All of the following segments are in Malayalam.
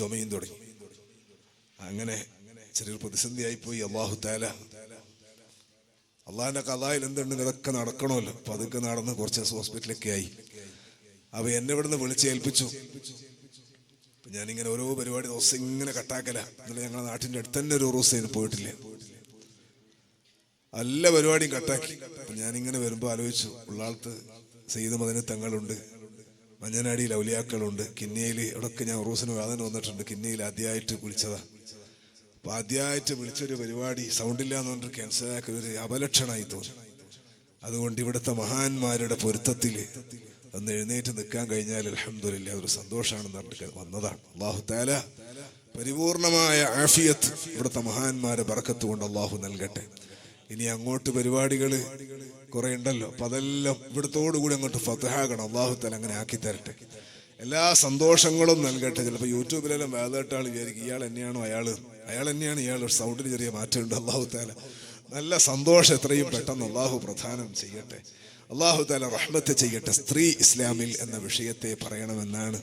ചുമയും തുടങ്ങി. അങ്ങനെ ചെറിയൊരു പ്രതിസന്ധിയായിപ്പോയി. അള്ളാഹു തആല അള്ളാഹിന്റെ കഥായിൽ എന്തുണ്ടെങ്കിൽ അതൊക്കെ നടക്കണമല്ലോ. അപ്പൊ അതൊക്കെ നടന്ന് കുറച്ച് ദിവസം ഹോസ്പിറ്റലൊക്കെ ആയി. അപ്പൊ എന്നെ ഇവിടുന്ന് വിളിച്ചേൽപ്പിച്ചു. ഞാനിങ്ങനെ ഓരോ പരിപാടി ദിവസം ഇങ്ങനെ കട്ടാക്കല. എന്നാലും ഞങ്ങളുടെ നാട്ടിന്റെ അടുത്ത് തന്നെ ഒരു ദിവസം പോയിട്ടില്ല. എല്ലാ പരിപാടിയും കട്ടാക്കി. അപ്പൊ ഞാനിങ്ങനെ വരുമ്പോ ആലോചിച്ചു, ഉള്ളാളത്ത് സയ്യിദ് മദനി തങ്ങളുണ്ട്, മഞ്ഞനാടിയിൽ ഔലിയാക്കളുണ്ട്, കിന്നിയയിൽ അവിടെയൊക്കെ ഞാൻ ഉറൂസിന് വേദന വന്നിട്ടുണ്ട്. കിന്നിയയിൽ ആദ്യമായിട്ട് വിളിച്ചതാ. അപ്പൊ ആദ്യമായിട്ട് വിളിച്ചൊരു പരിപാടി സൗണ്ടില്ല എന്ന് പറഞ്ഞിട്ട് ക്യാൻസലാക്കി ഒരു അപലക്ഷണമായി തോന്നി. അതുകൊണ്ട് ഇവിടുത്തെ മഹാന്മാരുടെ പൊരുത്തത്തിൽ ഒന്ന് എഴുന്നേറ്റ് നിൽക്കാൻ കഴിഞ്ഞാൽ അൽഹംദുലില്ലാഹ് ഒരു സന്തോഷമാണെന്ന് പറഞ്ഞിട്ട് വന്നതാണ്. അല്ലാഹു തആല പരിപൂർണമായ ആഫിയത്ത് ഇവിടുത്തെ മഹാന്മാരെ ബർക്കത്ത് കൊണ്ട് അല്ലാഹു നൽകട്ടെ. ഇനി അങ്ങോട്ട് പരിപാടികൾ കുറെ ഉണ്ടല്ലോ. അപ്പൊ അതെല്ലാം ഇവിടത്തോടു കൂടി അങ്ങോട്ട് ഫത്ഹാകണം. അല്ലാഹു തആല അങ്ങനെ ആക്കി തരട്ടെ. എല്ലാ സന്തോഷങ്ങളും നൽകട്ടെ. ചിലപ്പോൾ യൂട്യൂബിലെല്ലാം വേദട്ടാൾ വിചാരിക്കും ഇയാൾ തന്നെയാണോ അയാൾ തന്നെയാണ് ഇയാൾ. സൗണ്ടിന് ചെറിയ മാറ്റമുണ്ട്. അല്ലാഹു തആല നല്ല സന്തോഷം എത്രയും പെട്ടെന്ന് അല്ലാഹു പ്രദാനം ചെയ്യട്ടെ. അല്ലാഹു തആല റഹ്മത്ത് ചെയ്യട്ടെ. സ്ത്രീ ഇസ്ലാമിൽ എന്ന വിഷയത്തെ പറയണമെന്നാണ്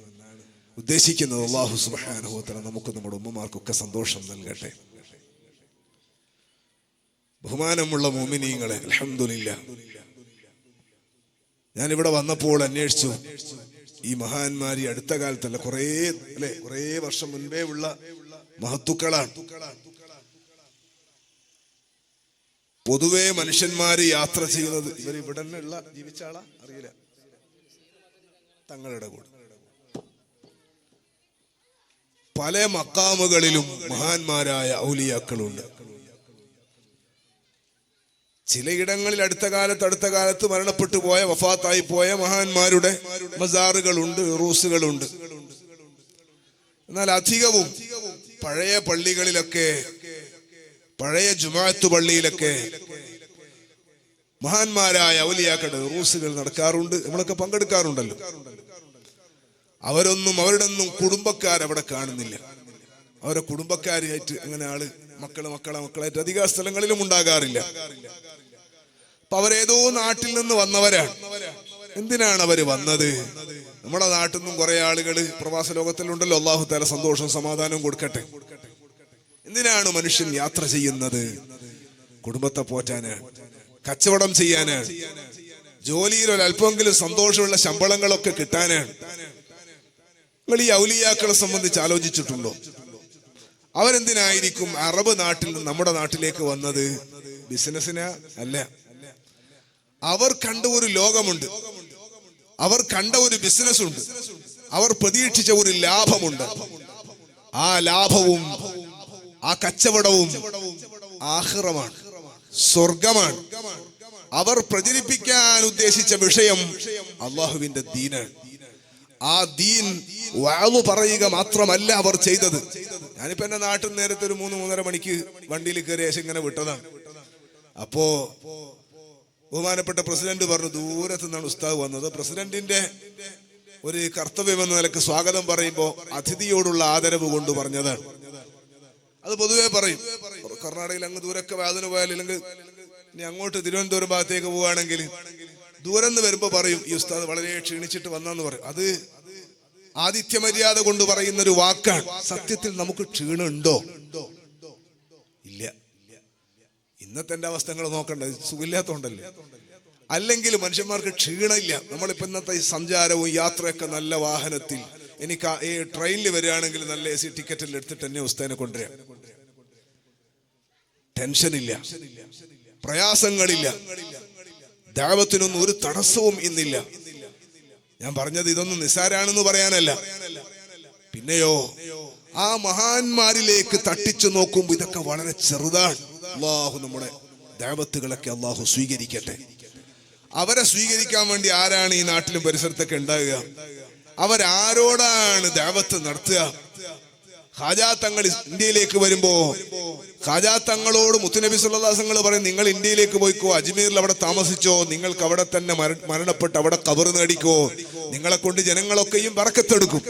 ഉദ്ദേശിക്കുന്നത്. അല്ലാഹു സുബ്ഹാനഹു വ തആല നമുക്ക് നമ്മുടെ ഉമ്മമാർക്കൊക്കെ സന്തോഷം നൽകട്ടെ. ബഹുമാനമുള്ള മുഅ്മിനീങ്ങളെ, അൽഹംദുലില്ലാഹ് ഞാനിവിടെ വന്നപ്പോൾ അന്വേഷിച്ചു. ഈ മഹാന്മാരി അടുത്ത കാലത്തല്ല, കുറേ വർഷം മുൻപേ ഉള്ള മഹത്തുക്കളാണ്. പൊതുവെ മനുഷ്യന്മാര് യാത്ര ചെയ്യുന്നത്, ഇവർ ഇവിടെ ഉള്ള ജീവിച്ച ആളാ അറിയില്ല, തങ്ങളുടെ കൂടെ പല മക്കാമുകളിലും മഹാന്മാരായ ഔലിയാക്കളുണ്ട്. ചിലയിടങ്ങളിൽ അടുത്ത കാലത്ത് മരണപ്പെട്ടു പോയ, വഫാത്തായി പോയ മഹാന്മാരുടെ മസാറുകളുണ്ട്, റൂസുകളുണ്ട്. എന്നാൽ അധികവും പഴയ പള്ളികളിലൊക്കെ, പഴയ ജുമാഅത്ത് പള്ളിയിലൊക്കെ മഹാന്മാരായ ഔലിയാക്കളുടെ റൂസുകൾ നടക്കാറുണ്ട്. നമ്മളൊക്കെ പങ്കെടുക്കാറുണ്ടല്ലോ. അവരുടെ ഒന്നും കുടുംബക്കാരവിടെ കാണുന്നില്ല. അവരെ കുടുംബക്കാരായിട്ട് അങ്ങനെ ആള് മക്കളായിട്ട് അധിക സ്ഥലങ്ങളിലും ഉണ്ടാകാറില്ല. അപ്പൊ അവരേതോ നാട്ടിൽ നിന്ന് വന്നവരാണ്. എന്തിനാണ് അവര് വന്നത്? നമ്മുടെ നാട്ടിൽ നിന്നും കുറെ ആളുകള് പ്രവാസ ലോകത്തിലുണ്ടല്ലോ. അല്ലാഹു തആല സന്തോഷവും സമാധാനവും കൊടുക്കട്ടെ. എന്തിനാണ് മനുഷ്യൻ യാത്ര ചെയ്യുന്നത്? കുടുംബത്തെ പോറ്റാനാണ്, കച്ചവടം ചെയ്യാനാണ്, ജോലിയിൽ ഒരല്പമെങ്കിലും സന്തോഷമുള്ള ശമ്പളങ്ങളൊക്കെ കിട്ടാനാണ്. നിങ്ങൾ ഈ ഔലിയാക്കളെ സംബന്ധിച്ച് ആലോചിച്ചിട്ടുണ്ടോ? അവരെന്തിനായിരിക്കും അറബ് നാട്ടിൽ നിന്ന് നമ്മുടെ നാട്ടിലേക്ക് വന്നത്? ബിസിനസിന് അല്ല. അവർ കണ്ട ഒരു ലോകമുണ്ട്, അവർ കണ്ട ഒരു ബിസിനസ് ഉണ്ട്, അവർ പ്രതീക്ഷിച്ച ഒരു ലാഭമുണ്ട്. ആ ലാഭവും ആ കച്ചവടവും ആഖിറമാണ്, സ്വർഗമാണ്. അവർ പ്രചരിപ്പിക്കാൻ ഉദ്ദേശിച്ച വിഷയം അള്ളാഹുവിന്റെ ദീനാണ്. ആ ദീൻ വഅദ് പറയുക മാത്രമല്ല അവർ ചെയ്തത്. ഞാനിപ്പോ എന്റെ നാട്ടിൽ നേരത്തെ ഒരു 3-3:30 മണിക്ക് വണ്ടിയിൽ കയറി ഇങ്ങനെ വിട്ടതാണ്. അപ്പോ ബഹുമാനപ്പെട്ട പ്രസിഡന്റ് പറഞ്ഞു, ദൂരത്തു നിന്നാണ് ഉസ്താദ് വന്നത്. പ്രസിഡന്റിന്റെ ഒരു കർത്തവ്യം എന്ന നിലക്ക് സ്വാഗതം പറയുമ്പോ അതിഥിയോടുള്ള ആദരവ് കൊണ്ട് പറഞ്ഞതാണ്. അത് പൊതുവെ പറയും. കർണാടകയിൽ അങ്ങ് ദൂരൊക്കെ വാതിന് പോയാൽ, ഇല്ലെങ്കിൽ ഇനി അങ്ങോട്ട് തിരുവനന്തപുരം ഭാഗത്തേക്ക് പോവുകയാണെങ്കിൽ ദൂരം നിന്ന് വരുമ്പോ പറയും ഈ ഉസ്താദ് വളരെ ക്ഷീണിച്ചിട്ട് വന്നെന്ന് പറയും. അത് ആതിഥ്യ മര്യാദ കൊണ്ട് പറയുന്ന ഒരു വാക്കാണ്. സത്യത്തിൽ നമുക്ക് ക്ഷീണമുണ്ടോ? ഇല്ല. ഇന്നത്തെ എന്റെ അവസ്ഥകൾ നോക്കണ്ട, സുഖമില്ലാത്തോണ്ടല്ലേ. അല്ലെങ്കിൽ മനുഷ്യന്മാർക്ക് ക്ഷീണമില്ല. നമ്മളിപ്പോ ഇന്നത്തെ ഈ സഞ്ചാരവും യാത്രയൊക്കെ നല്ല വാഹനത്തിൽ, എനിക്ക് ഈ ട്രെയിനിൽ വരികയാണെങ്കിൽ നല്ല AC ടിക്കറ്റിൽ എടുത്തിട്ട് തന്നെ ഉസ്താദിനെ കൊണ്ടുവരാം. ടെൻഷനില്ല, പ്രയാസങ്ങളില്ല, ദഅവത്തിനൊന്നും ഒരു തടസ്സവും ഇന്നില്ല. ഞാൻ പറഞ്ഞത് ഇതൊന്നും നിസ്സാരാണെന്ന് പറയാനല്ല. പിന്നെയോ ആ മഹാന്മാരിലേക്ക് തട്ടിച്ചു നോക്കുമ്പോൾ ഇതൊക്കെ വളരെ ചെറുതാണ്. അല്ലാഹു നമ്മുടെ ദഅവത്തുകളൊക്കെ അല്ലാഹു സ്വീകരിക്കട്ടെ. അവരെ സ്വീകരിക്കാൻ വേണ്ടി ആരാണ് ഈ നാട്ടിലും പരിസരത്തൊക്കെ ഉണ്ടാകുക? അവരാരോടാണ് ദഅവത്ത് നടത്തുക? ഖാജാ തങ്ങൾ ഇന്ത്യയിലേക്ക് വരുമ്പോ ഖാജാ തങ്ങളോട് മുത്തുനബി സല്ലല്ലാഹു അലൈഹി വസല്ലം പറയും, നിങ്ങൾ ഇന്ത്യയിലേക്ക് പോയിക്കോ, അജ്മീറിൽ അവിടെ താമസിച്ചോ, നിങ്ങൾക്ക് അവിടെ തന്നെ മരണപ്പെട്ട് അവിടെ ഖബർ നേടിക്കോ, നിങ്ങളെ കൊണ്ട് ജനങ്ങളൊക്കെയും ബറക്കത്തെടുക്കും,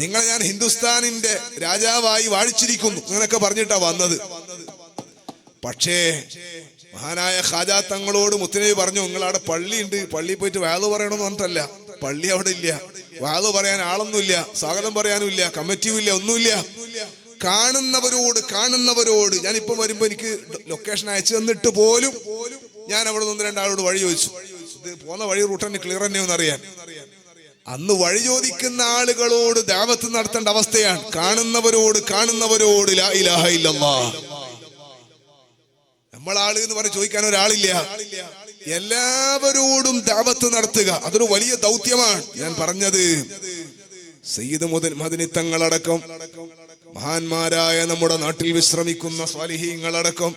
നിങ്ങളെ ഞാൻ ഹിന്ദുസ്ഥാനിന്റെ രാജാവായി വാഴിച്ചിരിക്കുന്നു, അങ്ങനെയൊക്കെ പറഞ്ഞിട്ടാ വന്നത്. പക്ഷേ മഹാനായ ഖാജാ തങ്ങളോട് മുത്തുനബി പറഞ്ഞു, നിങ്ങൾ അവിടെ പള്ളിയുണ്ട്, പള്ളിയിൽ പോയിട്ട് വഅദ് പറയണമെന്ന് പറഞ്ഞിട്ടല്ല, പള്ളി അവിടെ ഇല്ല, വാത് പറയാൻ ആളൊന്നുമില്ല, സ്വാഗതം പറയാനും ഇല്ല, കമ്മിറ്റിയും ഇല്ല, ഒന്നുമില്ല. കാണുന്നവരോട് ഞാനിപ്പം വരുമ്പോ എനിക്ക് ലൊക്കേഷൻ അയച്ചു തന്നിട്ട് പോലും ഞാൻ അവിടെ നിന്ന് രണ്ടാളോട് വഴി ചോദിച്ചു. ഇത് പോന്ന വഴി റൂട്ടന്നെ ക്ലിയർ തന്നെ ഒന്ന് അറിയാൻ. അന്ന് വഴി ചോദിക്കുന്ന ആളുകളോട് ദഅവത്ത് നടത്തേണ്ട അവസ്ഥയാണ്. കാണുന്നവരോട് ലാ ഇലാഹ ഇല്ലല്ലാഹ്. നമ്മളാള് എന്ന് പറഞ്ഞ് ചോദിക്കാൻ ഒരാളില്ല. എല്ലാവരോടും ദഅവത്ത് നടത്തുക, അതൊരു വലിയ ദൗത്യമാണ്. ഞാൻ പറഞ്ഞത് സയ്യിദ് മദനി തങ്ങളടക്കം മഹാന്മാരായ നമ്മുടെ നാട്ടിൽ വിശ്രമിക്കുന്ന സ്വാലിഹീങ്ങളടക്കം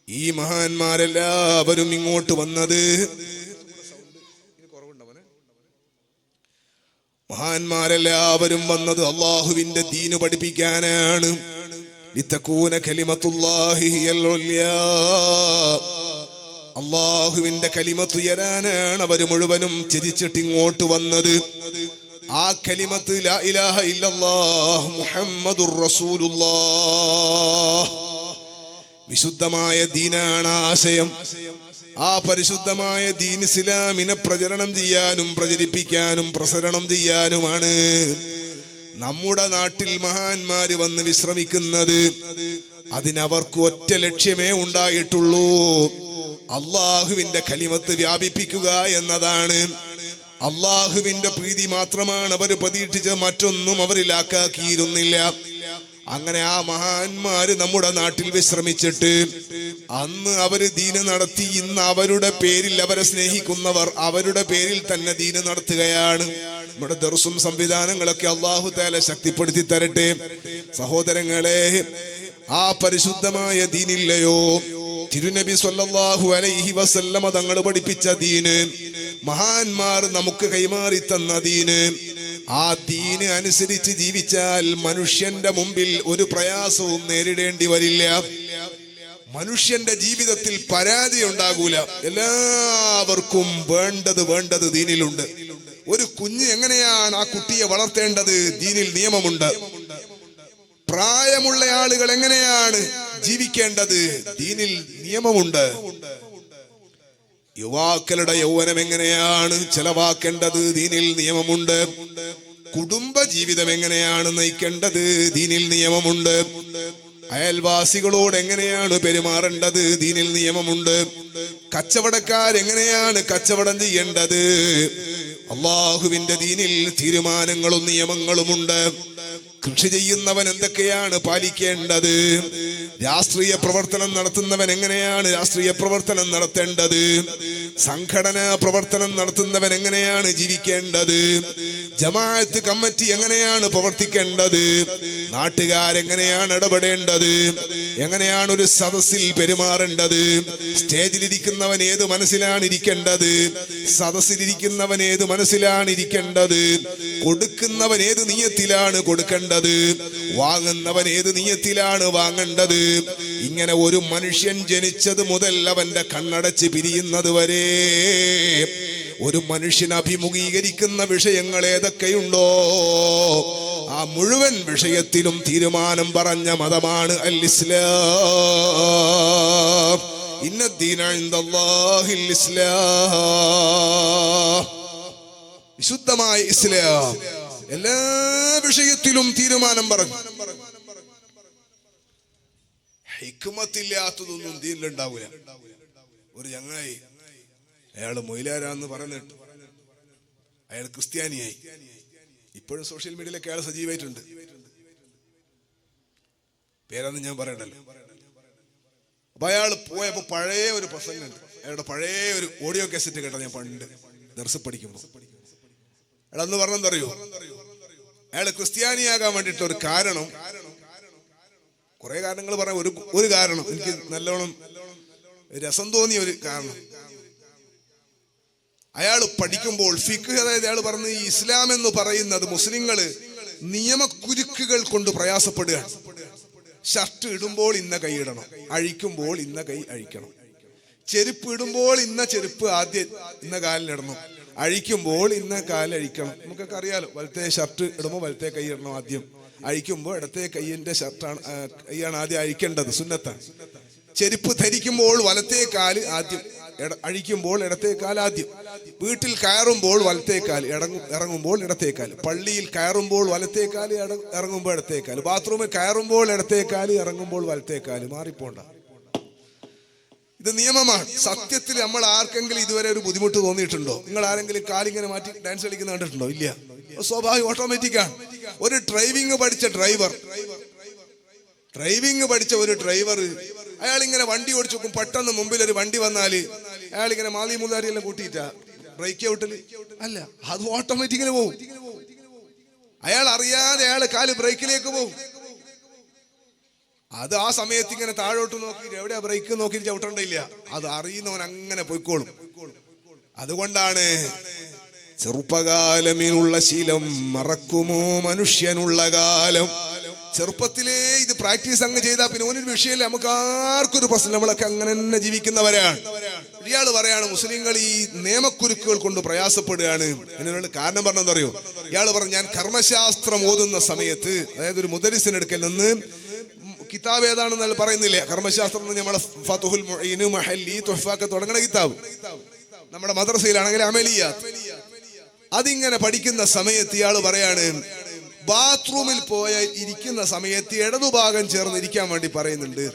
ഈ മഹാന്മാരെല്ലാവരും ഇങ്ങോട്ട് വന്നത് അള്ളാഹുവിന്റെ ദീന് പഠിപ്പിക്കാനാണ്. ലിതകൂന കലിമത്തുല്ലാഹി ഹിയൽ ഉൽയാ. അള്ളാഹുവിന്റെ കലിമത്ത് ഉയരാനാണ് അവര് മുഴുവനും ത്യജിച്ചിട്ട് ഇങ്ങോട്ട് വന്നത്. ആ കലിമത്ത് ലാ ഇലാഹ ഇല്ലല്ലാഹ് മുഹമ്മദുർ റസൂലുള്ളാഹ്. വിശുദ്ധമായ ദീനാണ് ആശയം. ആ പരിശുദ്ധമായ ദീൻ ഇസ്ലാമിനെ പ്രചരണം ചെയ്യാനും പ്രചരിപ്പിക്കാനും പ്രസരണം ചെയ്യാനുമാണ് നമ്മുടെ നാട്ടിൽ മഹാന്മാര് വന്ന് വിശ്രമിക്കുന്നത്. അതിനവർക്ക് ഒറ്റ ലക്ഷ്യമേ ഉണ്ടായിട്ടുള്ളൂ, അള്ളാഹുവിന്റെ കലിമത്ത് വ്യാപിപ്പിക്കുക എന്നതാണ്. അള്ളാഹുവിന്റെ പ്രീതി മാത്രമാണ് അവർ പ്രതീക്ഷിച്ചത്, മറ്റൊന്നും അവരിലാക്കിയിരുന്നില്ല. അങ്ങനെ ആ മഹാന്മാര് നമ്മുടെ നാട്ടിൽ വിശ്രമിച്ചിട്ട് അന്ന് അവര് ദീന് നടത്തി. ഇന്ന് അവരുടെ പേരിൽ, അവരെ സ്നേഹിക്കുന്നവർ അവരുടെ പേരിൽ തന്നെ ദീന് നടത്തുകയാണ്. നമ്മുടെ ദർസും സംവിധാനങ്ങളൊക്കെ അല്ലാഹു തആല ശക്തിപ്പെടുത്തി തരട്ടെ. സഹോദരങ്ങളെ, ആ പരിശുദ്ധമായ ദീനില്ലയോ തിരുനബി സ്വല്ലല്ലാഹു അലൈഹി വസല്ലമ തങ്ങൾ പഠിപ്പിച്ച ദീന്, മഹാന്മാർ നമുക്ക് കൈമാറി തന്ന ദീന്, ആ ദീന് അനുസരിച്ച് ജീവിച്ചാൽ മനുഷ്യന്റെ മുമ്പിൽ ഒരു പ്രയാസവും നേരിടേണ്ടി വരില്ല. മനുഷ്യന്റെ ജീവിതത്തിൽ പരാജയം ഉണ്ടാകൂല. എല്ലാവർക്കും വേണ്ടത് ദീനിലുണ്ട്. ഒരു കുഞ്ഞ് എങ്ങനെയാണ് ആ കുട്ടിയെ വളർത്തേണ്ടത്, ദീനിൽ നിയമമുണ്ട്. പ്രായമുള്ള ആളുകൾ എങ്ങനെയാണ് ജീവിക്കേണ്ടത്, ദീനിൽ നിയമമുണ്ട്. യുവാക്കളുടെ യൗവനം എങ്ങനെയാണ് ചെലവാക്കേണ്ടത്, ദീനിൽ നിയമമുണ്ട്. കുടുംബ ജീവിതം എങ്ങനെയാണ് നയിക്കേണ്ടത്, ദീനിൽ നിയമമുണ്ട്. അയൽവാസികളോട് എങ്ങനെയാണ് പെരുമാറേണ്ടത്, ദീനിൽ നിയമമുണ്ട്. കച്ചവടക്കാരെങ്ങനെയാണ് കച്ചവടം ചെയ്യേണ്ടത്, അള്ളാഹുവിന്റെ ദീനിൽ തീരുമാനങ്ങളും നിയമങ്ങളുമുണ്ട്. കൃഷി ചെയ്യുന്നവൻ എന്തൊക്കെയാണ് പാലിക്കേണ്ടത്, രാഷ്ട്രീയ പ്രവർത്തനം നടത്തുന്നവൻ എങ്ങനെയാണ് രാഷ്ട്രീയ പ്രവർത്തനം നടത്തേണ്ടത്, സംഘടനാ പ്രവർത്തനം നടത്തുന്നവൻ എങ്ങനെയാണ് ജീവിക്കേണ്ടത്, ജമാഅത്ത് കമ്മിറ്റി എങ്ങനെയാണ് പ്രവർത്തിക്കേണ്ടത്, നാട്ടുകാരെങ്ങനെയാണ് ഇടപെടേണ്ടത്, എങ്ങനെയാണ് ഒരു സദസ്സിൽ പെരുമാറേണ്ടത്, സ്റ്റേജിലിരിക്കുന്നവൻ ഏത് മനസ്സിലാണ് ഇരിക്കേണ്ടത്, സദസ്സിലിരിക്കുന്നവൻ ഏത് മനസ്സിലാണ് ഇരിക്കേണ്ടത്, കൊടുക്കുന്നവൻ ഏത് നിയത്തിലാണ് കൊടുക്കേണ്ടത്, വാങ്ങുന്നവൻ ഏത് നിയത്തിലാണ് വാങ്ങേണ്ടത്. ഇങ്ങനെ ഒരു മനുഷ്യൻ ജനിച്ചത് മുതൽ അവന്റെ കണ്ണടച്ച് പിരിയുന്നത് വരെ ഒരു മനുഷ്യൻ അഭിമുഖീകരിക്കുന്ന വിഷയങ്ങൾ ഏതൊക്കെയുണ്ടോ ആ മുഴുവൻ വിഷയത്തിലും തീരുമാനം പറഞ്ഞ മതമാണ് അൽ ഇസ്ലാം. ഇന്നദ്ദീന ഇൻദല്ലാഹിൽ ഇസ്ലാം. വിശുദ്ധമായ ഇസ്ലാം എല്ലാ വിഷയത്തിലും തീരുമാനം പറഞ്ഞു. ഹിക്മത്തില്ലാത്തതൊന്നും ദീനിലുണ്ടാവില്ല. ഒരു ചങ്ങായി, അയാള് മൊയിലാരാന്ന് പറഞ്ഞിട്ട് അയാൾ ക്രിസ്ത്യാനിയായി. ഇപ്പോഴും സോഷ്യൽ മീഡിയയിലൊക്കെ അയാൾ സജീവമായിട്ടുണ്ട്. പേരൊന്നും ഞാൻ പറയണ്ടല്ലോ. അപ്പൊ അയാൾ പോയപ്പോ പഴയ ഒരു പ്രസംഗമുണ്ട്, അയാളുടെ പഴയ ഒരു ഓഡിയോ കാസറ്റ് കേട്ടോ ഞാൻ പണ്ട് ദർസ് പഠിക്കുമ്പോ. അയാളന്ന് പറഞ്ഞെന്തറിയോ, അയാൾ ക്രിസ്ത്യാനിയാകാൻ വേണ്ടിയിട്ട് ഒരു കാരണം, കുറെ കാരണങ്ങൾ പറയാം. ഒരു കാരണം എനിക്ക് നല്ലോണം രസം തോന്നിയ ഒരു കാരണം, അയാൾ പഠിക്കുമ്പോൾ ഫിഖ്, അതായത് അയാൾ പറഞ്ഞ ഈ ഇസ്ലാം എന്ന് പറയുന്നത് മുസ്ലിങ്ങള് നിയമക്കുരുക്കുകൾ കൊണ്ട് പ്രയാസപ്പെടുകയാണ്. ഷർട്ട് ഇടുമ്പോൾ ഇന്ന കൈ ഇടണം, അഴിക്കുമ്പോൾ ഇന്ന കൈ അഴിക്കണം, ചെരുപ്പ് ഇടുമ്പോൾ ഇന്ന ചെരുപ്പ് ആദ്യം ഇന്ന കാലിനിടണം, അഴിക്കുമ്പോൾ ഇന്ന കാലഴിക്കണം. നമുക്കൊക്കെ അറിയാലോ, വലത്തെ ഷർട്ട് ഇടുമ്പോൾ വലത്തെ കൈ ഇടണം ആദ്യം, അഴിക്കുമ്പോൾ ഇടത്തെ കൈയിന്റെ കൈയാണ് ആദ്യം അഴിക്കേണ്ടത്, സുന്നത്താണ്. ചെരുപ്പ് ധരിക്കുമ്പോൾ വലത്തെ കാല് ആദ്യം അഴിക്കുമ്പോൾ ഇടത്തേക്കാൽ ആദ്യം, വീട്ടിൽ കയറുമ്പോൾ വലത്തേക്കാൽ, ഇറങ്ങുമ്പോൾ ഇടത്തേക്കാൽ, പള്ളിയിൽ കയറുമ്പോൾ വലത്തേക്കാൽ, ഇറങ്ങുമ്പോൾ ഇടത്തേക്കാൽ, ബാത്റൂമിൽ കയറുമ്പോൾ ഇടത്തേക്കാൽ, ഇറങ്ങുമ്പോൾ വലത്തേക്കാൽ. മാറിപ്പോണ്ട, ഇത് നിയമമാണ്. സത്യത്തിൽ നമ്മൾ ആർക്കെങ്കിലും ഇതുവരെ ഒരു ബുദ്ധിമുട്ട് തോന്നിയിട്ടുണ്ടോ? നിങ്ങൾ ആരെങ്കിലും കാലിങ്ങനെ മാറ്റി ഡാൻസ് കളിക്കുന്ന കണ്ടിട്ടുണ്ടോ? ഇല്ല. സ്വാഭാവികം, ഓട്ടോമാറ്റിക്കാണ്. ഒരു ഡ്രൈവിംഗ് പഠിച്ച ഒരു ഡ്രൈവർ അയാൾ ഇങ്ങനെ വണ്ടി ഓടിച്ചു നോക്കും. പെട്ടെന്ന് മുമ്പിൽ ഒരു വണ്ടി വന്നാല് അയാൾ ഇങ്ങനെ മാലി മുതാരി എല്ലാം കൂട്ടിയിട്ടാ ബ്രേക്ക് ഔട്ടില് അല്ല, അത് ഓട്ടോമാറ്റിക്കലി പോകും. അയാൾ അറിയാതെ അയാൾ കാല് ബ്രേക്കിലേക്ക് പോകും. അത് ആ സമയത്ത് ഇങ്ങനെ താഴോട്ട് നോക്കി എവിടെയാ ബ്രേക്ക് നോക്കി ചവിട്ടണ്ടില്ല. അത് അറിയുന്നവൻ അങ്ങനെ പോയിക്കോളും. അതുകൊണ്ടാണ് ചെറുപ്പകാലമിനുള്ള ശീലം മറക്കുമോ മനുഷ്യനുള്ള കാലം. ചെറുപ്പത്തിലേ ഇത് പ്രാക്ടീസ് അങ്ങ് ചെയ്താൽ പിന്നെ ഒരു വിഷയമില്ല, നമുക്ക് ആർക്കും ഒരു പ്രശ്നം. നമ്മളൊക്കെ അങ്ങനെ തന്നെ ജീവിക്കുന്നവരാണ്. ഇയാൾ പറയാണ് മുസ്ലിങ്ങൾ ഈ നിയമക്കുരുക്കുകൾ കൊണ്ട് പ്രയാസപ്പെടുകയാണ്. അതിനുള്ള കാരണം പറഞ്ഞെന്ന് അറിയോ? ഇയാൾ പറഞ്ഞു, ഞാൻ കർമ്മശാസ്ത്രം ഓതുന്ന സമയത്ത്, അതായത് ഒരു മുദരിസിനെടുക്കൽ നിന്ന് കിതാബ് ഏതാണെന്ന് പറയുന്നില്ലേ, കർമ്മശാസ്ത്രം നമ്മളെ ഫതുഹുൽ മുഈൻ, മഹല്ലി, തുഹ്ഫൊക്കെ തുടങ്ങുന്ന കിതാബ് നമ്മുടെ മദ്രസയിലാണെങ്കിൽ അമലിയാത്ത്, അതിങ്ങനെ പഠിക്കുന്ന സമയത്ത് ഇയാൾ പറയാണ്, ബാത്റൂമിൽ പോയ ഇരിക്കുന്ന സമയത്ത് ഇടതുഭാഗം ചേർന്ന് ഇരിക്കാൻ വേണ്ടി പറയുന്നുണ്ട്.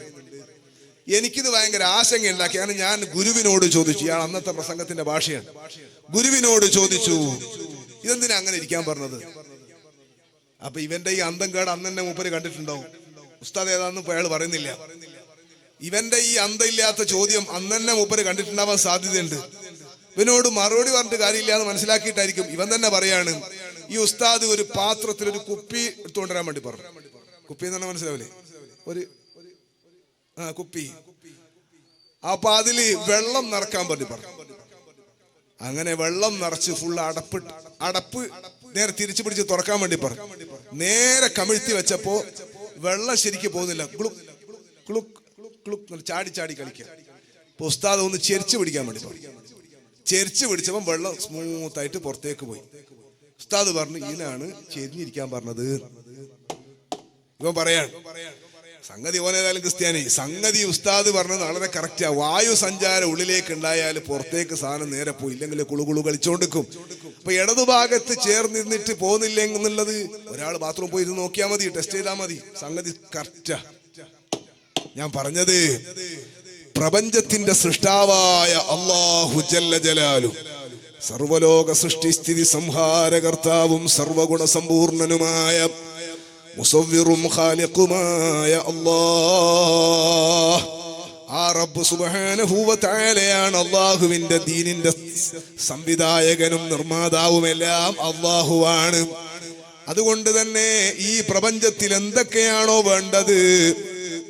എനിക്കിത് ഭയങ്കര ആശങ്കയുണ്ടാക്കി. കാരണം ഞാൻ ഗുരുവിനോട് ചോദിച്ചു, ഇയാൾ അന്നത്തെ പ്രസംഗത്തിന്റെ ഭാഷയാണ്, ഗുരുവിനോട് ചോദിച്ചു ഇതെന്തിനാ അങ്ങനെ ഇരിക്കാൻ പറഞ്ഞത്. അപ്പൊ ഇവന്റെ ഈ അന്തം കേട് അന്ന് തന്നെ മൂപ്പര് കണ്ടിട്ടുണ്ടാവും. ഉസ്താദ് ഏതാന്ന് അയാൾ പറയുന്നില്ല. ഇവന്റെ ഈ അന്തമില്ലാത്ത ചോദ്യം അന്ന് തന്നെ മൂപ്പര് കണ്ടിട്ടുണ്ടാവാൻ സാധ്യതയുണ്ട്. ഇവനോട് മറുപടി പറഞ്ഞിട്ട് കാര്യമില്ല എന്ന് മനസ്സിലാക്കിയിട്ടായിരിക്കും ഇവൻ തന്നെ പറയാണ്, ഈ ഉസ്താദ് ഒരു പാത്രത്തിൽ ഒരു കുപ്പി എടുത്തുകൊണ്ടുവരാൻ വേണ്ടി പറഞ്ഞു. കുപ്പി എന്ന് പറഞ്ഞാൽ മനസ്സിലാവില്ലേ? ഒരു കുപ്പി. അപ്പൊ അതില് വെള്ളം നിറക്കാൻ വേണ്ടി പറഞ്ഞു. അങ്ങനെ വെള്ളം നിറച്ച് ഫുൾ അടപ്പ് നേരെ തിരിച്ചു പിടിച്ച് തുറക്കാൻ വേണ്ടി പറഞ്ഞു. നേരെ കമിഴ്ത്തി വെച്ചപ്പോ വെള്ളം ശരിക്ക് പോകുന്നില്ല. ചാടി ചാടി കളിക്കുക. അപ്പൊ ഉസ്താദ് ഒന്ന് ചെരിച്ചു പിടിക്കാൻ വേണ്ടി പറഞ്ഞു. ചെരിച്ചു പിടിച്ചപ്പോൾ വെള്ളം സ്മൂത്തായിട്ട് പുറത്തേക്ക് പോയി. ഉസ്താദ് പറഞ്ഞു, ഇതിനാണ് ചെരിഞ്ഞിരിക്കാൻ പറഞ്ഞത്. ഇവൻ പറയാണ്, സംഗതി ഓനേതായാലും ക്രിസ്ത്യാനി, സംഗതി ഉസ്താദ് പറഞ്ഞത് വളരെ കറക്റ്റാ. വായു സഞ്ചാരം ഉള്ളിലേക്ക് ഉണ്ടായാൽ പുറത്തേക്ക് സാധനം നേരെ പോയി, ഇല്ലെങ്കിൽ കുളുകുളു കളിച്ചോണ്ടിരിക്കും. അപ്പൊ ഇടതുഭാഗത്ത് ചേർന്നിരുന്നിട്ട് പോകുന്നില്ല എന്നുള്ളത് ഒരാൾ ബാത്റൂം പോയി ഇരുന്ന് നോക്കിയാൽ മതി, ടെസ്റ്റ് ചെയ്താൽ മതി. സംഗതി കറക്റ്റാ. ഞാൻ പറഞ്ഞത് പ്രപഞ്ചത്തിന്റെ സൃഷ്ടാവായ അല്ലാഹു ജല്ല ജലാലു, സർവലോക സൃഷ്ടിസ്ഥിതി സംഹാരകർത്താവും സർവഗുണ സമ്പൂർണനുമായ മുസവ്വിറും ഖാലിഖുമായ അല്ലാഹ്, ആ റബ്ബ് സുബ്ഹാനഹു വ തആലയാണ്. അല്ലാഹുവിന്റെ ദീനിന്റെ സംവിധായകനും നിർമ്മാതാവുമെല്ലാം അല്ലാഹുവാണ്. അതുകൊണ്ട് തന്നെ ഈ പ്രപഞ്ചത്തിൽ എന്തൊക്കെയാണോ വേണ്ടത്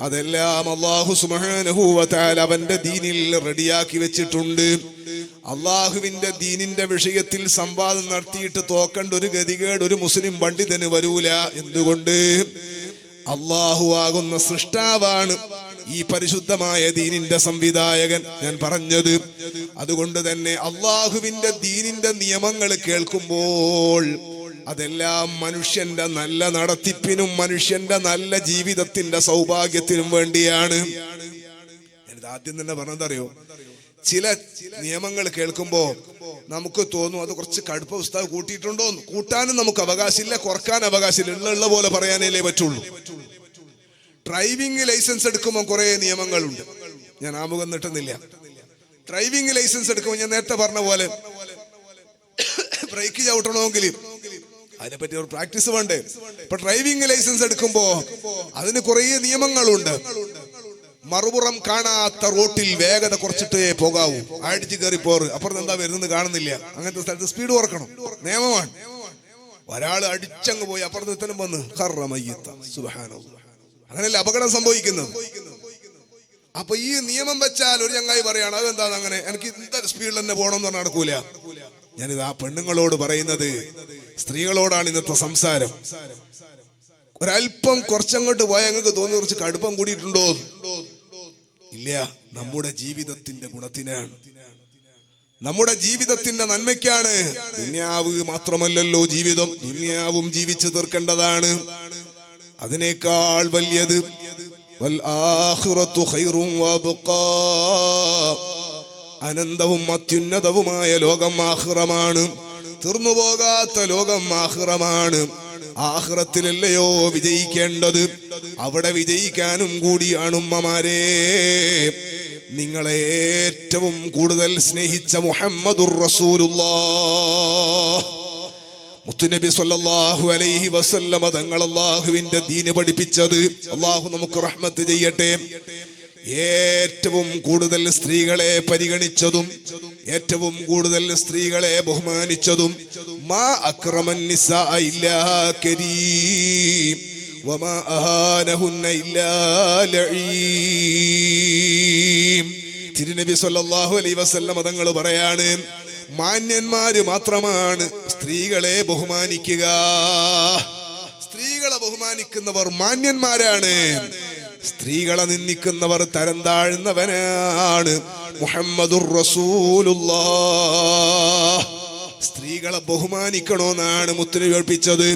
അതെല്ലാം അല്ലാഹു സുബ്ഹാനഹു വ തആല അവന്റെ ദീനിൽ റെഡിയാക്കി വെച്ചിട്ടുണ്ട്. അള്ളാഹുവിന്റെ ദീനിന്റെ വിഷയത്തിൽ സംവാദം നടത്തിയിട്ട് തോക്കേണ്ട ഒരു ഗതികേട് ഒരു മുസ്ലിം പണ്ഡിതന് വരൂല. എന്തുകൊണ്ട്? അള്ളാഹു ആകുന്ന സൃഷ്ടാവാണ് ഈ പരിശുദ്ധമായ ദീനിന്റെ സംവിധായകൻ. ഞാൻ പറഞ്ഞത് അതുകൊണ്ട് തന്നെ അള്ളാഹുവിന്റെ ദീനിന്റെ നിയമങ്ങൾ കേൾക്കുമ്പോൾ അതെല്ലാം മനുഷ്യന്റെ നല്ല നടത്തിപ്പിനും മനുഷ്യന്റെ നല്ല ജീവിതത്തിന്റെ സൗഭാഗ്യത്തിനും വേണ്ടിയാണ്. ആദ്യം തന്നെ പറഞ്ഞതറിയോ, ചില നിയമങ്ങൾ കേൾക്കുമ്പോ നമുക്ക് തോന്നും അത് കുറച്ച് കടുപ്പ ഉസ്താദ് കൂട്ടിയിട്ടുണ്ടോ. കൂട്ടാനും നമുക്ക് അവകാശമില്ല, കുറക്കാൻ അവകാശമില്ല. ഉള്ള പോലെ പറയാനല്ലേ പറ്റുള്ളൂ. ഡ്രൈവിംഗ് ലൈസൻസ് എടുക്കുമ്പോൾ കുറെ നിയമങ്ങളുണ്ട്. ഞാൻ ആമുഖം നീട്ടുന്നില്ല. ഡ്രൈവിംഗ് ലൈസൻസ് എടുക്കുമ്പോൾ ഞാൻ നേരത്തെ പറഞ്ഞ പോലെ ബ്രേക്ക് ചവിട്ടണമെങ്കിൽ അതിനെപ്പറ്റി ഒരു പ്രാക്ടീസ് വേണ്ടേ. ഇപ്പൊ ഡ്രൈവിംഗ് ലൈസൻസ് എടുക്കുമ്പോ അതിന് കുറെ നിയമങ്ങളുണ്ട്. മറുപുറം കാണാത്ത റോട്ടിൽ വേഗത കുറച്ചിട്ടേ പോകാവൂ, അടിച്ചു കയറി പോറ്, അപ്പുറത്ത് എന്താ വരുന്നത് കാണുന്നില്ല, അങ്ങനത്തെ സ്ഥലത്ത് സ്പീഡ് കുറക്കണം, നിയമമാണ്. ഒരാൾ അടിച്ചങ്ങ് പോയി അപ്പുറത്ത് എത്തലും വന്ന് സുബ്ഹാനല്ലാഹ്, അങ്ങനെയല്ല അപകടം സംഭവിക്കുന്നത്. അപ്പൊ ഈ നിയമം വെച്ചാൽ ഒരു ചങ്ങായി പറയാണ് അതെന്താന്ന് അങ്ങനെ, എനിക്ക് ഇന്ത സ്പീഡിൽ തന്നെ പോകണമെന്ന് പറഞ്ഞാൽ നടക്കൂല. ഞാനിത് ആ പെണ്ണുങ്ങളോട് പറയുന്നത്, സ്ത്രീകളോടാണ് ഇന്നത്തെ സംസാരം. ഒരല്പം കുറച്ചങ്ങോട്ട് പോയാൽ ഞങ്ങൾക്ക് തോന്നി കുറച്ച് കടുപ്പം കൂടിയിട്ടുണ്ടോ? ഇല്ല, നമ്മുടെ ജീവിതത്തിന്റെ ഗുണത്തിനാണ്, നമ്മുടെ ജീവിതത്തിന്റെ നന്മയ്ക്കാണ്. ദുനിയാവ് മാത്രമല്ലല്ലോ ജീവിതം, ദുനിയാവും ജീവിച്ചു തീർക്കേണ്ടതാണ്. അതിനേക്കാൾ വലിയത് വൽ ആഖിറത്തു ഖൈറുൻ വഅബ്ഖാ, അനന്തവും അത്യുന്നതവുമായ ലോകം ആഖിറമാണ്. തീർന്നുപോകാത്ത ലോകം ആഖിറമാണ്. ആഖിറത്തിലല്ലയോ വിജയിക്കേണ്ടത്? അവിടെ വിജയിക്കാനും കൂടിയാണ് ഉമ്മമാരെ നിങ്ങളെ ഏറ്റവും കൂടുതൽ സ്നേഹിച്ച മുഹമ്മദുർ റസൂലുള്ളാഹ് മുത്തുനബി സ്വല്ലല്ലാഹു അലൈഹി വസല്ലമ തങ്ങൾ അല്ലാഹുവിന്റെ ദീന് പഠിപ്പിച്ചത്. അല്ലാഹു നമുക്ക് റഹ്മത്ത് ചെയ്യട്ടെ. ഏറ്റവും കൂടുതൽ സ്ത്രീകളെ പരിഗണിച്ചതും ഏറ്റവും കൂടുതൽ സ്ത്രീകളെ ബഹുമാനിച്ചതും മാ അക്രമൻ നിസാ ഇല്ലാ കരീം വമാ അഹാനഹുന്ന ഇല്ലാ ലഈം. തിരുനബി സ്വല്ലല്ലാഹു അലൈഹി വസല്ലമ തങ്ങൾ പറയാണ്, മാന്യന്മാര് മാത്രമാണ് സ്ത്രീകളെ ബഹുമാനിക്കുക. സ്ത്രീകളെ ബഹുമാനിക്കുന്നവർ മാന്യന്മാരാണ്. സ്ത്രീകളെ നിന്ദിക്കുന്നവർ തരം താഴ്ന്നവനാണ്. മുഹമ്മദുർ റസൂലുള്ളാഹ്. സ്ത്രീകളെ ബഹുമാനിക്കണമെന്നാണ് മുത്തുനബി പഠിപ്പിച്ചത്.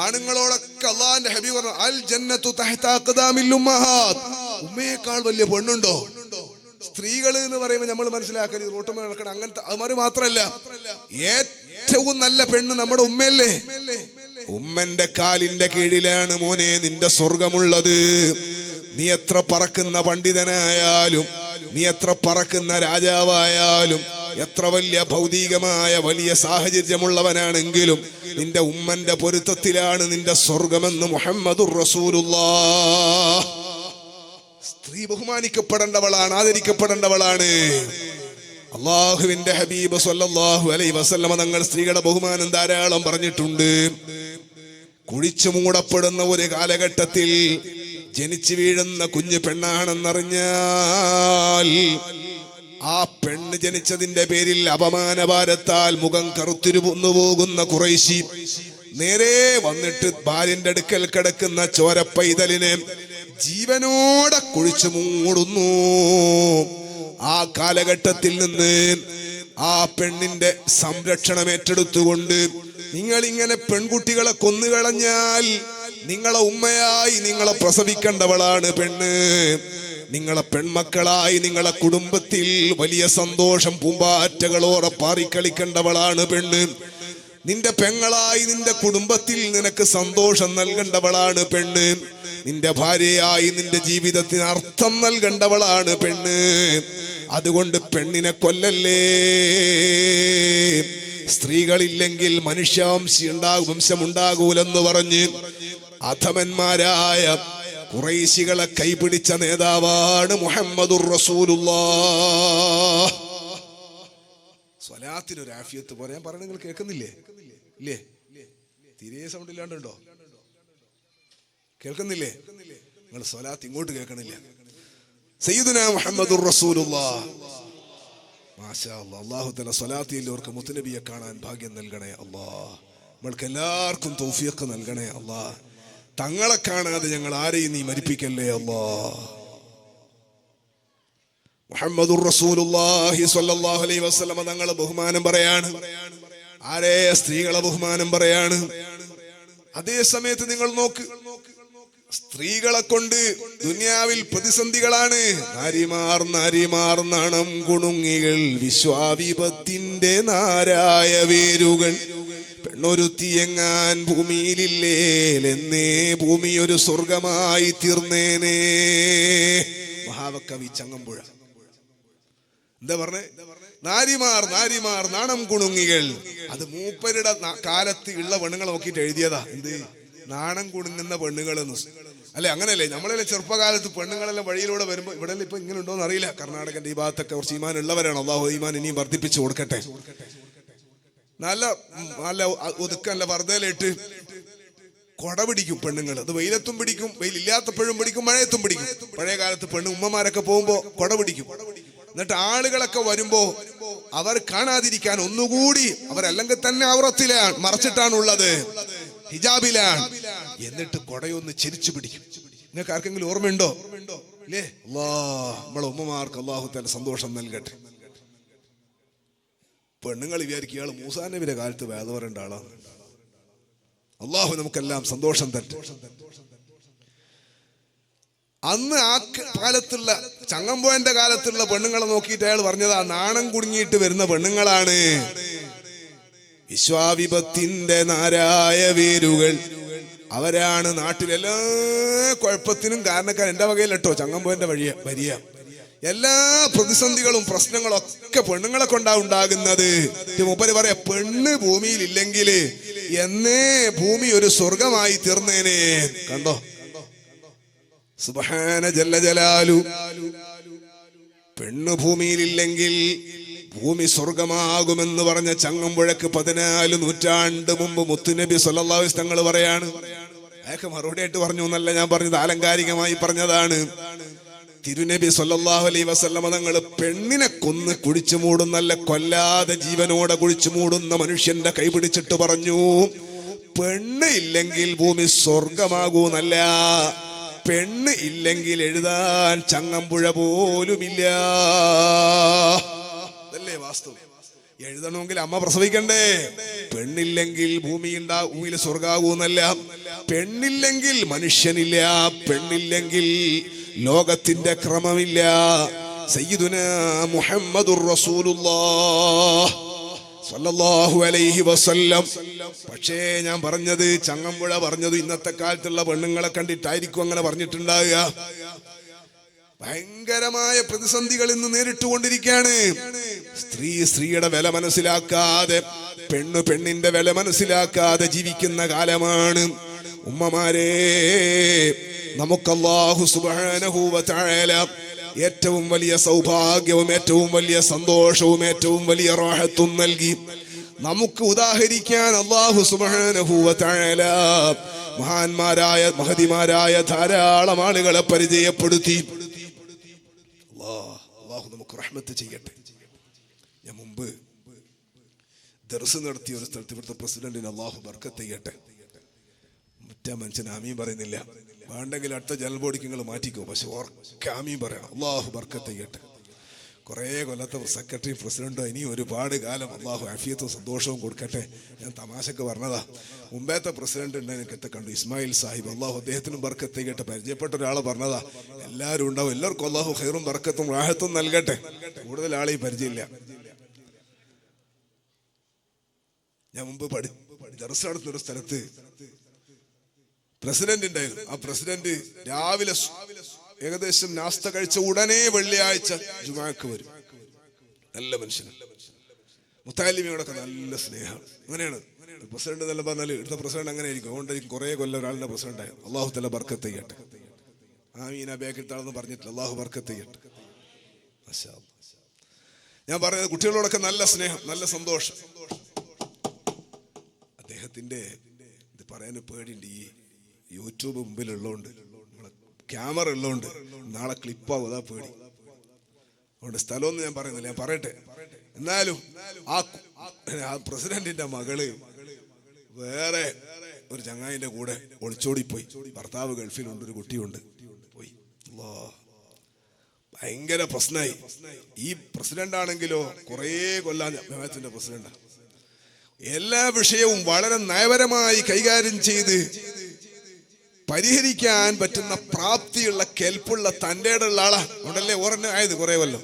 ആണുങ്ങളോടൊക്കെ അല്ലാഹുവിന്റെ ഹബീബ് പറഞ്ഞു, അൽ ജന്നത്തു തഹ്ത അഖ്ദാമിൽ ഉമ്മഹാത്ത്. ഉമ്മയേക്കാൾ വലിയ പെണ്ണുണ്ടോ? സ്ത്രീകൾ എന്ന് പറയുമ്പോൾ നമ്മൾ മനസ്സിലാക്കരുത് റോട്ടുമ്മ നടക്കണം അങ്ങനത്തെ അവന്മാര് മാത്രല്ല. ഏറ്റവും നല്ല പെണ്ണ് നമ്മുടെ ഉമ്മയല്ലേ? ഉമ്മന്റെ കാലിന്റെ കീഴിലാണ് മോനെ നിന്റെ സ്വർഗമുള്ളത്. നീ എത്ര പറക്കുന്ന പണ്ഡിതനായാലും, നീ എത്ര പറക്കുന്ന രാജാവായാലും, എത്ര വലിയ ഭൗതികമായ വലിയ സാഹചര്യമുള്ളവനാണെങ്കിലും നിന്റെ ഉമ്മന്റെ പൊരുത്തത്തിലാണ് നിന്റെ സ്വർഗമെന്ന് മുഹമ്മദുർ റസൂലുള്ളാഹ്. സ്ത്രീ ബഹുമാനിക്കപ്പെടേണ്ടവളാണ്, ആദരിക്കപ്പെടേണ്ടവളാണ്. അള്ളാഹുവിന്റെ ഹബീബ് സ്വല്ലല്ലാഹു അലൈഹി വസല്ലമ തങ്ങൾ സ്ത്രീകളുടെ ബഹുമാനം ധാരാളം പറഞ്ഞിട്ടുണ്ട്. കുഴിച്ചു മൂടപ്പെടുന്ന ഒരു കാലഘട്ടത്തിൽ ജനിച്ചു വീഴുന്ന കുഞ്ഞു പെണ്ണാണെന്നറിഞ്ഞാൽ ആ പെണ്ണ് ജനിച്ചതിന്റെ പേരിൽ അപമാനഭാരത്താൽ മുഖം കറുത്തിരുന്നു പോകുന്ന ഖുറൈശി നേരെ വന്നിട്ട് ഭാര്യന്റെ അടുക്കൽ കിടക്കുന്ന ചോരപ്പൈതലിനെ ജീവനോടെ കുഴിച്ചു മൂടുന്നു. ആ കാലഘട്ടത്തിൽ നിന്ന് ആ പെണ്ണിന്റെ സംരക്ഷണം ഏറ്റെടുത്തുകൊണ്ട് നിങ്ങൾ ഇങ്ങനെ പെൺകുട്ടികളെ കൊന്നുകളഞ്ഞാൽ നിങ്ങളെ ഉമ്മയായി നിങ്ങളെ പ്രസവിക്കേണ്ടവളാണ് പെണ്ണ്. നിങ്ങളെ പെൺമക്കളായി നിങ്ങളെ കുടുംബത്തിൽ വലിയ സന്തോഷം പൂമ്പാറ്റകളോടെ പാറിക്കളിക്കേണ്ടവളാണ് പെണ്ണ്. നിന്റെ പെങ്ങളായി നിന്റെ കുടുംബത്തിൽ നിനക്ക് സന്തോഷം നൽകേണ്ടവളാണ് പെണ്ണ്. നിന്റെ ഭാര്യയായി നിന്റെ ജീവിതത്തിന് അർത്ഥം നൽകേണ്ടവളാണ് പെണ്ണ്. അതുകൊണ്ട് പെണ്ണിനെ കൊല്ലല്ലേ. സ്ത്രീകളില്ലെങ്കിൽ വംശമുണ്ടാകൂലെന്ന് പറഞ്ഞ് അധമന്മാരായ ഖുറൈശികളെ കൈപിടിച്ച നേതാവാണ് മുഹമ്മദുർ റസൂലുള്ളാഹ്. സ്വലാത്തിനൊരു ആഫിയത്ത് പോലെ ഞാൻ പറഞ്ഞ നിങ്ങൾ കേൾക്കുന്നില്ലേ? ഇല്ലേ? തീരെ സൗണ്ട് ഇല്ലാണ്ടുണ്ടോ? കേൾക്കുന്നില്ലേ? നിങ്ങൾ സ്വലാത്ത് ഇങ്ങോട്ട് കേൾക്കണില്ല. സയ്യിദുനാ മുഹമ്മദുർ റസൂലുള്ളാഹ്. മാഷാ അല്ലാഹ്. അല്ലാഹു തആല സ്വലാത്തിലുള്ളവർക്ക് മുത്തുനബിയെ കാണാൻ ഭാഗ്യം നൽകണേ അല്ലാഹ്. നമ്മൾക്ക് എല്ലാവർക്കും തൗഫീഖ് നൽകണേ അല്ലാഹ്. തങ്ങളെ കാണാതെ ഞങ്ങൾ ആരെയും നീ മരിപ്പിക്കല്ലേ അല്ലാഹ്. മുഹമ്മദുർ റസൂലുള്ളാഹി സ്വല്ലല്ലാഹു അലൈഹി വസല്ലമ തങ്ങളെ ബഹുമാനം പറയാണ്. ആരെ? സ്ത്രീകളെ ബഹുമാനം പറയാണ്. അതേ സമയത്ത് നിങ്ങൾ നോക്ക്, സ്ത്രീകളെ കൊണ്ട് ദുനിയാവിൽ പ്രതിസന്ധികളാണ്. നാരിമാർ നാണം കുണുങ്ങികൾ, വിശ്വാവിപത്തിന്റെ നാരായ വേരുകൾ. പെണ്ണൊരുത്തിയെങ്ങാൻ ഭൂമിയിലില്ലേ എന്നേ ഭൂമി ഒരു സ്വർഗമായി തീർന്നേനേ. മഹാകവി ചങ്ങമ്പുഴ എന്താ പറഞ്ഞേ? നാരിമാർ നാണം കുണുങ്ങികൾ. അത് മൂപ്പരുടെ കാലത്ത് ഉള്ള പെണ്ണുങ്ങളെ നോക്കിയിട്ട് എഴുതിയതാ. എന്ത് നാണം കുണുങ്ങുന്ന പെണ്ണുങ്ങളെന്ന് അല്ലെ? അങ്ങനെയല്ലേ? നമ്മളെല്ലാം ചെറുപ്പകാലത്ത് പെണ്ണുങ്ങളെല്ലാം വഴിയിലൂടെ വരുമ്പോൾ ഇവിടെ ഇപ്പൊ ഇങ്ങനെ ഉണ്ടോന്ന് അറിയില്ല. കർണാടകന്റെ ഈ ഭാഗത്തൊക്കെ കുറച്ച് ഈമാൻ ഉള്ളവരാണ്. അള്ളാഹു ഈമാൻ ഇനിയും വർദ്ധിപ്പിച്ചു കൊടുക്കട്ടെ. നല്ല നല്ല ഒതുക്കല്ല വർദ്ധയിലിട്ട് കൊട പിടിക്കും പെണ്ണുങ്ങൾ. അത് വെയിലത്തും പിടിക്കും, വെയിലില്ലാത്തപ്പോഴും പിടിക്കും, മഴയത്തും പിടിക്കും. പഴയ കാലത്ത് പെണ്ണ് ഉമ്മമാരൊക്കെ പോകുമ്പോ കൊട പിടിക്കും. എന്നിട്ട് ആളുകളൊക്കെ വരുമ്പോ അവർ കാണാതിരിക്കാൻ ഒന്നുകൂടി അവരല്ലെങ്കിൽ തന്നെ ഔറത്തിലാണ്, മറച്ചിട്ടാണുള്ളത്, ഹിജാബിലാണ്. എന്നിട്ട് കൊടയൊന്ന് ചിരിച്ചു പിടിക്കും. നിങ്ങൾക്ക് ആർക്കെങ്കിലും ഓർമ്മയുണ്ടോ? ഇല്ലേ? നമ്മളെ ഉമ്മമാർക്ക് അല്ലാഹു തആല സന്തോഷം നൽകട്ടെ. പെണ്ണുങ്ങൾ വിചാരിക്കും ഇയാൾ മൂസാ നബിയുടെ കാലത്ത് വേദ പറയേണ്ട ആളാണ്. അല്ലാഹു നമുക്കെല്ലാം സന്തോഷം തരട്ടെ. അന്ന് ആ കാലത്തുള്ള ചങ്ങമ്പോയന്റെ കാലത്തുള്ള പെണ്ണുങ്ങളെ നോക്കിയിട്ട് അയാൾ പറഞ്ഞതാ, നാണം കുടുങ്ങിയിട്ട് വരുന്ന പെണ്ണുങ്ങളാണ് വിശ്വാവിപത്തിന്റെ നാരായ വേരുകൾ, അവരാണ് നാട്ടിലെല്ലാ കുഴപ്പത്തിനും കാരണക്കാർ. എന്റെ വകയിലട്ടോ ചങ്ങമ്പോയന്റെ വരിക. എല്ലാ പ്രതിസന്ധികളും പ്രശ്നങ്ങളും ഒക്കെ പെണ്ണുങ്ങളെ കൊണ്ടാ ഉണ്ടാകുന്നത്. മൂപ്പര് പറയാ, പെണ്ണ് ഭൂമിയിൽ ഇല്ലെങ്കിൽ എന്നേ ഭൂമി ഒരു സ്വർഗമായി തീർന്നേനെ. കണ്ടോ, സുബ്ഹാന ജല്ല ജലാലു. പെണ്ണ് ഭൂമിയിലില്ലെങ്കിൽ ഭൂമി സ്വർഗമാകുമെന്ന് പറഞ്ഞ ചങ്ങമ്പുഴക്ക് 14 നൂറ്റാണ്ട് മുമ്പ് മുത്തുനബി സ്വല്ലല്ലാഹു അലൈഹി വസല്ലം തങ്ങൾ പറയാണ്. അയാൾക്ക് മറുപടി ആയിട്ട് പറഞ്ഞു എന്നല്ല ഞാൻ പറഞ്ഞത്, ആലങ്കാരികമായി പറഞ്ഞതാണ്. തിരുനബി സ്വല്ലല്ലാഹു അലൈഹി വസല്ലം തങ്ങൾ പെണ്ണിനെ കൊന്ന് കുഴിച്ചു മൂടുന്നല്ല, കൊല്ലാതെ ജീവനോടെ കുഴിച്ചു മൂടുന്ന മനുഷ്യന്റെ കൈ പിടിച്ചിട്ട് പറഞ്ഞു, പെണ്ണ് ഇല്ലെങ്കിൽ ഭൂമി സ്വർഗമാകൂന്നല്ല, പെണ്ണ് ഇല്ലെങ്കിൽ എഴുതാൻ ചങ്ങമ്പുഴ പോലുമില്ല. അതല്ലേ വാസ്തവം. എഴുതണമെങ്കിൽ അമ്മ പ്രസവിക്കണ്ടേ? പെണ്ണില്ലെങ്കിൽ ഭൂമിയിൽ സ്വർഗാകൂന്നല്ല, പെണ്ണില്ലെങ്കിൽ മനുഷ്യനില്ല, പെണ്ണില്ലെങ്കിൽ ലോകത്തിന്റെ ക്രമമില്ല. സയ്യിദുനാ മുഹമ്മദുർ റസൂലുള്ളാഹ് സ്വല്ലല്ലാഹു അലൈഹി വസല്ലം. പക്ഷേ ഞാൻ പറഞ്ഞത്, ചങ്ങമ്പുഴ പറഞ്ഞത് ഇന്നത്തെ കാലത്തുള്ള പെണ്ണുങ്ങളെ കണ്ടിട്ടായിരിക്കും അങ്ങനെ പറഞ്ഞിട്ടുണ്ടാവുക. ഭയങ്കരമായ പ്രതിസന്ധികൾ ഇന്ന് നേരിട്ടുകൊണ്ടിരിക്കുകയാണ്. സ്ത്രീയുടെ വില മനസ്സിലാക്കാതെ, പെണ്ണിന്റെ വില മനസ്സിലാക്കാതെ ജീവിക്കുന്ന കാലമാണ്. ഉമ്മമാരെ, നമുക്ക് അല്ലാഹു സുബ്ഹാനഹു വ തആല ഏറ്റവും വലിയ സൗഭാഗ്യവും ഏറ്റവും വലിയ സന്തോഷവും ഏറ്റവും വലിയ റാഹത്തും നൽകി. നമുക്ക് ഉദാഹരിക്കാൻ അല്ലാഹു സുബ്ഹാനഹു വ തആല മഹാന്മാരായ മഹതിമാരായ ധാരാളം ആളുകളെ പരിചയപ്പെടുത്തി. അല്ലാഹു നമുക്ക് റഹ്മത്ത് ചെയ്യട്ടെ. ഞാൻ മുമ്പ് ദർസ് നടത്തിയ ഒരു സ്ഥലത്ത് ഇവിടുത്തെ പ്രസിഡന്റിന് അല്ലാഹു ബർക്കത്ത് ചെയ്യട്ടെ. മറ്റേ മനുഷ്യൻ ആമീൻ പറയുന്നില്ല. വേണ്ടെങ്കിൽ അടുത്ത ജനറൽ ബോഡിക്ക് നിങ്ങൾ മാറ്റിക്കോ, പക്ഷെ ഓർക്കെ ആമീൻ പറയണം. അല്ലാഹു ബർക്കത്ത് ചെയ്യട്ടെ. കുറേ കൊല്ലത്തെ സെക്രട്ടറി പ്രസിഡന്റോ ഇനി ഒരുപാട് കാലം അല്ലാഹു ആഫിയത്തും സന്തോഷവും കൊടുക്കട്ടെ. ഞാൻ തമാശക്ക് പറഞ്ഞതാ. മുമ്പത്തെ പ്രസിഡന്റ് ഉണ്ട്, എനിക്കത്തെ കണ്ടു, ഇസ്മായിൽ സാഹിബ്. അല്ലാഹു അദ്ദേഹത്തിനും ബർക്കത്ത് ചെയ്യട്ടെ. പരിചയപ്പെട്ട ഒരാളെ പറഞ്ഞതാ. എല്ലാവരും ഉണ്ടാവും, എല്ലാവർക്കും അല്ലാഹു ഖൈറും ബർക്കത്തും റാഹത്തും നൽകട്ടെ. കൂടുതൽ ആളെ പരിചയമില്ല. ഞാൻ മുമ്പ് ദർസ് നടത്തുന്നൊരു സ്ഥലത്ത് പ്രസിഡന്റ് ഉണ്ടായിരുന്നു. ആ പ്രസിഡന്റ് രാവിലെ ഏകദേശം നാസ്ത കഴിച്ച ഉടനെ വെള്ളിയാഴ്ച ജുമാക്ക് വരും. നല്ല മനുഷ്യന്, മുത്താലിമിയോടൊക്കെ നല്ല സ്നേഹം. അങ്ങനെയാണ് പ്രസിഡന്റ് എന്നല്ല പറഞ്ഞാൽ ഇവിടുത്തെ പ്രസിഡന്റ് അങ്ങനെ ആയിരിക്കും. അതുകൊണ്ടായിരിക്കും കുറെ കൊല്ലം ഒരാളുടെ പ്രസിഡന്റ് ആയി. അള്ളാഹു തആല ബർക്കത്ത് ചെയ്യട്ടെ. ആമീൻ. ബേക്കിട്ടാണെന്ന് പറഞ്ഞിട്ടില്ല. അള്ളാഹു ബർക്കത്ത് ചെയ്യട്ടെ. മാഷാ അല്ലാഹ്. ഞാൻ പറഞ്ഞത് കുട്ടികളോടൊക്കെ നല്ല സ്നേഹം, നല്ല സന്തോഷം. അദ്ദേഹത്തിന്റെ ഇത് പറയാൻ പേടിയുണ്ട്. ഈ യൂട്യൂബ് മുമ്പിലുള്ളതുകൊണ്ട്, ക്യാമറ ഉള്ളതുകൊണ്ട് നാളെ ക്ലിപ്പാവും, അതാ പേടി. അതുകൊണ്ട് സ്ഥലമൊന്നും ഞാൻ പറയുന്നില്ല, ഞാൻ പറയട്ടെ. എന്നാലും ആ പ്രസിഡന്റിന്റെ മകള് വേറെ ഒരു ചങ്ങായിന്റെ കൂടെ ഒളിച്ചോടിപ്പോയി. ഭർത്താവ് ഗൾഫിലുണ്ട്, ഒരു കുട്ടിയുണ്ട്, പോയി. ഭയങ്കര പ്രശ്നമായി. ഈ പ്രസിഡന്റ് ആണെങ്കിലോ കുറേ കൊല്ലാൻ ജമാഅത്തിന്റെ പ്രസിഡന്റാണ്. എല്ലാ വിഷയവും വളരെ നയപരമായി കൈകാര്യം ചെയ്ത് പരിഹരിക്കാൻ പറ്റുന്ന പ്രാപ്തിയുള്ള കെൽപ്പുള്ള തന്റെ ഉള്ള ആളാ. അതുകൊണ്ടല്ലേ ഓരന്നെ ആയത് കുറെ കൊല്ലം.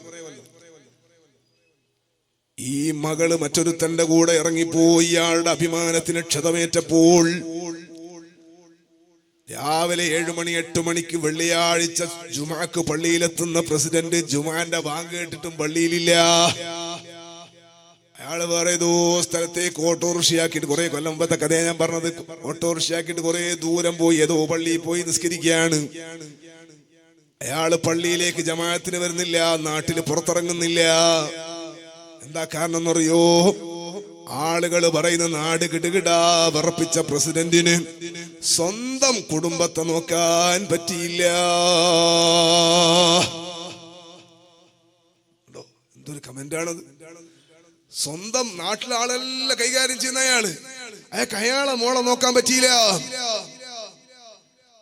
ഈ മകള് മറ്റൊരുത്തന്റെ കൂടെ ഇറങ്ങിപ്പോയി. ഇയാളുടെ അഭിമാനത്തിന് ക്ഷതമേറ്റപ്പോൾ രാവിലെ 7 മണി 8 മണിക്ക് വെള്ളിയാഴ്ച ജുമാക്ക് പള്ളിയിലെത്തുന്ന പ്രസിഡന്റ് ജുമാന്റെ ബാങ്ക് കേട്ടിട്ടും പള്ളിയിലില്ല. അയാള് വേറെ ഏതോ സ്ഥലത്തേക്ക് ഓട്ടോറിക്ഷയാക്കിയിട്ട്, കുറെ കൊല്ലം മുമ്പത്തെ കഥയെ ഞാൻ പറഞ്ഞത്, ഓട്ടോറിക്ഷയാക്കിയിട്ട് കുറെ ദൂരം പോയി ഏതോ പള്ളിയിൽ പോയി നിസ്കരിക്കുകയാണ്. അയാള് പള്ളിയിലേക്ക് ജമാഅത്തിന് വരുന്നില്ല, നാട്ടിൽ പുറത്തിറങ്ങുന്നില്ല. എന്താ കാരണം എന്നറിയോ? ആളുകൾ പറയുന്ന നാട് കിടുകിടാ വിറപ്പിച്ച പ്രസിഡന്റിന് സ്വന്തം കുടുംബത്തെ നോക്കാൻ പറ്റിയില്ല. എന്തൊരു കമന്റാണത്! സ്വന്തം നാട്ടിലെ ആളെല്ലാം കൈകാര്യം ചെയ്യുന്ന അയാളെ മോളെ നോക്കാൻ പറ്റിയില്ല.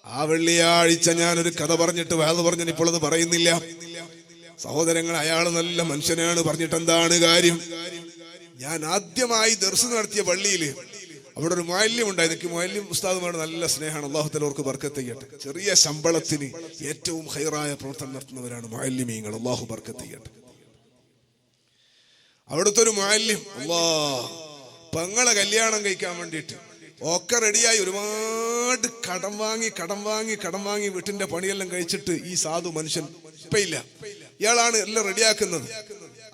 ആ വെള്ളിയാഴ്ച ഞാനൊരു കഥ പറഞ്ഞിട്ട് വേദ പറഞ്ഞു, ഇപ്പോൾ അത് പറയുന്നില്ല. സഹോദരങ്ങൾ, അയാൾ നല്ല മനുഷ്യനാണ്. പറഞ്ഞിട്ട് എന്താണ് കാര്യം? ഞാൻ ആദ്യമായി ദർസ് നടത്തിയ പള്ളിയില് അവിടെ ഒരു മുഅല്ലിം ഉണ്ടായി. എനിക്ക് മുഅല്ലിം ഉസ്താദുമാരുടെ നല്ല സ്നേഹമാണ്. അല്ലാഹു തആല അവർക്ക് ബർക്കത്ത് ചെയ്യട്ടെ. ചെറിയ ശമ്പളത്തിന് ഏറ്റവും ഖൈറായ പ്രവർത്തനം നടത്തുന്നവരാണ് മുഅല്ലിമീങ്ങൾ. അല്ലാഹു ബർക്കത്ത് ചെയ്യട്ടെ. അവിടുത്തെ ഒരു മുഅല്ലിം പെങ്ങളെ കല്യാണം കഴിക്കാൻ വേണ്ടിയിട്ട് ഒക്കെ റെഡിയായി ഒരുപാട് കടം വാങ്ങി വീട്ടിന്റെ പണിയെല്ലാം കഴിച്ചിട്ട് ഈ സാധു മനുഷ്യൻ ഇപ്പൊ ഇല്ല. ഇയാളാണ് എല്ലാം റെഡിയാക്കുന്നത്.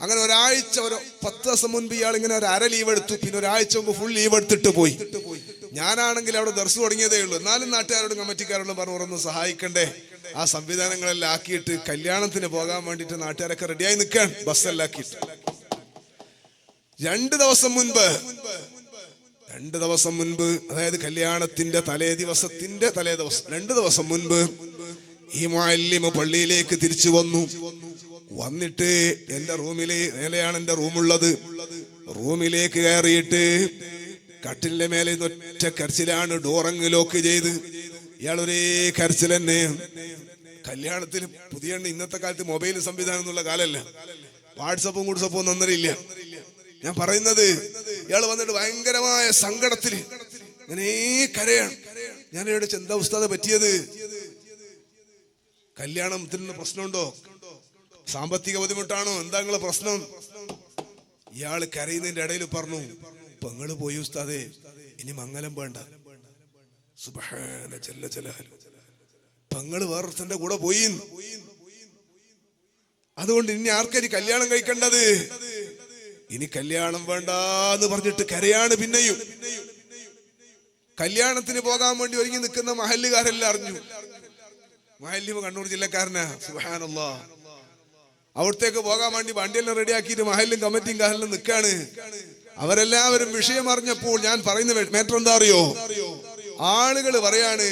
അങ്ങനെ ഒരാഴ്ച, ഒരു 10 ദിവസം മുൻപ് ഇയാൾ ഇങ്ങനെ ഒരു അര ലീവ് എടുത്തു. പിന്നെ ഒരാഴ്ച മുമ്പ് ഫുൾ ലീവ് എടുത്തിട്ട് പോയി. ഞാനാണെങ്കിൽ അവിടെ ദർസ് തുടങ്ങിയതേ ഉള്ളൂ. എന്നാലും നാട്ടുകാരോടും കമ്മിറ്റിക്കാരോടും പറഞ്ഞ് സഹായിക്കണ്ടേ, ആ സംവിധാനങ്ങളെല്ലാം ആക്കിയിട്ട് കല്യാണത്തിന് പോകാൻ വേണ്ടിയിട്ട് നാട്ടുകാരൊക്കെ റെഡിയായി നിൽക്കാൻ ബസ്സെല്ലാം ആക്കിയിട്ട് 2 ദിവസം മുൻപ്, അതായത് കല്യാണത്തിന്റെ തലേ ദിവസം 2 ദിവസം മുൻപ് ഈ മുഅല്ലിം പള്ളിയിലേക്ക് തിരിച്ചു വന്നിട്ട് എന്റെ മേലെയാണ് എന്റെ റൂമുള്ളത്. റൂമിലേക്ക് കയറിയിട്ട് കട്ടിലിന്റെ മേലെ ഒറ്റ കരച്ചിലാണ്. ഡോറങ്ങ് ലോക്ക് ചെയ്ത് ഇയാൾ ഒരേ കരച്ചിൽ തന്നെ. കല്യാണത്തിന് പുതിയ ഇന്നത്തെ കാലത്ത് മൊബൈൽ സംവിധാനം എന്നുള്ള കാലല്ല, വാട്സപ്പും ഒന്നും അന്നേരമില്ല. ഞാൻ പറയുന്നത്, ഇയാൾ വന്നിട്ട് ഭയങ്കരമായ സങ്കടത്തിൽ ഇങ്ങനെ കരയാണ്. ഞാൻ ഇവിടെ എന്താ ഉസ്താദെ പറ്റിയത്? കല്യാണത്തിന് പ്രശ്നമുണ്ടോ? സാമ്പത്തിക ബുദ്ധിമുട്ടാണോ? എന്താ നിങ്ങളെ പ്രശ്നം? ഇയാള് കരയുന്നതിന്റെ ഇടയിൽ പറഞ്ഞു, പെങ്ങള് പോയി ഉസ്താദേ, ഇനി മംഗലം വേണ്ട. സുബ്ഹാന ജല്ല ജലാലു. പെങ്ങള് വേറൊരുത്തന്റെ കൂടെ പോയി. അതുകൊണ്ട് ഇനി ആർക്കാരി കല്യാണം കഴിക്കേണ്ടത്? ഇനി കല്യാണം വേണ്ട എന്ന് പറഞ്ഞിട്ട് കരയാണ്. പിന്നെയും കല്യാണത്തിന് പോകാൻ വേണ്ടി ഒരുങ്ങി നിൽക്കുന്ന മഹല്ലുകാരെല്ലാം അറിഞ്ഞു. മഹല്ലിമ കണ്ണൂർ ജില്ലക്കാരനാ. സുബ്ഹാനല്ലാഹ്. അവിടത്തേക്ക് പോകാൻ വേണ്ടി വണ്ടിയെല്ലാം റെഡിയാക്കിയിട്ട് മഹല്ലും കമ്മിറ്റിയും കാലിലും നിൽക്കാണ്. അവരെല്ലാവരും വിഷയം അറിഞ്ഞപ്പോൾ ഞാൻ പറയുന്ന മാറ്റർ എന്താ അറിയോ? ആളുകൾ പറയാണ്,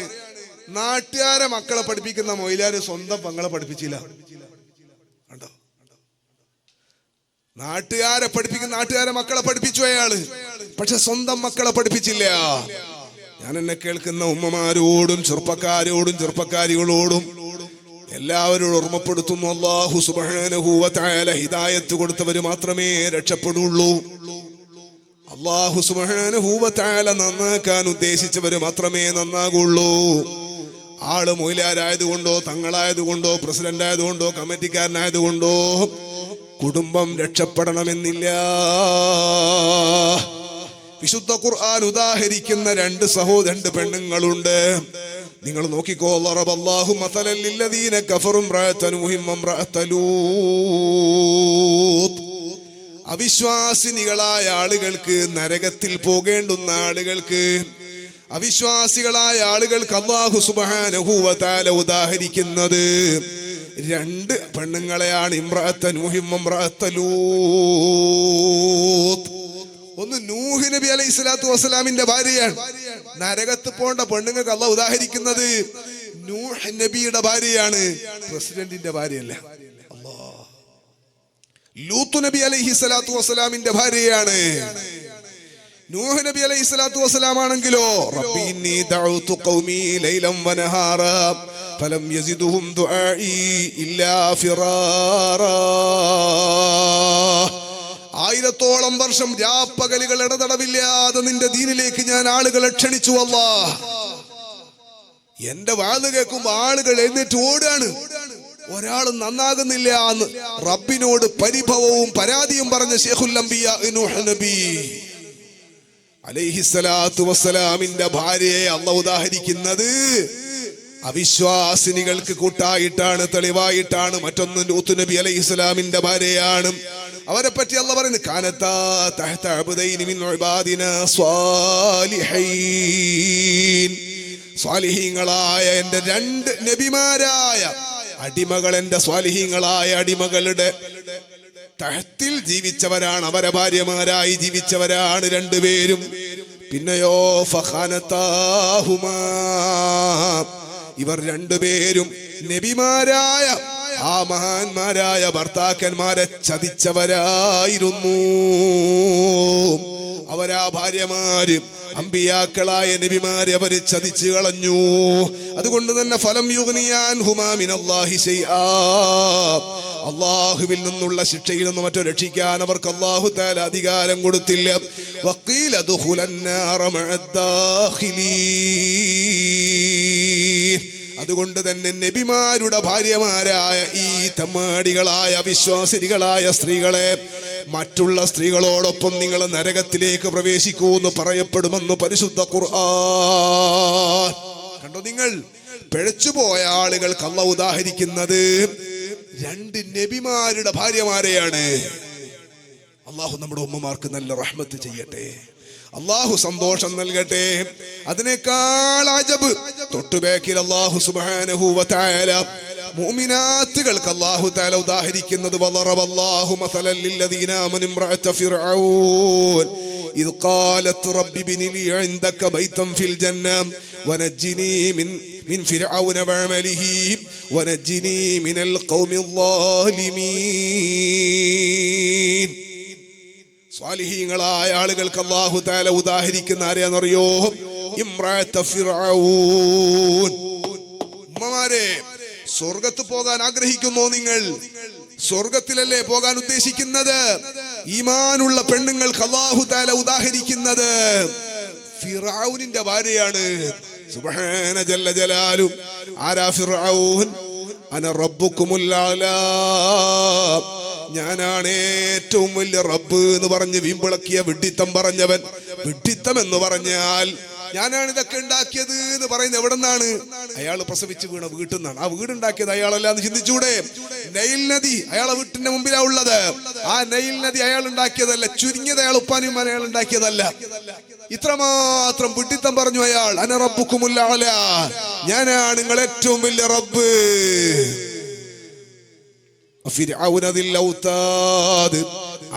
നാട്ടുകാരെ മക്കളെ പഠിപ്പിക്കുന്ന മൊയിലാര് സ്വന്തം പെങ്ങളെ പഠിപ്പിച്ചില്ല. കണ്ടോ? നാട്ടുകാരെ മക്കളെ പഠിപ്പിച്ചു അയാള്, പക്ഷെ സ്വന്തം മക്കളെ പഠിപ്പിച്ചില്ല. ഞാൻ എന്നെ കേൾക്കുന്ന ഉമ്മമാരോടും ചെറുപ്പക്കാരികളോടും എല്ലാവരോടും ഓർമ്മപ്പെടുത്തുന്നു, അല്ലാഹു സുബ്ഹാനഹു വ തആല ഹിദായത്ത് കൊടുത്തവര് മാത്രമേ രക്ഷപ്പെടുള്ളൂ. അല്ലാഹു സുബ്ഹാനഹു വ തആല നന്നാക്കാൻ ഉദ്ദേശിച്ചവര് മാത്രമേ നന്നാകുള്ളൂ. ആള് മൊയിലാരായതുകൊണ്ടോ, തങ്ങളായതുകൊണ്ടോ, പ്രസിഡന്റ് ആയതുകൊണ്ടോ, കമ്മിറ്റിക്കാരനായതുകൊണ്ടോ കുടുംബം രക്ഷപ്പെടണമെന്നില്ല. വിശുദ്ധ ഖുർആൻ ഉദാഹരിക്കുന്ന 2 പെണ്ണുങ്ങളുണ്ട്. നിങ്ങൾ നോക്കിക്കോ. ളറബല്ലാഹു മസലൻ ലില്ലദീന കഫറു ഇംറഅത നൂഹിൻ വഇംറഅത ലൂത്ത്. അവിശ്വാസിനികളായ ആളുകൾക്ക്, നരകത്തിൽ പോകേണ്ടുന്ന ആളുകൾക്ക്, അവിശ്വാസികളായ ആളുകൾക്ക് അല്ലാഹു സുബ്ഹാനഹു വ തആല ഉദാഹരിക്കുന്നത് 2 പെണ്ണുങ്ങളെയാണ്. ഇംറഅത നൂഹിൻ വഇംറഅത ലൂത്ത്. ഒന്ന് നൂഹ് നബി അലൈഹി സ്വലാത്തു വസ്സലാമിന്റെ ഭാര്യയാണ്. നരകത്ത് പോണ്ട പെണ്ണുങ്ങൾക്ക് അല്ലാഹു ഉദാഹരിക്കുന്നത് നൂഹ് നബിയുടെ ഭാര്യയാണ്, പ്രസിഡന്റിന്റെ ഭാര്യയല്ല. ലൂത്ത് നബി അലൈഹി സ്വലാത്തു വസ്സലാമിന്റെ ഭാര്യയാണ്. നൂഹ് നബി അലൈഹി സ്വലാത്തു വസ്സലാം ആണെങ്കിലോ, റബ്ബി ഇന്നി ദഅഉതു ഖൗമി ലൈലൻ വനഹാറ ഫലം യസിദുഹും ദുആഇ ഇല്ലാ ഫിറാറാ. 1000 വർഷം രാപ്പകലുകൾ ഇടതടവില്ലാതെ നിന്റെ ദീനിലേക്ക് ഞാൻ ആളുകളെ ക്ഷണിച്ചു. അല്ലാഹ്, എന്റെ വാത് കേൾക്കുമ്പോ ആളുകൾ എഴുന്നേറ്റ് ഓടാണ്. ഒരാളും നന്നാകുന്നില്ല എന്ന് റബ്ബിനോട് പരിഭവവും പരാതിയും പറഞ്ഞ ശൈഖുൽ അംബിയാ നൂഹ് നബി അലൈഹിസ്സലാത്തു വസ്സലാമിന്റെ ഭാര്യയെ അല്ലാഹു ഉദാഹരിക്കുന്നത് അവിശ്വാസിനികൾക്ക് കൂട്ടായിട്ടാണ്, തെളിവായിട്ടാണ്. മറ്റൊന്ന് ലൂത്ത് നബി അലൈഹിസ്സലാമിന്റെ ഭാര്യയാണ്. അവരെ പറ്റി അല്ലാഹു പറയുന്നു, കാനത്താ തഹ്ത അബ്ദൈനി മിൻ ഇബാദിനാ സ്വാലിഹീൻ. സ്വാലിഹീങ്ങളായ എന്റെ 2 നബിമാരായ അടിമകൾ, എന്റെ സ്വാലിഹീങ്ങളായ അടിമകളുടെ തഹത്തിൽ ജീവിച്ചവരാണ്, അവരെ ഭാര്യമാരായി ജീവിച്ചവരാണ് 2 പേരും. പിന്നെയോ ഫഖാനതാഹുമാ, ഇവർ 2 പേരും നബിമാരായ ആ മഹാന്മാരായ ഭർത്താക്കന്മാരെ ചതിച്ചവരായിരുന്നു. അവരാ ഭാര്യമാര് അമ്പിയാക്കളായ നബിമാരെ അവര് ചതിച്ചു കളഞ്ഞു. അതുകൊണ്ട് തന്നെ ഫലം യുഗ്നിയാൻഹുമാ മിനല്ലാഹി ശൈആ, അല്ലാഹുവിൽ നിന്നുള്ള ശിക്ഷയിൽ നിന്ന് മറ്റോ രക്ഷിക്കാൻ അവർക്ക് അല്ലാഹു തആല അധികാരം കൊടുത്തില്ല. വഖീല ദുഖുലന്നാറ മഅദ്ദാഖിലീൻ. അതുകൊണ്ട് തന്നെ നബിമാരുടെ ഭാര്യമാരായ ഈ തമ്മാടികളായ വിശ്വാസികളായ സ്ത്രീകളെ മറ്റുള്ള സ്ത്രീകളോടൊപ്പം നിങ്ങൾ നരകത്തിലേക്ക് പ്രവേശിക്കൂന്ന് പറയപ്പെടുമെന്ന് പരിശുദ്ധ ഖുർആൻ. കണ്ടോ നിങ്ങൾ, പിഴച്ചുപോയ ആളുകൾക്ക് അല്ലാഹു ഉദാഹരിക്കുന്നത് രണ്ട് നബിമാരുടെ ഭാര്യമാരെയാണ്. അല്ലാഹു നമ്മുടെ ഉമ്മമാർക്ക് നല്ല റഹ്മത്ത് ചെയ്യട്ടെ, അല്ലാഹു സന്തോഷം നൽകട്ടെ. അതിനേക്കാൾ അജബ് തൊട്ടുബേക്കിൽ അല്ലാഹു സുബ്ഹാനഹു വ തആല മുഅ്മിനാത്തുകൾക്ക് അല്ലാഹു തആല ഉദാഹരിക്കുന്നത് വളറബല്ലാഹു മസലൻ ലില്ലദീന ആമനു ഇംറഅത ഫിർഔൻ ഇദ് ഖാലത് റബ്ബി ഇബ്നി ലി ഇൻദക ബൈതൻ ഫിൽ ജന്ന വനജ്ജിനി മിൻ ഫിർഔന വഅമലിഹി വനജ്ജിനി മിനൽ ഖൗമിൽ ളാലിമീൻ. സ്വാലിഹീങ്ങളായ ആളുകൾക്ക് അല്ലാഹു തആല ഉദാഹരിക്കുന്ന ആരെയാണെന്നറിയോ? ഇംറഅത ഫിർഔൻ. ഉമ്മമാരെ, സ്വർഗത്ത് പോകാൻ ആഗ്രഹിക്കുന്നോ നിങ്ങൾ? സ്വർഗത്തിലല്ലേ പോകാൻ ഉദ്ദേശിക്കുന്നത്? ഈമാനുള്ള പെണ്ണുങ്ങൾക്ക് അല്ലാഹു തആല ഉദാഹരിക്കുന്നത് ഫിർഔനിന്റെ ഭാര്യയാണ്. സുബ്ഹാന ജല്ല ജലാലു. ആരാ ഫിർഔൻ? അന റബ്ബുക്കുമുൽ അലാ, ഞാനാണ് ഏറ്റവും വലിയ റബ്ബ് എന്ന് പറഞ്ഞ് വീമ്പിളക്കിയ വിഡ്ഢിത്തം പറഞ്ഞവൻ. വിഡ്ഢിത്തം എന്ന് പറഞ്ഞാൽ ഞാനാണ് ഇതൊക്കെ ഉണ്ടാക്കിയത് എന്ന് പറയുന്നത് എവിടെ നിന്നാണ്? അയാൾ പ്രസവിച്ച് വീണ വീട്ടിൽ നിന്നാണ്. ആ വീടുണ്ടാക്കിയത് അയാളല്ല എന്ന് ചിന്തിച്ചൂടെ? നൈൽ നദി അയാളെ വീട്ടിന്റെ മുമ്പിലാ ഉള്ളത്. ആ നൈൽ നദി അയാൾ ഉണ്ടാക്കിയതല്ല, ചുരുങ്ങിയത് അയാൾ ഉപ്പാനും അയാൾ ഉണ്ടാക്കിയതല്ല. ഇത്രമാത്രം വിഡ്ഢിത്തം പറഞ്ഞു അയാൾ. അന റബ്ബുക്കുമുൽ അലാ, ഞാനാണ് നിങ്ങൾ ഏറ്റവും വലിയ റബ്ബ്.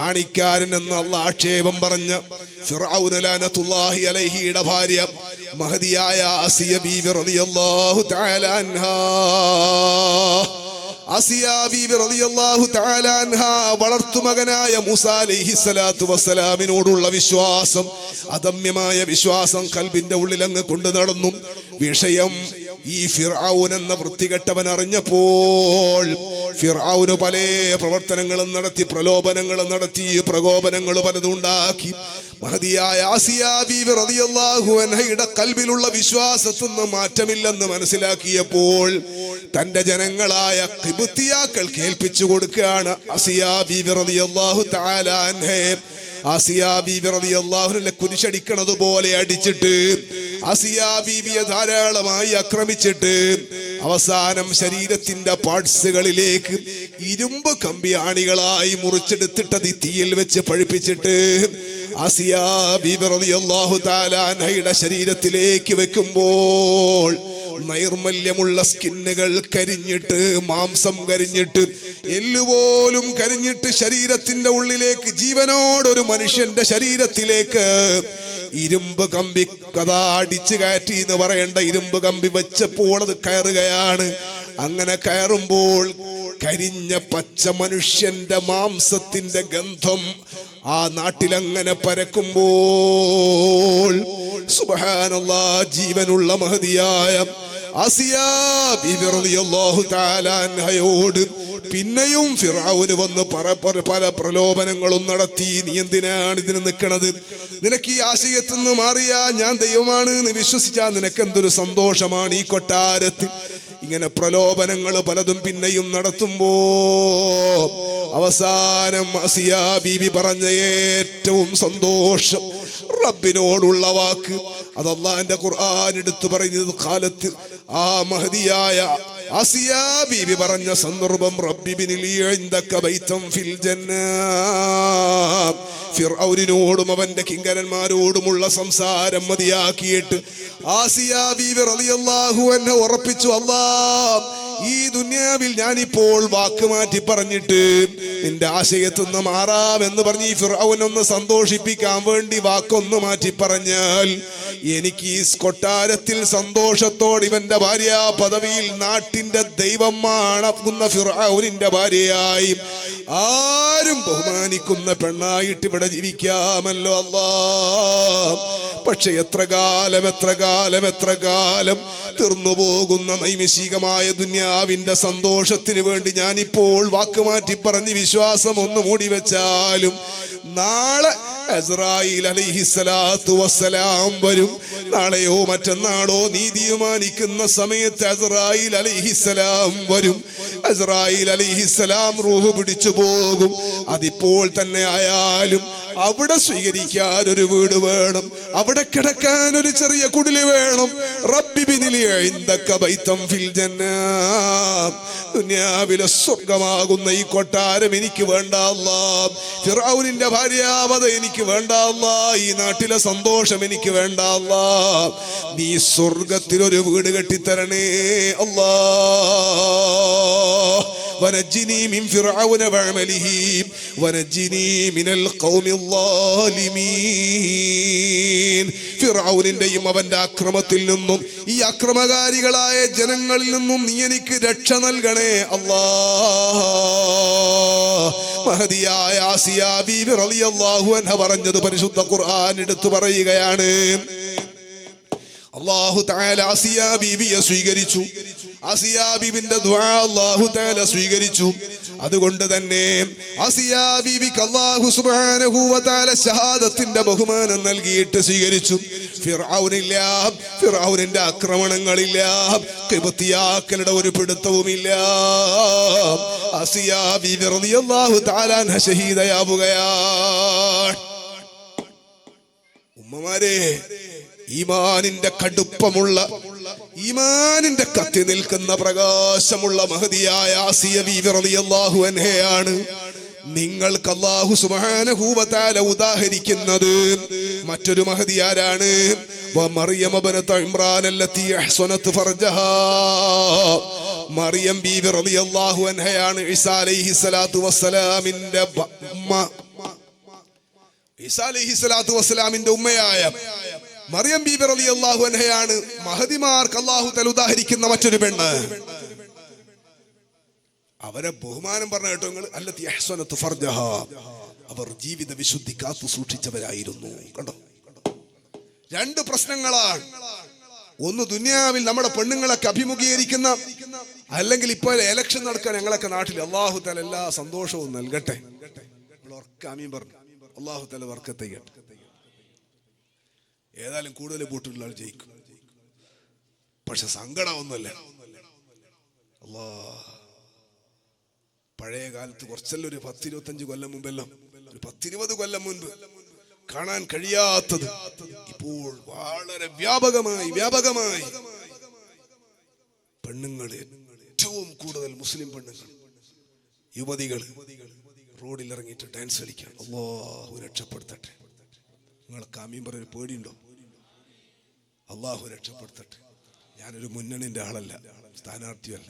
ആണിക്കാരൻ എന്ന് അല്ലാഹ് ആക്ഷേപം പറഞ്ഞ ഫിർഔന ലഅനത്തുല്ലാഹി അലൈഹിയുടെ ഭാര്യ മഹദിയായ ആസിയ ബീവി റളിയല്ലാഹു തആല അൻഹാ. ആസിയ ബീവി റളിയല്ലാഹു തആല അൻഹാ വളർത്തുമകനായ മൂസ അലൈഹിസ്സലാത്തു വസ്സലാമിനോടുള്ള വിശ്വാസം, അദമ്യമായ വിശ്വാസം കൽബിന്റെ ഉള്ളിൽ അങ്ങ് കൊണ്ടു നടന്നു. വിഷയം ഈ ഫിർഔൻ എന്ന വൃത്തികെട്ടവൻ അറിഞ്ഞപ്പോൾ ഫിർഔന് പല പ്രവർത്തനങ്ങളും നടത്തി, പ്രലോഭനങ്ങളും നടത്തി, പ്രകോപനങ്ങൾ പലതും ഉണ്ടാക്കി. മഹദിയായ ആസിയ ബീവി റളിയല്ലാഹു അൻഹയുടെ കൽബിലുള്ള വിശ്വാസത്തിന് മാറ്റമില്ലെന്ന് മനസ്സിലാക്കിയപ്പോൾ തന്റെ ജനങ്ങളായ ഖിബ്തിയാക്കൾ കേൾപ്പിച്ചു കൊടുക്കുകയാണ് ആസിയ ബീവി റളിയല്ലാഹു തആല അൻഹയെ. ആസിയ ബീവി റളിയല്ലാഹു അൻഹയെ കുരിശടിക്കണത് പോലെ അടിച്ചിട്ട് ആസിയ ബീവിയെ ധാരാളമായി ആക്രമിച്ചിട്ട് അവസാനം ശരീരത്തിന്റെ പാർട്സുകളിലേക്ക് ഇരുമ്പ് കമ്പി ആണികളായി മുറിച്ചെടുത്തിട്ടത് തീയിൽ വെച്ച് പഴിപ്പിച്ചിട്ട് ആസിയ ബീവി റളിയല്ലാഹു തആല അൻഹയുടെ ശരീരത്തിലേക്ക് വെക്കുമ്പോൾ നൈർമല്യമുള്ള സ്കിന്നുകൾ കരിഞ്ഞിട്ട്, മാംസം കരിഞ്ഞിട്ട്, എല്ലുപോലും കരിഞ്ഞിട്ട് ശരീരത്തിന്റെ ഉള്ളിലേക്ക് ജീവനോടൊരു മനുഷ്യന്റെ ശരീരത്തിലേക്ക് ഇരുമ്പ് കമ്പി കഥ അടിച്ചു കയറ്റി എന്ന് പറയേണ്ട ഇരുമ്പ് കമ്പി വെച്ചപ്പോൾ അത് കയറുകയാണ്. അങ്ങനെ കയറുമ്പോൾ കരിഞ്ഞ പച്ച മനുഷ്യന്റെ മാംസത്തിന്റെ ഗന്ധം ആ നാട്ടിലങ്ങനെ പരക്കുമ്പോൾ സുബ്ഹാനല്ലാഹ്, ജീവനുള്ള മഹദിയായ ആസിയ ബീവി റളിയല്ലാഹു തആല അൻഹയോട് പിന്നെയും ഫിർഔന് വന്ന് പല പ്രലോഭനങ്ങളും നടത്തി. നീ എന്തിനാണ് ഇതിന് നിൽക്കണത്? നിനക്ക് ഈ ആശയത്തിൽ നിന്ന് മാറിയാ ഞാൻ ദൈവമാണ് എന്ന് വിശ്വസിച്ചാൽ നിനക്ക് എന്തൊരു സന്തോഷമാണ് ഈ കൊട്ടാരത്തിൽ. ഇങ്ങനെ പ്രലോഭനങ്ങൾ പലതും പിന്നെയും നടത്തുമ്പോ അവസാനം ആസിയ ബീവി പറഞ്ഞ ഏറ്റവും സന്തോഷം റബ്ബിനോടുള്ള വാക്ക്, അത് അല്ലാഹുവിന്റെ ഖുർആൻ എടുത്തു പറയുന്നത് കാലത്ത് ആ മഹദിയായ ആസിയ ബീവി പറഞ്ഞ സന്ദർഭം റബ്ബി ഇബ്നി ലീ ഇൻദക ബൈതൻ ഫിൽ ജന്ന. ഫിർഔനോടും അവന്റെ കിങ്കരന്മാരോടുമുള്ള സംസാരം മതിയാക്കിയിട്ട് ആസിയ ബീവി റളിയല്ലാഹു അൻഹ ഉറപ്പിച്ചു, അല്ലാഹ് ഈ ദുനിയാവിൽ ഞാനിപ്പോൾ വാക്ക് മാറ്റി പറഞ്ഞിട്ട് നിന്റെ ആശയത്തുനിന്ന് മാറാമെന്ന് പറഞ്ഞ് ഈ ഫിർഔനൊന്ന് സന്തോഷിപ്പിക്കാൻ വേണ്ടി വാക്കൊന്ന് മാറ്റി പറഞ്ഞാൽ എനിക്ക് ഈ കൊട്ടാരത്തിൽ സന്തോഷത്തോടെ ഇവന്റെ ഭാര്യ പദവിയിൽ നാട്ടിന്റെ ദൈവമാണക്കുന്ന ഫിർഔനിന്റെ ഭാര്യയായി ആരും ബഹുമാനിക്കുന്ന പെണ്ണായിട്ട് ഇവിടെ ജീവിക്കാമല്ലോ അല്ലാഹ്. പക്ഷെ എത്ര കാലം തീർന്നുപോകുന്ന നൈമിഷികമായ ദുനിയാവിന്റെ സന്തോഷത്തിന് വേണ്ടി ഞാനിപ്പോൾ വാക്കുമാറ്റി പറഞ്ഞ് വിശ്വാസം ഒന്ന് മൂടി വെച്ചാലും നാളെ അസ്രായീൽ അലൈഹിസ്സലാത്തു വസ്സലാം വരും. നാളെയോ മറ്റന്നാളോ നീതി തീരുമാനിക്കുന്ന സമയത്ത് അസ്രായീൽ അലൈഹിസ്സലാം വരും. അസ്രായീൽ അലൈഹിസ്സലാം റൂഹ് പിടിച്ചു പോകും. അതിപ്പോൾ തന്നെ ആയാലും അവിടെ സ്വീകരിക്കാൻ ഒരു വീട് വേണം, അവിടെ കിടക്കാൻ ഒരു ചെറിയ കുടില് വേണം. റബ്ബി ബിനിലി ഇൻദക ബൈതൻ ഫിൽ ജന്ന, ദുനിയാവിലെ സ്വർഗമാകുന്ന ഈ കൊട്ടാരം എനിക്ക് വേണ്ട അല്ലാഹ്. ഫിർഔനിന്റെ ഭാര്യാവത എനിക്ക് വേണ്ട അല്ലാഹ്. ഈ നാട്ടിലെ സന്തോഷം എനിക്ക് വേണ്ട അല്ലാഹ്. നീ സ്വർഗത്തിലൊരു വീട് കെട്ടിത്തരണേ അല്ലാഹ്. വനജ്ജിനി മിൻ ഫിർഔന വഅമലിഹി വനജ്ജിനി മിനൽ ഖൗമിൽ ളാലിമീൻ. ഫിർഔനിന്റെയും അവന്റെ അക്രമത്തിൽ നിന്നും ഈ അക്രമകാരികളായ ജനങ്ങളിൽ നിന്നും നീ എനിക്ക് രക്ഷ നൽകണേ അല്ലാഹ്. മഹദിയായ ആസിയ ബീവി റളിയല്ലാഹു അൻഹ പറഞ്ഞത് പരിശുദ്ധ ഖുർആൻ എടുത്തു പറയുകയാണ്. അല്ലാഹു തആല ആസിയ ബീവിയെ സ്വീകരിച്ചു. ആസിയ ബീവിന്റെ ദുആ അല്ലാഹു തആല സ്വീകരിച്ചു. അതുകൊണ്ട് തന്നെ ആസിയ ബീവിക്ക് അല്ലാഹു സുബ്ഹാനഹു വ തആല ഷഹാദത്തിന്റെ ബഹുമാനം നൽകിയിട്ട് സ്വീകരിച്ചു. ഫിർഔനില്ല, ഫിർഔനിന്റെ ആക്രമണങ്ങളില്ല, ഖിബ്തിയാക്കളുടെ ഒരു പിടുത്തവുമില്ല. ആസിയ ബീവി റളിയല്ലാഹു തആല അൻഹ ഷഹീദയാവുകയാണ്. ഉമ്മമാരെ, ഈമാനിന്റെ കടുപ്പമുള്ള, ഈമാനിന്റെ കത്തി നിൽക്കുന്ന പ്രകാശമുള്ള മഹദിയായ ആസിയ ബീവി റളിയല്ലാഹു അൻഹയാണ് നിങ്ങൾക്ക് അല്ലാഹു സുബ്ഹാനഹു വ തആല ഉദാഹരിക്കുന്നത്. മറ്റൊരു മഹദി ആരാണ്? വമറിയം ഇബ്നത ഇമ്രാൻ അല്ലതി അഹ്സനത് ഫർജഹാ. മറിയം ബീവി റളിയല്ലാഹു അൻഹയാണ് ഈസാ അലൈഹിസ്സലാത്തു വസ്സലാമിന്റെ ഉമ്മ. ഈസാ അലൈഹിസ്സലാത്തു വസ്സലാമിന്റെ ഉമ്മയായ മറിയം ബീബി റളിയല്ലാഹു അൻഹയാണ് മഹദിമാർക്ക് അല്ലാഹു തആല ഉദാഹരിക്കുന്ന മറ്റൊരു പെണ്ണ്. അവരെ ബഹുമാനം പറഞ്ഞ കേട്ടോ നിങ്ങൾ. അല്ലതി അഹ്സനത് ഫർജഹാ, അവർ ജീവിത വിശുദ്ധി കാത്തു സൂക്ഷിച്ചവരായിരുന്നു. കണ്ടോ, രണ്ട് പ്രശ്നങ്ങളാണ്. ഒന്ന്, ദുനിയാവിൽ നമ്മുടെ പെണ്ണുങ്ങളൊക്കെ അഭിമുഖീകരിക്കുന്ന, അല്ലെങ്കിൽ ഇപ്പോൾ ഇലക്ഷൻ നടക്കാൻ ഞങ്ങളൊക്കെ നാട്ടിൽ അല്ലാഹു തആല എല്ലാ സന്തോഷവും നൽകട്ടെ. ആമീൻ പറഞ്ഞു. അല്ലാഹു തആല ബർക്കത്ത് ചെയ്യട്ടെ. ഏതായാലും കൂടുതൽ വോട്ടുള്ള ആൾ ജയിക്കും. പക്ഷെ സങ്കടമൊന്നുമല്ല. പഴയ കാലത്ത് കുറച്ചല്ല, ഒരു 10-25 കൊല്ലം മുമ്പെല്ലാം, ഒരു 10-20 കൊല്ലം മുൻപ് കാണാൻ കഴിയാത്തത് ഇപ്പോൾ വളരെ വ്യാപകമായി പെണ്ണുങ്ങൾ, ഏറ്റവും കൂടുതൽ മുസ്ലിം പെണ്ണുങ്ങൾ, യുവതികൾ റോഡിൽ ഇറങ്ങിയിട്ട് ഡാൻസ് കളിക്കാൻ. അല്ലാഹു രക്ഷപ്പെടുത്തട്ടെ. നിങ്ങൾക്ക് ആമീൻ പറയാൻ പേടിയുണ്ടോ? അല്ലാഹു രക്ഷപ്പെടുത്തട്ടെ. ഞാനൊരു മുന്നണിന്റെ ആളല്ല, സ്ഥാനാർത്ഥിയല്ല.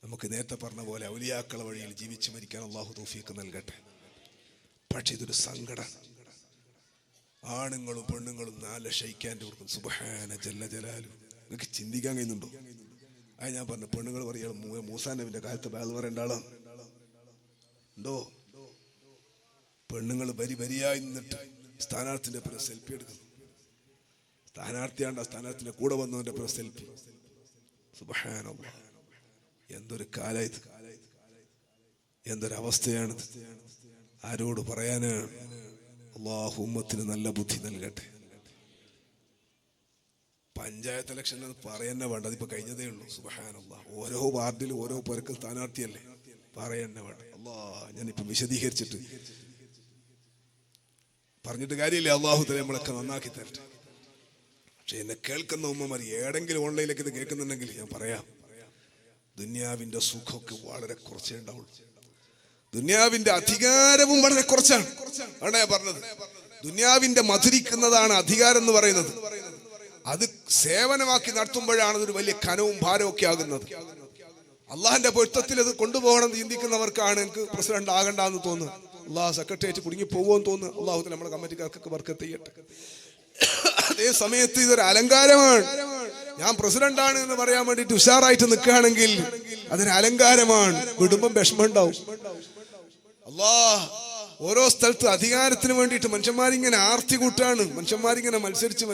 നമുക്ക് നേരത്തെ പറഞ്ഞ പോലെ ഔലിയാക്കള വഴിയിൽ ജീവിച്ചു മരിക്കാൻ അല്ലാഹു തൗഫീഖ് നൽകട്ടെ. പക്ഷെ ഇതൊരു സങ്കടം. ആണുങ്ങളും പെണ്ണുങ്ങളും 4 ഷൈക്കാൻ്റെ കൊടുക്കും. സുബ്ഹാന ജല്ല ജലാലു. നിങ്ങൾക്ക് ചിന്തിക്കാൻ കഴിയുന്നുണ്ടോ? അത് ഞാൻ പറഞ്ഞു. പെണ്ണുങ്ങൾ പറയുക മൂസാ നബിന്റെ കാലത്ത് ബാൽ പറയേണ്ട ആളാണ് ഉണ്ടോ? പെണ്ണുങ്ങൾ വരിയായി നിന്നിട്ട് സ്ഥാനാർത്ഥിന്റെ പുറം സെൽഫി എടുക്കുന്നു. സ്ഥാനാർത്ഥിയാണ്ട് സ്ഥാനാർത്ഥിന്റെ കൂടെ വന്നവന്റെ പുറം സെൽഫി. സുബ്ഹാനല്ലാഹ്, എന്തൊരു കാലായത്, എന്തൊരവസ്ഥയാണ്. ആരോട് പറയാനാണ്? അല്ലാഹു ഉമ്മത്തിന് നല്ല ബുദ്ധി നൽകട്ടെ. പഞ്ചായത്ത് ഇലക്ഷൻ പറയുന്ന വേണ്ട, അതിപ്പോ കഴിഞ്ഞതേ ഉള്ളൂ. സുബ്ഹാനല്ലാഹ്, ഓരോ വാർഡിലും ഓരോ പേർക്ക് സ്ഥാനാർത്ഥിയല്ലേ, പറയുന്ന വേണ്ട. ഞാനിപ്പോ വിശദീകരിച്ചിട്ട് പറഞ്ഞിട്ട് കാര്യമില്ല. അല്ലാഹു തആല നമ്മളൊക്കെ നന്നാക്കി തരട്ടെ. പക്ഷെ എന്നെ കേൾക്കുന്ന ഉമ്മമാർ ഏടെങ്കിലും ഓൺലൈനിലേക്ക് ഇത് കേൾക്കുന്നുണ്ടെങ്കിൽ ഞാൻ പറയാം, ദുനിയാവിന്റെ സുഖമൊക്കെ വളരെ കുറച്ചേ ഉണ്ടാവുള്ളൂ. ദുനിയാവിന്റെ അധികാരവും വളരെ കുറച്ചാണ്. ആണ് ഞാൻ പറഞ്ഞത്. ദുനിയാവിന്റെ മധുരിക്കുന്നതാണ് അധികാരം എന്ന് പറയുന്നത്. അത് സേവനമാക്കി നടത്തുമ്പോഴാണ് അതൊരു വലിയ കനവും ഭാരവും ഒക്കെ ആകുന്നത്. അള്ളാഹിന്റെ പൊരുത്തത്തിൽ അത് കൊണ്ടുപോകണം ചിന്തിക്കുന്നവർക്കാണ് എനിക്ക് പ്രസിഡന്റ് ആകണ്ടെന്ന് തോന്നുന്നത്. അള്ളാഹ് സെക്രട്ടേറിയറ്റ് കുടുങ്ങി പോകുമെന്ന് തോന്നുന്നു. അള്ളാഹു നമ്മുടെ കമ്മിറ്റിക്കാർക്കൊക്കെ ബർക്കത്ത് ചെയ്യട്ടെ. അതേ സമയത്ത് ഇതൊരു അലങ്കാരമാണ്. ഞാൻ പ്രസിഡന്റാണ് എന്ന് പറയാൻ വേണ്ടിട്ട് ഉഷാറായിട്ട് നിൽക്കുകയാണെങ്കിൽ അതൊരു അലങ്കാരമാണ്. വിടുമ്പം വിഷമം ഉണ്ടാവും. ഓരോ സ്ഥലത്ത് അധികാരത്തിന് വേണ്ടിയിട്ട് മനുഷ്യന്മാരിങ്ങനെ ആർത്തി കൂട്ടാണ്. മനുഷ്യന്മാരിങ്ങനെ മത്സരിച്ച്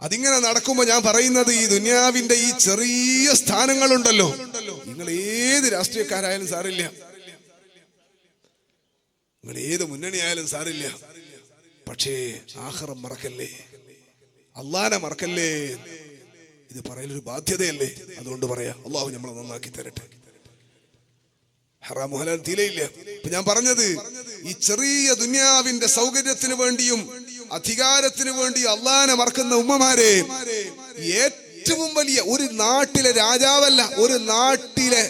അതിങ്ങനെ നടക്കുമ്പോ ഞാൻ പറയുന്നത്, ഈ ദുനിയാവിന്റെ ഈ ചെറിയ സ്ഥാനങ്ങളുണ്ടല്ലോ, നിങ്ങൾ ഏത് രാഷ്ട്രീയക്കാരായാലും സാറില്ല, നിങ്ങൾ ഏത് മുന്നണി ആയാലും സാറില്ല, പക്ഷേ ആഖിറം മറക്കല്ലേ, അള്ളാനെ മറക്കല്ലേ. ഇത് പറയലൊരു ബാധ്യതയല്ലേ. അതുകൊണ്ട് പറയാ, അള്ളാഹു നമ്മളെ നന്നാക്കി തരട്ടെ. ഹറാമു ഹലാൽ തീലയില്ല. ഇപ്പൊ ഞാൻ പറഞ്ഞത്, ഈ ചെറിയ ദുനിയാവിന്റെ സൗകര്യത്തിന് വേണ്ടിയും അധികാരത്തിന് വേണ്ടി അള്ളാനെ മറക്കുന്ന ഉമ്മമാരെ, ഏറ്റവും വലിയ ഒരു നാട്ടിലെ രാജാവല്ല, ഒരു നാട്ടിലെ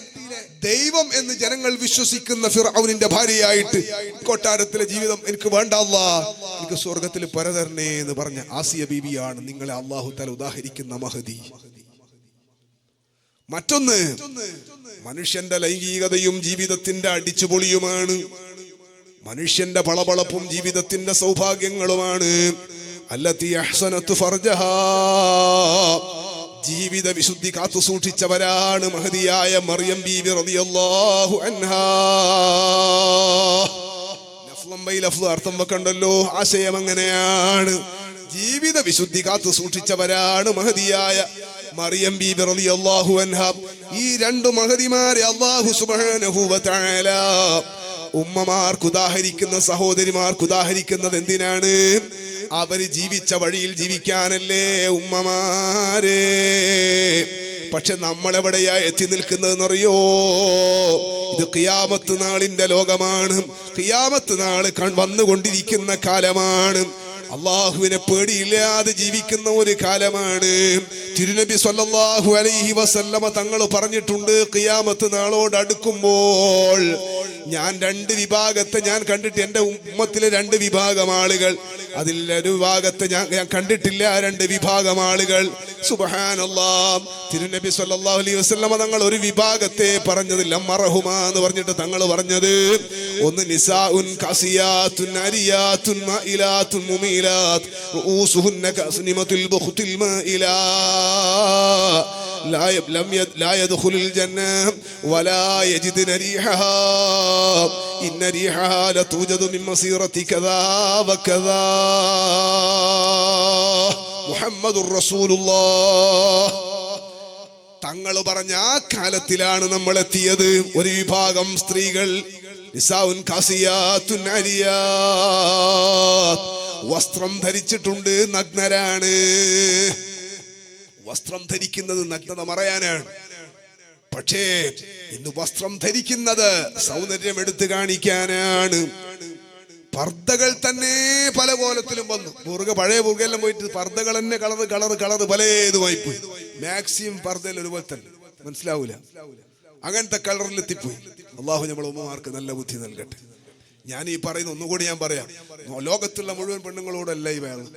ദൈവം എന്ന് ജനങ്ങൾ വിശ്വസിക്കുന്ന ഫിർഔനിന്റെ ഭാര്യയായിട്ട് കൊട്ടാരത്തിലെ ജീവിതം എനിക്ക് വേണ്ട അല്ലാഹ്, എനിക്ക് സ്വർഗത്തിൽ പരതരണേ എന്ന് പറഞ്ഞ ആസിയ ബീബിയാണ് നിങ്ങളെ അള്ളാഹു തആല ഉദാഹരിക്കുന്ന മഹദി. മറ്റൊന്ന്, മനുഷ്യന്റെ ലൈംഗികതയും ജീവിതത്തിന്റെ അടിച്ചുപൊളിയുമാണ്. മനുഷ്യന്റെ പളപളപ്പും ജീവിതത്തിന്റെ സൗഭാഗ്യങ്ങളുമാണ്. അല്ലത്തി അഹ്സനത്തു ഫർജഹാ, ജീവിത വിശുദ്ധി കാത്തു സൂക്ഷിച്ചവരാണ് മഹദിയായ മറിയം ബീവി റളിയല്ലാഹു അൻഹാ. ലഫ്ള് അർത്ഥം വെക്കണ്ടല്ലോ, ആശയം അങ്ങനെയാണ്. ജീവിത വിശുദ്ധി കാത്തു സൂക്ഷിച്ചവരാണ് മഹദിയായ മറിയം ബീബി റളിയല്ലാഹു അൻഹാ. ഈ രണ്ടു മഹദിമാരെ അല്ലാഹു സുബ്ഹാനഹു വ തആല ഉമ്മമാർക്ക് ഉദാഹരിക്കുന്ന, സഹോദരിമാർക്ക് ഉദാഹരിക്കുന്നത് എന്തിനാണ്? അവര് ജീവിച്ച വഴിയിൽ ജീവിക്കാനല്ലേ ഉമ്മമാരെ. പക്ഷെ നമ്മളെവിടെയാ എത്തി നിൽക്കുന്നതെന്നറിയോ? ഇത് ഖിയാമത്ത് നാളിന്റെ ലോകമാണ്. ഖിയാമത്ത് നാള് വന്നുകൊണ്ടിരിക്കുന്ന കാലമാണ്. അള്ളാഹുവിനെ പേടിയില്ലാതെ ജീവിക്കുന്ന ഒരു കാലമാണ്. തിരുനബി സല്ലല്ലാഹു അലൈഹി വസല്ലമ തങ്ങൾ പറഞ്ഞിട്ടുണ്ട്, ഖിയാമത്ത് നാളോട് അടുക്കുമ്പോൾ ഞാൻ രണ്ട് വിഭാഗത്തെ ഞാൻ കണ്ടിട്ട്, എന്റെ ഉമ്മത്തിലെ രണ്ട് വിഭാഗം ആളുകൾ, അതിൽ ഒരു വിഭാഗത്തെ ഞാൻ കണ്ടിട്ടില്ല, രണ്ട് വിഭാഗം ആളുകൾ. സുബ്ഹാനല്ലാഹ്. തിരുനബി സല്ലല്ലാഹു അലൈഹി വസല്ലമ തങ്ങൾ ഒരു വിഭാഗത്തെ പറഞ്ഞതില്ല, മറഹുമാ എന്ന് പറഞ്ഞിട്ട് തങ്ങൾ പറഞ്ഞത്, ഒന്ന് നിസാഉൻ കാസിയാത്തുൻ അരിയാത്തുൻ മായിലാത്തുൻ മുമീലാത്ത് റൂസുഹുന്ന കഅസ്നിമത്തുൽ ബഖ്തിൽ മായിലാ لا يدخل الجنة ولا يجدن ريحها إن ريحها لتوجد من مسيرة كذا وكذا محمد رسول الله. തങ്ങൾ പറഞ്ഞ ആ കാലത്തിലാണ് നമ്മൾ എത്തിയത്. ഒരു വിഭാഗം സ്ത്രീകൾ, നിസാഉൻ കാസിയാത്തുൻ അരിയാത്ത്, വസ്ത്രം ധരിച്ചിട്ടുണ്ട്, നഗ്നരാണ്. വസ്ത്രം ധരിക്കുന്നത് നഗ്നത മറയാനാണ്. പക്ഷേ ഇന്ന് വസ്ത്രം ധരിക്കുന്നത് സൗന്ദര്യം എടുത്തു കാണിക്കാനാണ്. പർദ്ദകൾ തന്നെ പല കോലത്തിലും വന്നു. പഴയ ബുർഗയെല്ലാം പോയിട്ട് പർദ്ദകൾ തന്നെ കളറ് പലതുമായി പോയി. മാക്സിമം പർദ്ദയിൽ ഒരുപോലെ തന്നെ, മനസ്സിലാവൂല, അങ്ങനത്തെ കളറിലെത്തിപ്പോയി. അള്ളാഹു നമ്മളെ ഉമ്മമാർക്ക് നല്ല ബുദ്ധി നൽകട്ടെ. ഞാൻ ഈ പറയുന്ന ഒന്നുകൂടി ഞാൻ പറയാം, ലോകത്തുള്ള മുഴുവൻ പെണ്ണുങ്ങളോടല്ല ഈ വേണം.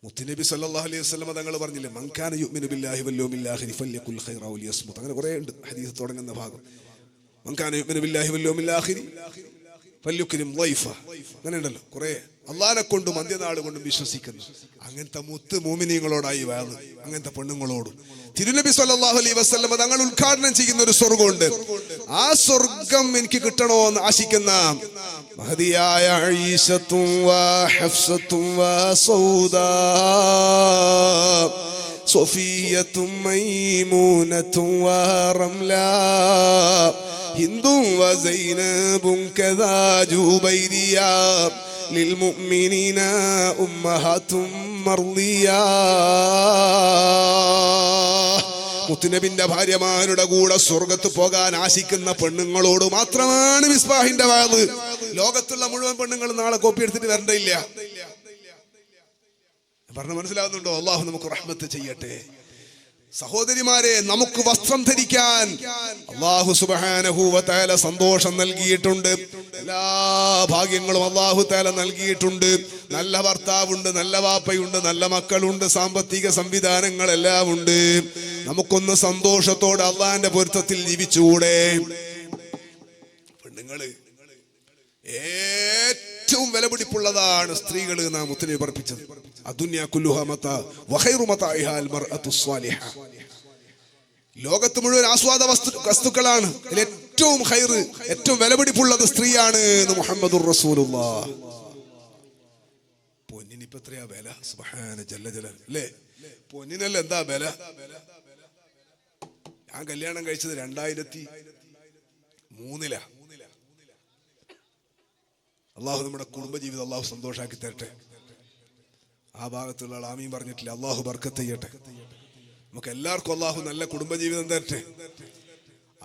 മുത്തുനബി സല്ലല്ലാഹു അലൈഹി വസല്ലം തങ്ങൾ പറഞ്ഞില്ലേ, മൻ കാന യുഅ്മിനു ബില്ലാഹി വൽ യൗമിൽ ആഖിരി ഫല്യഖുൽ ഖൈറ ഔ ലിയസ്മുത്. അങ്ങനെ കുറേ ഉണ്ട് ഹദീസ് തുടങ്ങുന്ന ഭാഗം. മൻ കാന യുഅ്മിനു ബില്ലാഹി വൽ യൗമിൽ ആഖിരി ഫല്യുക്രിം ളൈഫ. അങ്ങനെ ഉണ്ടല്ലോ കുറേ. അള്ളാഹിനെ കൊണ്ടും അന്ത്യനാൾ കൊണ്ടും വിശ്വസിക്കുന്നു. അങ്ങനത്തെ മുത്ത് മോമിനീങ്ങളോടായി വേണം, അങ്ങനത്തെ പെണ്ണുങ്ങളോടും. തിരുനബി സല്ലല്ലാഹു അലൈഹി വസല്ലം തങ്ങൾ ഉദ്ഘാടനം ചെയ്യുന്ന ഒരു സ്വർഗമുണ്ട്. ആ സ്വർഗം എനിക്ക് കിട്ടണമെന്ന് ആശിക്കുന്ന മഹദിയായ ഈശത്തും ഹഫ്സത്തും സൗദാ സഫിയത്തും മൈമൂനത്തും റംലാ ഹിന്ദും വസൈനബും കദാ ജുബൈരിയാ ലിൽമുഅ്മിനീന ഉമ്മഹാത്തും മർദിയാ. മുത്തുനബിന്റെ ഭാര്യമാരുടെ കൂടെ സ്വർഗത്ത് പോകാൻ ആശിക്കുന്ന പെണ്ണുങ്ങളോട് മാത്രമാണ് മിസ്ബാഹിന്റെ വാള്. ലോകത്തുള്ള മുഴുവൻ പെണ്ണുങ്ങളും നാളെ കോപ്പി എടുത്തിട്ട് വരണ്ടയില്ല. പറഞ്ഞ മനസ്സിലാവുന്നുണ്ടോ? അള്ളാഹു നമുക്ക് റഹ്മത്ത് ചെയ്യട്ടെ. സഹോദരിമാരെ, നമുക്ക് വസ്ത്രം ധരിക്കാൻ അല്ലാഹു സുബ്ഹാനഹു വ തആല സന്തോഷം നൽകിയിട്ടുണ്ട്. എല്ലാ ഭാഗ്യങ്ങളും അല്ലാഹു തആല നൽകിയിട്ടുണ്ട്. നല്ല ഭർത്താവുണ്ട്, നല്ല വാപ്പയുണ്ട്, നല്ല മക്കളുണ്ട്, സാമ്പത്തിക സംവിധാനങ്ങളെല്ലാം ഉണ്ട്. നമുക്കൊന്ന് സന്തോഷത്തോടെ അള്ളാന്റെ പൊരുത്തത്തിൽ ജീവിച്ചുകൂടെ? പെണ്ണുങ്ങള് ഏറ്റവും വിലപിടിപ്പുള്ളതാണ് സ്ത്രീകൾ നാം മുത്തനബി പഠിപ്പിച്ചത്. അദ്ദുനിയ കുല്ലുഹാ മതാ വഖൈറു മതാഇഹാ അൽ മർഅതു സ്വാലിഹ. ലോകത്ത് മുഴുവൻ ആസ്വാദ വസ്തുക്കളാണ്, ഏറ്റവും ഖൈർ, ഏറ്റവും വിലപിടിപ്പുള്ളത് സ്ത്രീയാണ് എന്ന് മുഹമ്മദുർ റസൂലുള്ളാഹ്. പൊന്നിനിപ്പോ എത്രയാ വില? സുബ്ഹാന ജല്ല ജലാൽ അല്ലേ? പൊന്നിനല്ല എന്താ വില? ഞാൻ കല്യാണം കഴിച്ചത് 2003. അള്ളാഹു നമ്മുടെ കുടുംബജീവിതം അള്ളാഹു സന്തോഷാക്കി തരട്ടെ. ആ ഭാഗത്തുള്ള ആൾ ആമീൻ പറഞ്ഞിട്ടില്ല. അള്ളാഹു ബർക്കത്ത് ചെയ്യട്ടെ. നമുക്ക് എല്ലാവർക്കും അള്ളാഹു നല്ല കുടുംബജീവിതം തരട്ടെ.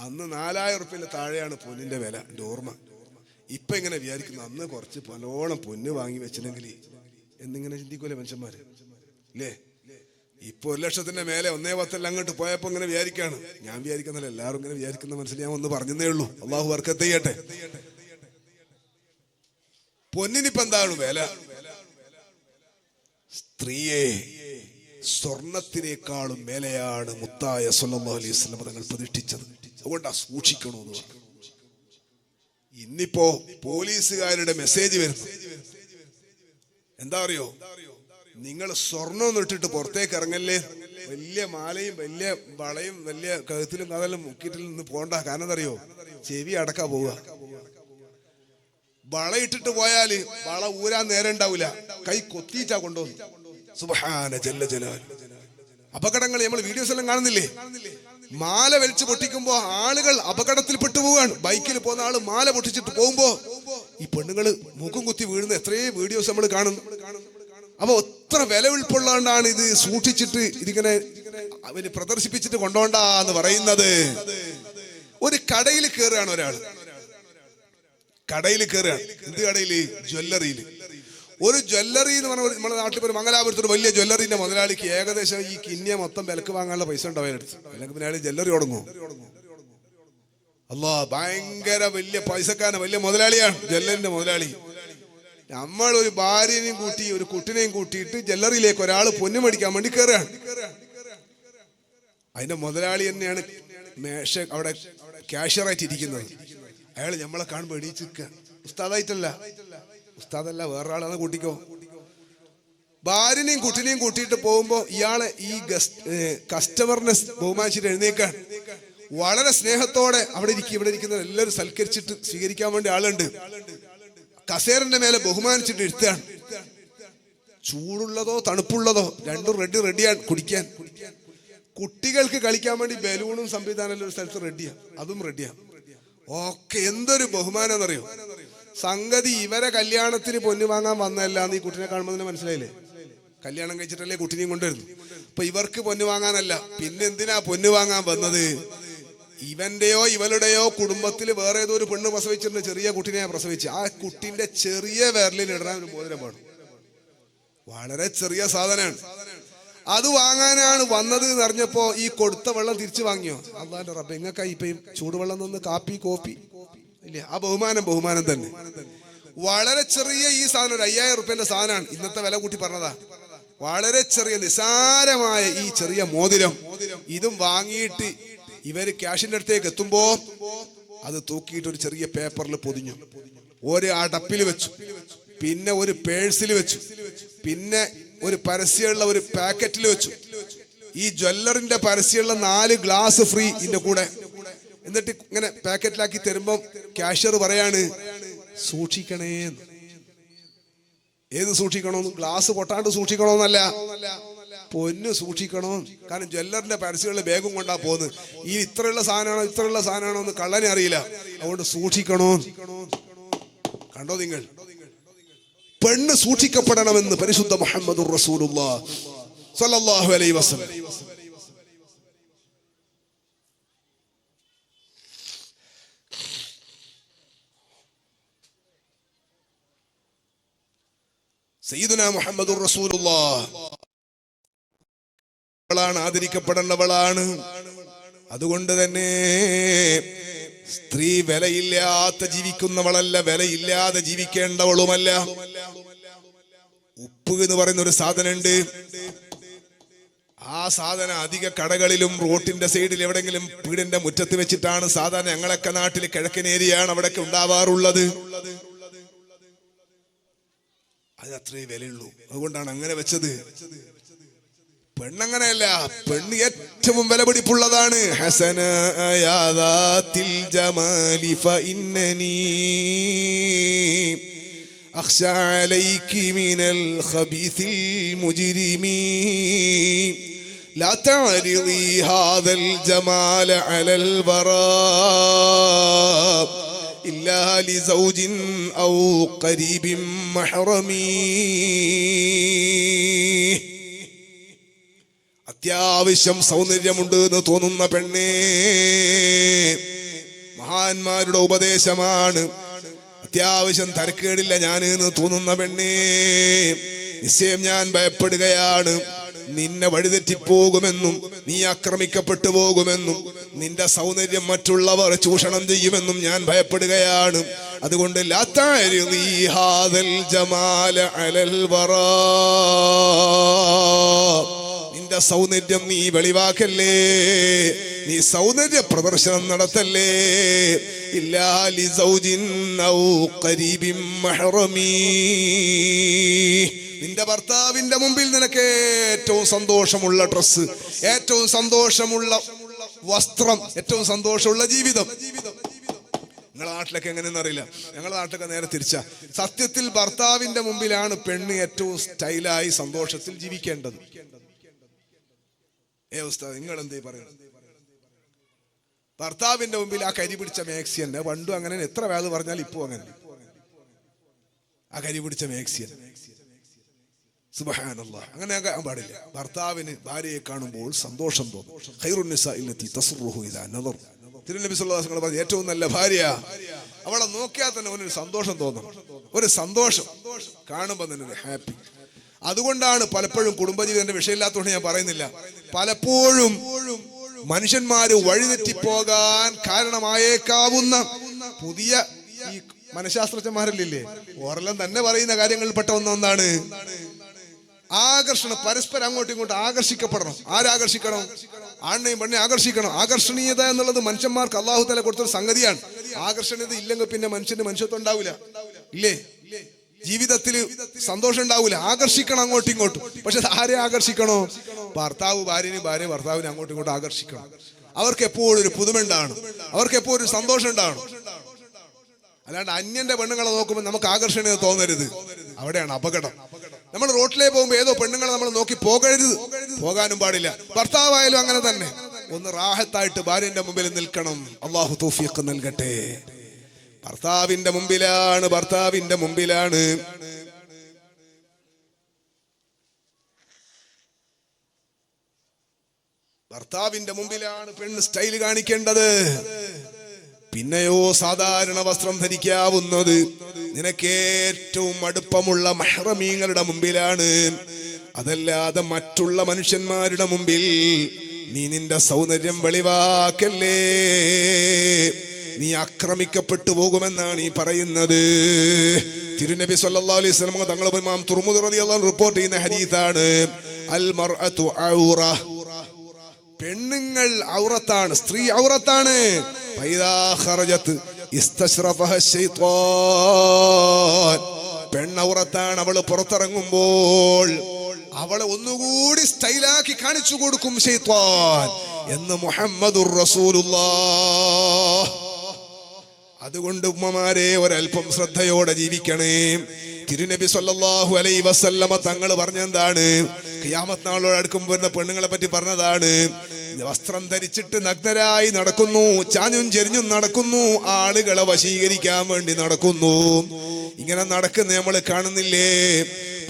അന്ന് 4000 റുപ്യയിലെ താഴെയാണ് പൊന്നിന്റെ വില, എൻ്റെ ഓർമ്മ. ഇപ്പൊ ഇങ്ങനെ വിചാരിക്കുന്നു, അന്ന് കുറച്ച് പലോളം പൊന്ന് വാങ്ങി വെച്ചില്ലെങ്കിൽ എന്നിങ്ങനെ ചിന്തിക്കൂലേ മനുഷ്യന്മാര് അല്ലേ? ഇപ്പൊ 1 ലക്ഷത്തിന്റെ മേലെ 1.10 അങ്ങോട്ട് പോയപ്പോ ഇങ്ങനെ വിചാരിക്കാണ്. ഞാൻ വിചാരിക്കുന്നില്ല, എല്ലാവരും ഇങ്ങനെ വിചാരിക്കുന്ന മനസ്സിൽ ഞാൻ ഒന്ന് പറഞ്ഞതേ ഉള്ളൂ. അള്ളാഹു ബർക്കത്ത് ചെയ്യട്ടെ. പൊന്നിനിപ്പോ എന്താണ് വില? സ്ത്രീയെ സ്വർണത്തിനേക്കാളും മേലെയാണ് മുത്തായ സല്ലല്ലാഹു അലൈഹി വസല്ലം തങ്ങൾ പ്രതിഷ്ഠിച്ചത്. അതുകൊണ്ടാ സൂക്ഷിക്കണമെന്ന് പറഞ്ഞു. ഇന്നിപ്പോ പോലീസുകാരുടെ മെസ്സേജ് വരുന്നു. എന്താ അറിയോ? നിങ്ങൾ സ്വർണം ഇട്ടിട്ട് പുറത്തേക്ക് ഇറങ്ങല്ലേ, വലിയ മാലയും വലിയ വളയും വലിയ കഴുത്തിലും കഥലും മുക്കിട്ടിൽ നിന്ന് പോണ്ട. കാരണം എന്തറിയോ? ചെവി അടക്കാ പോവുക. വള ഇട്ടിട്ട് പോയാല് വള ഊരാൻ നേരം ഉണ്ടാവില്ല, കൈ കൊത്തിയിട്ടാ കൊണ്ടുപോകും. സുബ്ഹാന ജല്ല ജലാൽ. അപകടങ്ങൾ നമ്മൾ വീഡിയോസ് എല്ലാം കാണുന്നില്ലേ? മാല വലിച്ചു പൊട്ടിക്കുമ്പോ ആളുകൾ അപകടത്തിൽ പെട്ടുപോവാണ്. ബൈക്കിൽ പോകുന്ന ആള് മാല പൊട്ടിച്ചിട്ട് പോകുമ്പോ ഈ പെണ്ണുങ്ങള് മൂക്കും കുത്തി വീഴുന്ന എത്രയും വീഡിയോസ് നമ്മൾ കാണുന്നു. അപ്പൊ എത്ര വിലപിടിപ്പുള്ളതുകൊണ്ടാണ് ഇത് സൂക്ഷിച്ചിട്ട് ഇതിങ്ങനെ അവന് പ്രദർശിപ്പിച്ചിട്ട് കൊണ്ടോണ്ടെന്ന് പറയുന്നത്. ഒരു കടയിൽ കയറുകയാണ് ഒരാൾ, കടയിൽ കയറുകയാണ്. എന്ത് കടയില്? ജ്വല്ലറിയില്. ഒരു ജ്വല്ലറി എന്ന് പറഞ്ഞ നമ്മുടെ നാട്ടിൽ ഒരു മംഗലാപുരത്തൊരു വലിയ ജ്വല്ലറിന്റെ മുതലാളിക്ക് ഏകദേശം ഈ കിന്നിയ മൊത്തം വിലക്ക് വാങ്ങാനുള്ള പൈസ ഉണ്ടാവും അടുത്ത്. അല്ലെങ്കിൽ പിന്നെ അയാൾ ജ്വല്ലറി തുടങ്ങും. അല്ലാ, ഭയങ്കര വലിയ പൈസക്കാരൻ, വലിയ മുതലാളിയാണ് ജ്വല്ലറിന്റെ മുതലാളി. നമ്മൾ ഒരു ഭാര്യനെയും കൂട്ടി ഒരു കുട്ടിനെയും കൂട്ടിയിട്ട് ജ്വല്ലറിയിലേക്ക് ഒരാൾ പൊന്നു മേടിക്കാൻ വേണ്ടി കയറുകയാണ്. അതിന്റെ മുതലാളി തന്നെയാണ് മേശ അവിടെ ക്യാഷ്യറായിട്ട് ഇരിക്കുന്നത്. അയാൾ നമ്മളെ കാണുമ്പോൾ എണീച്ച് നിൽക്കുക. ഉസ്താദായിട്ടല്ല, ഉസ്താദല്ല, വേറൊരാളാണ്, കൂട്ടിക്കോ. ഭാര്യനെയും കുട്ടിനെയും കൂട്ടിയിട്ട് പോകുമ്പോ ഇയാളെ ഈ കസ്റ്റമറിനെ ബഹുമാനിച്ചിട്ട് എഴുന്നേക്കാൻ വളരെ സ്നേഹത്തോടെ അവിടെ ഇരിക്കുന്ന എല്ലാവരും സൽക്കരിച്ചിട്ട് സ്വീകരിക്കാൻ വേണ്ടി ആളുണ്ട്. കസേരന്റെ മേലെ ബഹുമാനിച്ചിട്ട് ഇരുത്താണ്. ചൂടുള്ളതോ തണുപ്പുള്ളതോ രണ്ടും റെഡിയാണ് കുടിക്കാൻ. കുട്ടികൾക്ക് കളിക്കാൻ വേണ്ടി ബലൂണും സംവിധാനം ഒരു സ്ഥലത്ത് റെഡിയാ, അതും റെഡിയാ. ഓക്കെ, എന്തൊരു ബഹുമാനം എന്നറിയോ? സംഗതി ഇവരെ കല്യാണത്തിന് പൊന്നു വാങ്ങാൻ വന്നതല്ലാന്ന് ഈ കുട്ടിനെ കാണുമ്പോൾ തന്നെ മനസ്സിലായില്ലേ? കല്യാണം കഴിച്ചിട്ടല്ലേ കുട്ടിനെയും കൊണ്ടുവരുന്നു. അപ്പൊ ഇവർക്ക് പൊന്നു വാങ്ങാനല്ല, പിന്നെ എന്തിനാ പൊന്നു വാങ്ങാൻ വന്നത്? ഇവന്റെയോ ഇവളുടെയോ കുടുംബത്തിൽ വേറെ ഏതോ ഒരു പെണ്ണ് പ്രസവിച്ചിട്ടുണ്ട്, ചെറിയ കുട്ടിനെ പ്രസവിച്ച്. ആ കുട്ടിന്റെ ചെറിയ വിരലിന് ഇടാൻ ഒരു മോതിരം വേണം. വളരെ ചെറിയ സാധനമാണ്. അത് വാങ്ങാനാണ് വന്നത് എന്ന് അറിഞ്ഞപ്പോ ഈ കൊടുത്ത വെള്ളം തിരിച്ചു വാങ്ങിയോ? അല്ലാന്റെ റബ്ബേ, എങ്ങക്കായി ഇപ്പൊ ചൂടുവെള്ളം നിന്ന് കാപ്പി കോപ്പി ഇല്ല. ആ ബഹുമാനം തന്നെ. വളരെ ചെറിയ ഈ സാധനം ഒരു 5000 റുപ്യന്റെ സാധനമാണ്. ഇന്നത്തെ വില കൂട്ടി പറഞ്ഞതാ. വളരെ ചെറിയ നിസാരമായ ഈ ചെറിയ മോതിരം ഇതും വാങ്ങിയിട്ട് ഇവര് ക്യാഷിന്റെ അടുത്തേക്ക് എത്തുമ്പോ അത് തൂക്കിയിട്ട് ഒരു ചെറിയ പേപ്പറിൽ പൊതിഞ്ഞു, ഒരു അടപ്പിൽ വെച്ചു, പിന്നെ ഒരു പേഴ്സിൽ വെച്ചു, പിന്നെ ഒരു പരസ്യമുള്ള ഒരു പാക്കറ്റിൽ വെച്ചു. ഈ ജ്വല്ലറിന്റെ പരസ്യമുള്ള 4 ഗ്ലാസ് ഫ്രീ ഇതിന്റെ കൂടെ. എന്നിട്ട് ഇങ്ങനെ പാക്കറ്റിലാക്കി തരുമ്പോ ക്യാഷ്യർ പറയാണ്, സൂക്ഷിക്കണേ. ഏത് സൂക്ഷിക്കണോന്ന്? ഗ്ലാസ് പൊട്ടാണ്ട് സൂക്ഷിക്കണോന്നല്ല, പൊന്ന് സൂക്ഷിക്കണോ. കാരണം ജ്വല്ലറിന്റെ പരസ്യമുള്ള ബാഗും കൊണ്ടാ പോകുന്നത്. ഈ ഇത്രയുള്ള സാധനമാണോ എന്ന് കള്ളനെ അറിയില്ല. അതുകൊണ്ട് സൂക്ഷിക്കണോ. കണ്ടോ നിങ്ങൾ? പെണ്ണ് സൂക്ഷിക്കപ്പെടണമെന്ന് പരിശുദ്ധ മുഹമ്മദുർ റസൂലുള്ളാഹി സ്വല്ലല്ലാഹു അലൈഹി വസല്ലം. സയ്യിദുനാ മുഹമ്മദുർ റസൂലുള്ളാഹി ആദരിക്കപ്പെടേണ്ടവളാണ്. അതുകൊണ്ട് തന്നെ സ്ത്രീ വിലയില്ലാത്ത ജീവിക്കുന്നവളല്ല, വിലയില്ലാതെ ജീവിക്കേണ്ടവളുമല്ല. ഉപ്പ് എന്ന് പറയുന്ന ഒരു സാധനമുണ്ട്. ആ സാധനം അധിക കടകളിലും റോട്ടിന്റെ സൈഡിൽ എവിടെങ്കിലും വീടിന്റെ മുറ്റത്ത് വെച്ചിട്ടാണ് സാധാരണ ഞങ്ങളൊക്കെ നാട്ടിൽ കിഴക്കൻ ഏരിയയാണ് അവിടെയൊക്കെ ഉണ്ടാവാറുള്ളത്. അത് അത്രേ വിലയുള്ളൂ, അതുകൊണ്ടാണ് അങ്ങനെ വെച്ചത്. പെണ്ണങ്ങനെയല്ല, പെണ്ണ് ഏറ്റവും വിലപിടിപ്പുള്ളതാണ്. ഹസനായാതിൽ ജമാലി ഫഇന്നനി അഖ്ശാ അലൈകി മിനൽ ഖബീസിൽ മുജ്രിമീ ലാ തഅരിദി ഹാദൽ ജമാല അലൽ വറാ ഇല്ലാ ലിസൗജിൻ ഔ ഖരീബിൻ മഹ്റമീ. അത്യാവശ്യം സൗന്ദര്യമുണ്ട് എന്ന് തോന്നുന്ന പെണ്ണേ, മഹാന്മാരുടെ ഉപദേശമാണ്. അത്യാവശ്യം തരക്കേടില്ല ഞാൻ എന്ന് തോന്നുന്ന പെണ്ണേ, നിശ്ചയം ഞാൻ ഭയപ്പെടുകയാണ്. നിന്നെ വഴിതെറ്റിപ്പോകുമെന്നും നീ ആക്രമിക്കപ്പെട്ടു പോകുമെന്നും നിന്റെ സൗന്ദര്യം മറ്റുള്ളവർ ചൂഷണം ചെയ്യുമെന്നും ഞാൻ ഭയപ്പെടുകയാണ്. അതുകൊണ്ട് ലാ തഅരിദി ഹാദൽ ജമാല അലൽ വറാ, നിന്റെ സൗന്ദര്യം നീ വെളിവാക്കല്ലേ, നീ സൗന്ദര്യ പ്രദർശനം നടത്തല്ലേ. ഇല്ലാ ലിസൗജിൻ ഔ ഖരീബിൻ മഹ്റമീ, നിന്റെ ഭർത്താവിന്റെ മുമ്പിൽ നിനക്ക് ഏറ്റവും സന്തോഷമുള്ള ഡ്രസ്സ്, ഏറ്റവും സന്തോഷമുള്ള വസ്ത്രം, ഏറ്റവും സന്തോഷമുള്ള ജീവിതം. നിങ്ങളുടെ നാട്ടിലൊക്കെ എങ്ങനെയെന്ന് അറിയില്ല, ഞങ്ങളുടെ നാട്ടിലൊക്കെ നേരെ തിരിച്ച. സത്യത്തിൽ ഭർത്താവിന്റെ മുമ്പിലാണ് പെണ്ണ് ഏറ്റവും സ്റ്റൈലായി സന്തോഷത്തിൽ ജീവിക്കേണ്ടത്. ഉസ്താദ് നിങ്ങൾ എന്തേ പറയുന്നത്? ഭർത്താവിന്റെ മുമ്പിൽ ആ കരി പിടിച്ച മാക്സി തന്നെ, പണ്ടും അങ്ങനെ, എത്ര വേദ പറഞ്ഞാൽ ഇപ്പോ അങ്ങനെ ആ കരി പിടിച്ച മാക്സി. സുബ്ഹാനല്ലാഹ്, അങ്ങനെ ആകാൻ പാടില്ല. ഭർത്താവിന് ഭാര്യയെ കാണുമ്പോൾ സന്തോഷം തോന്നും. ഖൈറുൻ നിസാഇല്ലത്തി തസ്റുഹു ഇദാ നദർ. തിരുനബി സല്ലല്ലാഹു അലൈഹി വസല്ലം പറഞ്ഞു, ഏറ്റവും നല്ല ഭാര്യ അവളെ നോക്കിയാൽ തന്നെ അവനൊരു സന്തോഷം തോന്നും, ഒരു സന്തോഷം കാണുമ്പോൾ തന്നെ ഒരു ഹാപ്പി. അതുകൊണ്ടാണ് പലപ്പോഴും കുടുംബജീവിതത്തിന്റെ വിഷയമില്ലാത്തതുകൊണ്ട് ഞാൻ പറയുന്നില്ല, പലപ്പോഴും മനുഷ്യന്മാര് വഴിതെറ്റിപ്പോകാൻ കാരണമായേക്കാവുന്ന പുതിയ ഈ മനഃശാസ്ത്രജ്ഞന്മാരില്ലേ, ഓരെല്ലാം തന്നെ പറയുന്ന കാര്യങ്ങളിൽ പെട്ട ഒന്നാണ് ആകർഷണം. പരസ്പരം അങ്ങോട്ടും ഇങ്ങോട്ടും ആകർഷിക്കപ്പെടണം. ആരാകർഷിക്കണം? ആണിനെയും പെണ്ണിനെ ആകർഷിക്കണം. ആകർഷണീയത എന്നുള്ളത് മനുഷ്യന്മാർക്ക് അല്ലാഹു തആല കൊടുത്തൊരു സംഗതിയാണ്. ആകർഷണീയത ഇല്ലെങ്കിൽ പിന്നെ മനുഷ്യന് മനുഷ്യത്വം ഉണ്ടാവില്ല, ഇല്ലേ? ജീവിതത്തിൽ സന്തോഷം ഉണ്ടാവില്ല. ആകർഷിക്കണം അങ്ങോട്ടും ഇങ്ങോട്ടും. പക്ഷെ ആരെ ആകർഷിക്കണോ? ഭർത്താവ് ഭാര്യനെയും, ഭാര്യ ഭർത്താവിനെ അങ്ങോട്ടും ഇങ്ങോട്ടും ആകർഷിക്കണം. അവർക്ക് എപ്പോഴും ഒരു പുതുമ ഉണ്ടാവണം, അവർക്ക് എപ്പോഴും ഒരു സന്തോഷം ഉണ്ടാവണം. അല്ലാണ്ട് അന്യന്റെ പെണ്ണുങ്ങളെ നോക്കുമ്പോൾ നമുക്ക് ആകർഷണീയത തോന്നരുത്, അവിടെയാണ് അപകടം. നമ്മൾ റോട്ടിലേക്ക് പോകുമ്പോൾ ഏതോ പെണ്ണുങ്ങളെ നമ്മൾ നോക്കി പോകരുത്, പോകാനും പാടില്ല. ഭർത്താവായാലും അങ്ങനെ തന്നെ, ഒന്ന് റാഹത്തായിട്ട് ഭാര്യന്റെ മുമ്പിൽ നിൽക്കണം. അള്ളാഹു തൗഫീഖ് നൽകട്ടെ. ഭർത്താവിന്റെ മുമ്പിലാണ്, ഭർത്താവിന്റെ മുമ്പിലാണ്. ഭർത്താവിന്റെ മുമ്പിലാണ് പെണ്ണ് സ്റ്റൈൽ കാണിക്കേണ്ടത്. പിന്നെയോ സാധാരണ വസ്ത്രം ധരിക്കാവുന്നത് നിനക്ക് ഏറ്റവും അടുപ്പമുള്ള മഹ്റമീങ്ങളുടെ മുമ്പിലാണ്. അതല്ലാതെ മറ്റുള്ള മനുഷ്യന്മാരുടെ മുമ്പിൽ നീ നിന്റെ സൗന്ദര്യം വെളിവാക്കല്ലേ, നീ ആക്രമിക്കപ്പെട്ടു പോകുമെന്നാണ് ഈ പറയുന്നത്. തിരുനബി സല്ലല്ലാഹു അലൈഹി വസല്ലം തങ്ങൾ ഇമാം തുർമുദി റളിയല്ലാഹു അൻഹു റിപ്പോർട്ട് ചെയ്യുന്ന ഹദീസാണ്, അൽ മർഅതു ഔറ, പെണ്ണുങ്ങൾ ഔറത്താണ്, സ്ത്രീ ഔറത്താണ്. ഫൈദാ ഖറജത് ഇസ്തശ്റഫഹ ശൈത്വാൻ, പെണ്ണൗറത്താണ്. അവള് പുറത്തിറങ്ങുമ്പോൾ അവളെ ഒന്നുകൂടി സ്റ്റൈലാക്കി കാണിച്ചു കൊടുക്കും ശൈത്വാൻ എന്ന് മുഹമ്മദുർ റസൂലുള്ളാഹ്. അതുകൊണ്ട് ഉമ്മമാരെ ഒരൽപ്പം ശ്രദ്ധയോടെ ജീവിക്കണേ. തിരുനബി സല്ലല്ലാഹു അലൈഹി വസല്ലമ തങ്ങൾ പറഞ്ഞെന്താണ്? ഖിയാമത്ത് നാളോട് അടുക്കുമ്പോൾ വരുന്ന പെണ്ണുങ്ങളെ പറ്റി പറഞ്ഞതാണ്, വസ്ത്രം ധരിച്ചിട്ട് നഗ്നരായി നടക്കുന്നു, ചാഞ്ഞും ചെരിഞ്ഞും നടക്കുന്നു, ആളുകളെ വശീകരിക്കാൻ വേണ്ടി നടക്കുന്നു. ഇങ്ങനെ നടക്കുന്ന നമ്മൾ കാണുന്നില്ലേ?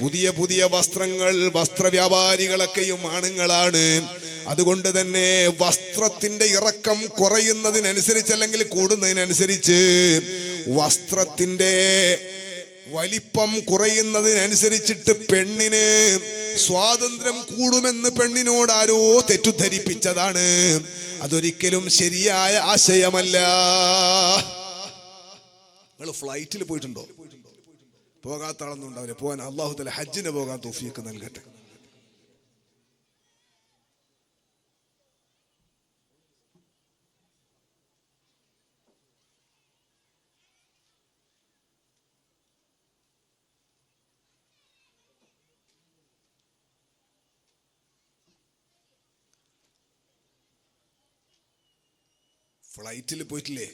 പുതിയ പുതിയ വസ്ത്രങ്ങൾ, വസ്ത്രവ്യാപാരികളൊക്കെയും ആണുങ്ങളാണ്. അതുകൊണ്ട് തന്നെ വസ്ത്രത്തിന്റെ ഇറക്കം കുറയുന്നതിനനുസരിച്ച് അല്ലെങ്കിൽ കൂടുന്നതിനനുസരിച്ച് വലിപ്പം കുറയുന്നതിനനുസരിച്ചിട്ട് പെണ്ണിന് സ്വാതന്ത്ര്യം കൂടുമെന്ന് പെണ്ണിനോട് ആരോ തെറ്റിദ്ധരിപ്പിച്ചതാണ്. അതൊരിക്കലും ശരിയായ ആശയമല്ല. നിങ്ങൾ ഫ്ലൈറ്റിൽ പോയിട്ടുണ്ടോ? പോകാത്ത ആളൊന്നും ഉണ്ടാവില്ല. പോകാൻ അല്ലാഹു തആല ഹജ്ജിന് പോകാൻ തൗഫീഖ് നൽകട്ടെ. ഫ്ലൈറ്റിൽ പോയിട്ടില്ലേ?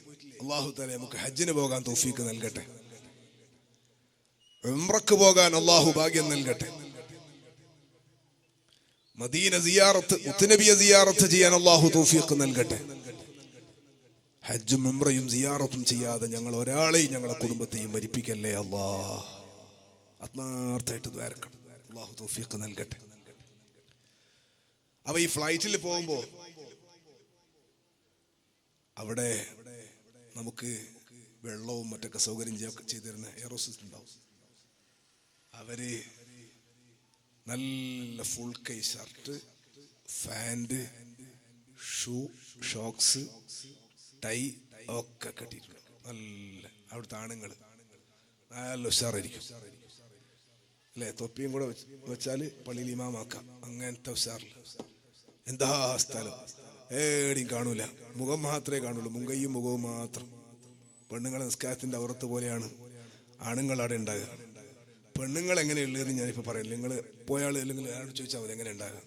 അല്ലാഹു തആല നമുക്ക് ഹജ്ജിന് പോകാൻ തൗഫീഖ് നൽകട്ടെ. ഉംറക്ക് പോകാൻ അല്ലാഹു ഭാഗ്യം നൽകട്ടെ. മദീന സിയാറത്ത്, മുത്തുനബിയെ സിയാറത്ത് ചെയ്യാൻ അല്ലാഹു തൗഫീഖ് നൽകട്ടെ. ഹജ്ജും ഉംറയും സിയാറത്തും ചെയ്യാതെ ഞങ്ങൾ ഒരാളെയും ഞങ്ങളുടെ കുടുംബത്തെയും മരിപ്പിക്കല്ലേ അല്ലാഹ്. ആത്മാർത്ഥമായിട്ട് ദ്വാരക്കണം. അല്ലാഹു തൗഫീഖ് നൽകട്ടെ. അപ്പൊ ഈ ഫ്ലൈറ്റിൽ പോകുമ്പോ അവിടെ നമുക്ക് വെള്ളവും മറ്റൊക്കെ സൗകര്യം ചെയ്തിരുന്ന എയറോസിസ്റ്റ് ഉണ്ടാവും. അവര് നല്ല ഫുൾ കൈ ഷർട്ട്, ഫാൻറ്, ഷൂ, ഷോക്സ്, ടൈ ഒക്കെ കെട്ടിയിട്ടുണ്ട്. നല്ല അവിടുത്തെ ആണുങ്ങൾ നല്ല ഉഷാറായിരിക്കും അല്ലെ? തൊപ്പിയും കൂടെ വെച്ചാൽ പള്ളിയിൽ ഇമാമാക്കാം. അങ്ങനത്തെ ഉഷാറില്ല. എന്താ സ്ഥലം ഏടിയും കാണൂല, മുഖം മാത്രമേ കാണുള്ളൂ, മുങ്കയും മുഖവും മാത്രം. പെണ്ണുങ്ങളെ നിസ്കാരത്തിന്റെ അവറത്ത് പോലെയാണ് ആണുങ്ങൾ അവിടെ ഉണ്ടാകുക. പെണ്ണുങ്ങൾ എങ്ങനെയുള്ളതെന്ന് ഞാനിപ്പോൾ പറയില്ല. നിങ്ങൾ പോയാൾ അല്ലെങ്കിൽ ആരോട് ചോദിച്ചാൽ മതി എങ്ങനെ ഉണ്ടാകുക.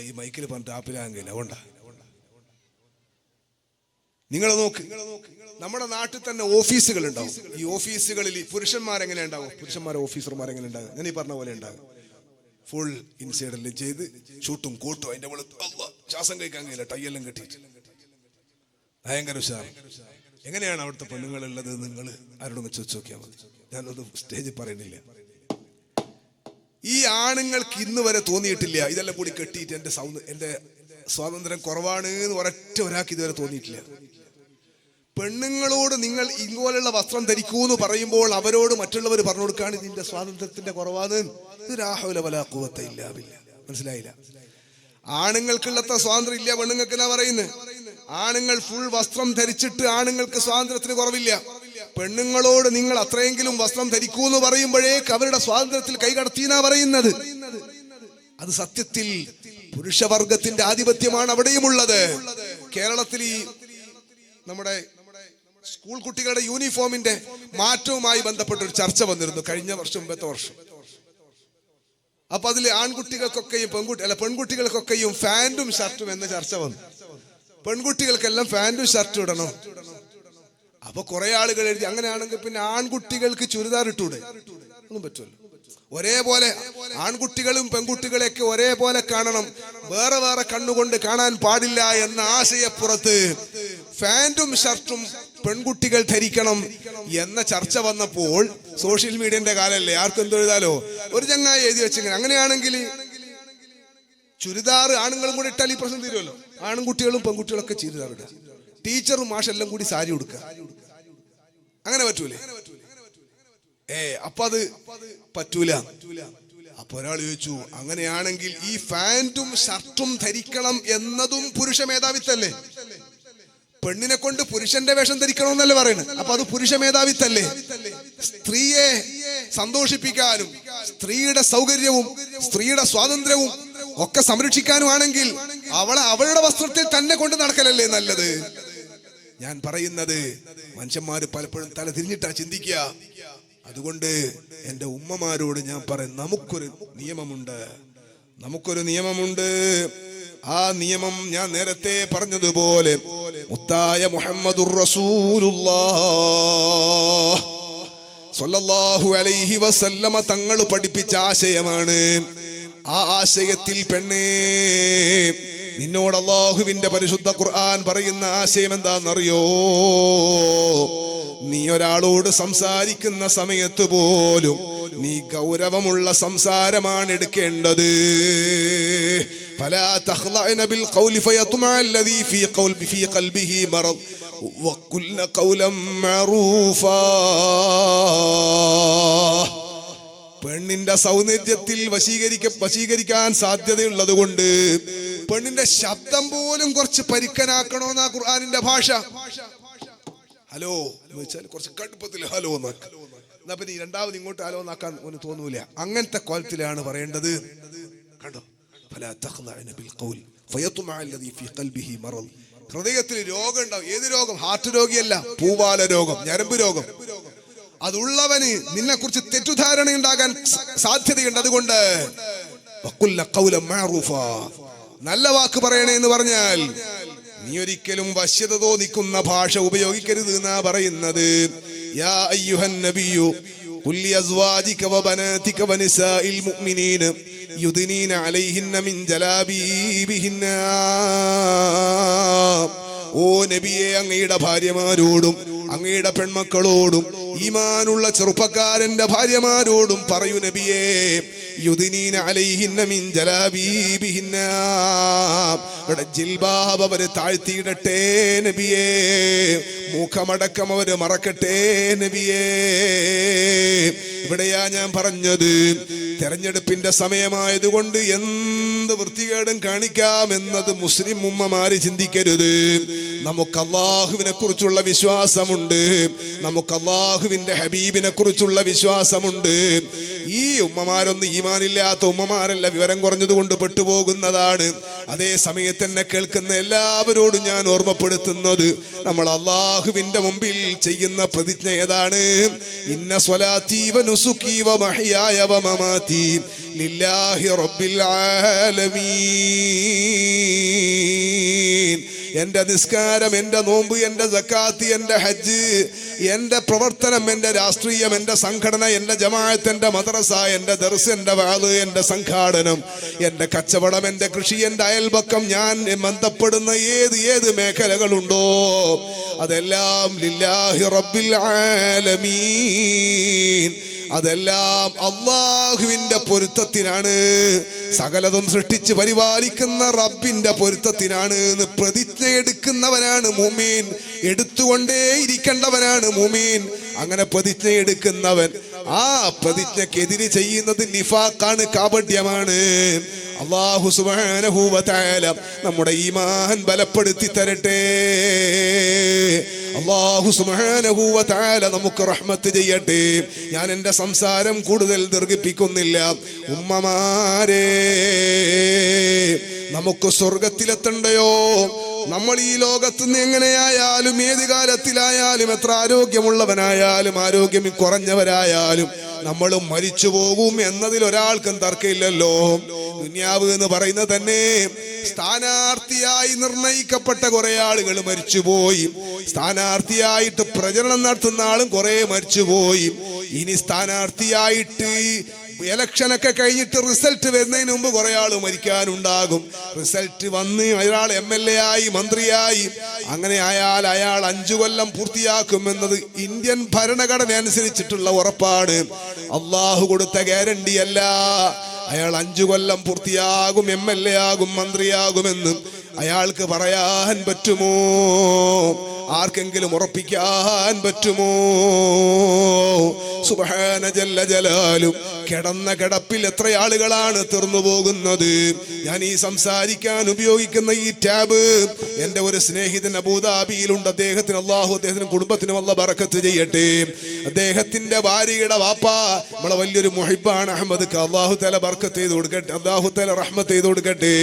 ഈ മൈക്കിൽ പറഞ്ഞിട്ട് ആപ്പിലാകാൻ കഴിയില്ല. അതുകൊണ്ടാ നിങ്ങൾ നോക്ക്. നമ്മുടെ നാട്ടിൽ തന്നെ ഓഫീസുകൾ ഉണ്ടാവും. ഈ ഓഫീസുകളിൽ പുരുഷന്മാരെങ്ങനെ ഉണ്ടാവും? പുരുഷന്മാരെ ഓഫീസർമാരെങ്ങനെ ഉണ്ടാകും? ഞാൻ ഈ പറഞ്ഞ പോലെ ഉണ്ടാകും. ഫുൾ ഇൻസൈഡെല്ലാം ചെയ്ത് ഷൂട്ടും കോട്ടും അതിന്റെ വെളുത്ത് ശ്വാസം കഴിക്കാൻ കഴിയില്ല, ടൈയെല്ലാം കെട്ടിയിട്ട് ഭയങ്കര ഉഷാർ. എങ്ങനെയാണ് അവിടുത്തെ പെണ്ണുങ്ങളുള്ളത്? നിങ്ങൾ ആരോടും ചോദിച്ചു നോക്കിയാൽ മതി. ഞാനത് സ്റ്റേജിൽ പറയുന്നില്ല. ഈ ആണുങ്ങൾക്ക് ഇന്ന് വരെ തോന്നിയിട്ടില്ല ഇതെല്ലാം കൂടി കെട്ടിയിട്ട് എന്റെ സ്വാതന്ത്ര്യം കുറവാണ് എന്ന് ഒരാൾക്ക് ഇതുവരെ തോന്നിയിട്ടില്ല. പെണ്ണുങ്ങളോട് നിങ്ങൾ ഇതുപോലുള്ള വസ്ത്രം ധരിക്കൂ എന്ന് പറയുമ്പോൾ അവരോട് മറ്റുള്ളവർ പറഞ്ഞു കൊടുക്കാണ് ഇതിന്റെ സ്വാതന്ത്ര്യത്തിന്റെ കുറവാണ്. മനസ്സിലായില്ല? ആണുങ്ങൾക്കുള്ളത്ര സ്വാതന്ത്ര്യം ഇല്ല, പെണ്ണുങ്ങൾക്ക് എന്നാ പറയുന്നത്. ആണുങ്ങൾ ഫുൾ വസ്ത്രം ധരിച്ചിട്ട് ആണുങ്ങൾക്ക് സ്വാതന്ത്ര്യത്തിന് കുറവില്ല. പെണ്ണുങ്ങളോട് നിങ്ങൾ അത്രയെങ്കിലും വസ്ത്രം ധരിക്കൂ എന്ന് പറയുമ്പോഴേക്ക് അവരുടെ സ്വാതന്ത്ര്യത്തിൽ കൈകടത്തിയെന്നാ പറയുന്നത്. അത് സത്യത്തിൽ പുരുഷവർഗത്തിന്റെ ആധിപത്യമാണ് അവിടെയുമുള്ളത്. കേരളത്തിൽ ഈ നമ്മുടെ സ്കൂൾ കുട്ടികളുടെ യൂണിഫോമിന്റെ മാറ്റവുമായി ബന്ധപ്പെട്ടൊരു ചർച്ച വന്നിരുന്നു കഴിഞ്ഞ വർഷം, മുമ്പത്തെ വർഷം. അപ്പൊ അതിൽ ആൺകുട്ടികൾക്കൊക്കെയും പെൺകുട്ടികൾക്കൊക്കെയും ഫാന്റും ഷർട്ടും എന്ന ചർച്ച വന്നു. പെൺകുട്ടികൾക്കെല്ലാം ഫാന്റും ഷർട്ടും ഇടണം. അപ്പൊ കുറെ ആളുകൾ എഴുതി അങ്ങനെയാണെങ്കിൽ പിന്നെ ആൺകുട്ടികൾക്ക് ചുരിദാർ ഇട്ടൂടെ? ഒന്നും പറ്റുമല്ലോ. ഒരേപോലെ ആൺകുട്ടികളും പെൺകുട്ടികളെയൊക്കെ ഒരേപോലെ കാണണം, വേറെ വേറെ കണ്ണുകൊണ്ട് കാണാൻ പാടില്ല എന്ന ആശയപ്പുറത്ത് ഫാന്റും ഷർട്ടും പെൺകുട്ടികൾ ധരിക്കണം എന്ന ചർച്ച വന്നപ്പോൾ, സോഷ്യൽ മീഡിയന്റെ കാലല്ലേ, ആർക്കും എന്ത് എഴുതാലോ. ഒരു ചങ്ങായി എഴുതി വെച്ചിങ്ങനെ, അങ്ങനെയാണെങ്കിൽ ചുരിദാർ ആണുങ്ങളും കൂടി ഇട്ടാൽ ഈ പ്രശ്നം തീരുമല്ലോ. ആൺകുട്ടികളും പെൺകുട്ടികളൊക്കെ ചുരിദാർ ഇടുക, ടീച്ചറും മാഷെല്ലാം കൂടി സാരി ഉടുക്കുക. അങ്ങനെ പറ്റൂലേ? അപ്പൊ അത് പറ്റൂല. അപ്പൊ ഒരാൾ ചോദിച്ചു, അങ്ങനെയാണെങ്കിൽ ഈ ഫാന്റും ഷർട്ടും ധരിക്കണം എന്നതും പുരുഷ മേധാവിത്തല്ലേ? പെണ്ണിനെ കൊണ്ട് പുരുഷന്റെ വേഷം ധരിക്കണമെന്നല്ലേ പറയുന്നത്? അപ്പൊ അത് പുരുഷ മേധാവിത്തല്ലേ? സ്ത്രീയെ സന്തോഷിപ്പിക്കാനും സ്ത്രീയുടെ സൗകര്യവും സ്ത്രീയുടെ സ്വാതന്ത്ര്യവും ഒക്കെ സംരക്ഷിക്കാനുമാണെങ്കിൽ അവളുടെ വസ്ത്രത്തിൽ തന്നെ കൊണ്ട് നടക്കലല്ലേ നല്ലത്? ഞാൻ പറയുന്നത് മനുഷ്യന്മാര് പലപ്പോഴും തല തിരിഞ്ഞിട്ടാ ചിന്തിക്കുക. അതുകൊണ്ട് എന്റെ ഉമ്മമാരോട് ഞാൻ പറയും, നമുക്കൊരു നിയമമുണ്ട്. ആ നിയമം ഞാൻ നേരത്തെ പറഞ്ഞതുപോലെ മുത്തായ മുഹമ്മദുർ റസൂലുള്ളാഹ് സ്വല്ലല്ലാഹു അലൈഹി വസല്ലമ തങ്ങൾ പഠിപ്പിച്ച ആശയമാണ്. ആ ആശയത്തിൽ പെണ്ണേ, നിന്നോട് അല്ലാഹുവിന്റെ പരിശുദ്ധ ഖുർആൻ പറയുന്ന ആശയം എന്താണെന്നറിയോ? നീ ഒരാളോട് സംസാരിക്കുന്ന സമയത്ത് പോലും നീ ഗൗരവമുള്ള സംസാരമാണ് എടുക്കേണ്ടത്. فلا تخضعن بالقول فيطمع الذي في قلبه مرض وقلن قولا معروفا. പെണ്ണിന്റെ സൗന്ദര്യത്തിൽ വശീകരിക്കാൻ സാധ്യതയുള്ളത് കൊണ്ട് പെണ്ണിന്റെ ശബ്ദം പോലും കുറച്ച് പരിക്കനാക്കണോന്നാ ഖുർആനിന്റെ ഭാഷ. ഹലോ എന്ന് വെച്ചാൽ കുറച്ച് കടുപ്പത്തിൽ ഹലോ എന്നാക്ക. എന്നാ പിന്നെ രണ്ടാമത് ഇങ്ങോട്ട് ഹലോ എന്നാക്കാൻ ഒന്നും തോന്നൂല. അങ്ങനത്തെ കോലത്തിലാണ് പറയേണ്ടത്. കണ്ടോ, ഹൃദയത്തിൽ രോഗം ഉണ്ടാവും. ഏത് രോഗം? ഹാർട്ട് രോഗിയല്ല, പൂവാല രോഗം, ഞരമ്പ് രോഗം. അതുള്ളവന് നിന്നെ കുറിച്ച് തെറ്റുധാരണ ഉണ്ടാകാൻ സാധ്യതയുണ്ട്. അതുകൊണ്ട് നല്ല വാക്ക് പറയണേ എന്ന് പറഞ്ഞാൽ നീ ഒരിക്കലും വശ്യത തോന്നിക്കുന്ന ഭാഷ ഉപയോഗിക്കരുത് എന്നാ പറയുന്നത്. യാ അയ്യുഹൻ നബിയു ഖുൽ ലിഅസ്വാജിക വബനാതിക വനിസാഇൽ മുഅ്മിനീന യുദ്നീന അലൈഹിന്ന മിൻ ജലാബീബിഹിന്ന. ഓ നബിയെ, അങ്ങയുടെ ഭാര്യമാരോടും അങ്ങയുടെ പെൺമക്കളോടും ഈമാനുള്ള ചെറുപ്പക്കാരന്റെ ഭാര്യമാരോടും പറയൂ നബിയേ, യുദ്നീന അലൈഹിന്ന മിൻ ജലാബീബിഹിന്ന, അവരുടെ ജിൽബാബ് അവര് താഴ്ത്തിയിടട്ടെ നബിയേ, മുഖമടക്കം അവര് മറക്കട്ടെ നബിയേ. ഇവിടെയാ ഞാൻ പറഞ്ഞത്, തെരഞ്ഞെടുപ്പിന്റെ സമയമായതുകൊണ്ട് എന്ത് വൃത്തികേടും കാണിക്കാമെന്നത് മുസ്ലിം ഉമ്മമാര് ചിന്തിക്കരുത്. നമുക്ക് അള്ളാഹുവിനെ കുറിച്ചുള്ള വിശ്വാസമുണ്ട്, നമുക്ക് അള്ളാഹുവിന്റെ ഹബീബിനെ കുറിച്ചുള്ള വിശ്വാസമുണ്ട്. ഈ ഉമ്മമാരൊന്നും ഈമാനില്ലാത്ത ഉമ്മമാരല്ല, വിവരം കുറഞ്ഞതുകൊണ്ട് പെട്ടുപോകുന്നതാണ്. അതേ സമയത്ത് തന്നെ കേൾക്കുന്ന എല്ലാവരോടും ഞാൻ ഓർമ്മപ്പെടുത്തുന്നത്, നമ്മൾ അള്ളാഹുവിന്റെ മുമ്പിൽ ചെയ്യുന്ന പ്രതിജ്ഞ ഏതാണ്? ഇന്ന സ്വലാത്തി വ നുസുക്കി വ മഹ്യായ വ മമാതി ലില്ലാഹി റബ്ബിൽ ആലമീൻ. എന്റെ നിസ്കാരം, എന്റെ നോമ്പ്, എന്റെ സക്കാത്ത്, എന്റെ ഹജ്ജ്, എന്റെ പ്രവർത്തനം, എന്റെ രാഷ്ട്രീയം, എന്റെ സംഘടന, എന്റെ ജമാഅത്ത്, എന്റെ മദ്രസ, എന്റെ ദർസ്, എന്റെ വാദ്, എന്റെ സംഘാടനം, എന്റെ കച്ചവടം, എന്റെ കൃഷി, എന്റെ അയൽപക്കം, ഞാൻ ബന്ധപ്പെടുന്ന ഏത് മേഖലകളുണ്ടോ അതെല്ലാം ലില്ലാഹി റബ്ബിൽ ആലമീൻ. അതെല്ലാം അള്ളാഹുവിന്റെ പൊരുത്തത്തിനാണ്, സകലതും സൃഷ്ടിച്ച് പരിപാലിക്കുന്ന റബ്ബിന്റെ പൊരുത്തത്തിനാണ് എന്ന് പ്രതിജ്ഞ എടുക്കുന്നവനാണ് മുഅ്മിൻ. എടുത്തുകൊണ്ടേ ഇരിക്കേണ്ടവനാണ് മുഅ്മിൻ. അങ്ങനെ പ്രതിജ്ഞ എടുക്കുന്നവൻ ആ പ്രതിജ്ഞക്കെതിരെ ചെയ്യുന്നത് നിഫാഖാണ്, കാപട്യമാണ്. അല്ലാഹു സുബ്ഹാനഹു വ തആല നമ്മുടെ ഈമാൻ ബലപ്പെടുത്തി തരട്ടെ. അല്ലാഹു സുബ്ഹാനഹു വ തആല നമുക്ക് റഹ്മത്ത് ചെയ്യട്ടെ. ഞാൻ എൻ്റെ സംസാരം കൂടുതൽ ദീർഘിപ്പിക്കുന്നില്ല. ഉമ്മമാരെ, നമുക്ക് സ്വർഗത്തിലെത്തണ്ടയോ? നമ്മൾ ഈ ലോകത്ത് നിന്ന് എങ്ങനെയായാലും, ഏത് കാലത്തിലായാലും, എത്ര ആരോഗ്യമുള്ളവനായാലും ആരോഗ്യം കുറഞ്ഞവരായാലും നമ്മൾ മരിച്ചു പോകും എന്നതിൽ ഒരാൾക്കും തർക്കമില്ലല്ലോ. ദുനിയാവ് എന്ന് പറയുന്നത് തന്നെ സ്ഥാനാർത്ഥിയായി നിർണയിക്കപ്പെട്ട കുറെ ആളുകൾ മരിച്ചുപോയി. സ്ഥാനാർത്ഥിയായിട്ട് പ്രചരണം നടത്തുന്ന ആളും കുറെ മരിച്ചുപോയി. ഇനി സ്ഥാനാർത്ഥിയായിട്ട് ഇലക്ഷനൊക്കെ കഴിഞ്ഞിട്ട് റിസൾട്ട് വരുന്നതിന് മുമ്പ് കുറെ ആള് മരിക്കാനുണ്ടാകും. റിസൾട്ട് വന്ന് അയാൾ MLA ആയി, മന്ത്രിയായി, അങ്ങനെ ആയാൽ അയാൾ 5 കൊല്ലം പൂർത്തിയാക്കുമെന്നത് ഇന്ത്യൻ ഭരണഘടന അനുസരിച്ചിട്ടുള്ള ഉറപ്പാണ്. അള്ളാഹു കൊടുത്ത ഗ്യാരണ്ടി അല്ല. അയാൾ 5 കൊല്ലം പൂർത്തിയാകും, MLA ആകും, മന്ത്രിയാകുമെന്ന് അയാൾക്ക് പറയാൻ പറ്റുമോ? ആർക്കെങ്കിലും ഉറപ്പിക്കാൻ പറ്റുമോ? സുബ്ഹാന ജല്ല ജലാലു. കിടന്ന കിടപ്പിൽ എത്ര ആളുകളാണ് തീർന്നു പോകുന്നത്. ഞാൻ ഈ സംസാരിക്കാൻ ഉപയോഗിക്കുന്ന ഈ ടാബ് എൻ്റെ ഒരു സ്നേഹിതൻ അബൂദാബിയിലുണ്ട്. അദ്ദേഹത്തിന് അള്ളാഹു, അദ്ദേഹത്തിനും കുടുംബത്തിനും അല്ലാഹു ബറക്കത്ത് ചെയ്യട്ടെ. അദ്ദേഹത്തിന്റെ ഭാര്യയുടെ വാപ്പ നമ്മളെ വലിയൊരു മുഹിബാണ് അഹമ്മദ്. അള്ളാഹു തആല ബർക്കത്ത് ചെയ്ത് കൊടുക്കട്ടെ, അള്ളാഹു തആല റഹ്മത്ത് ചെയ്ത് കൊടുക്കട്ടെ.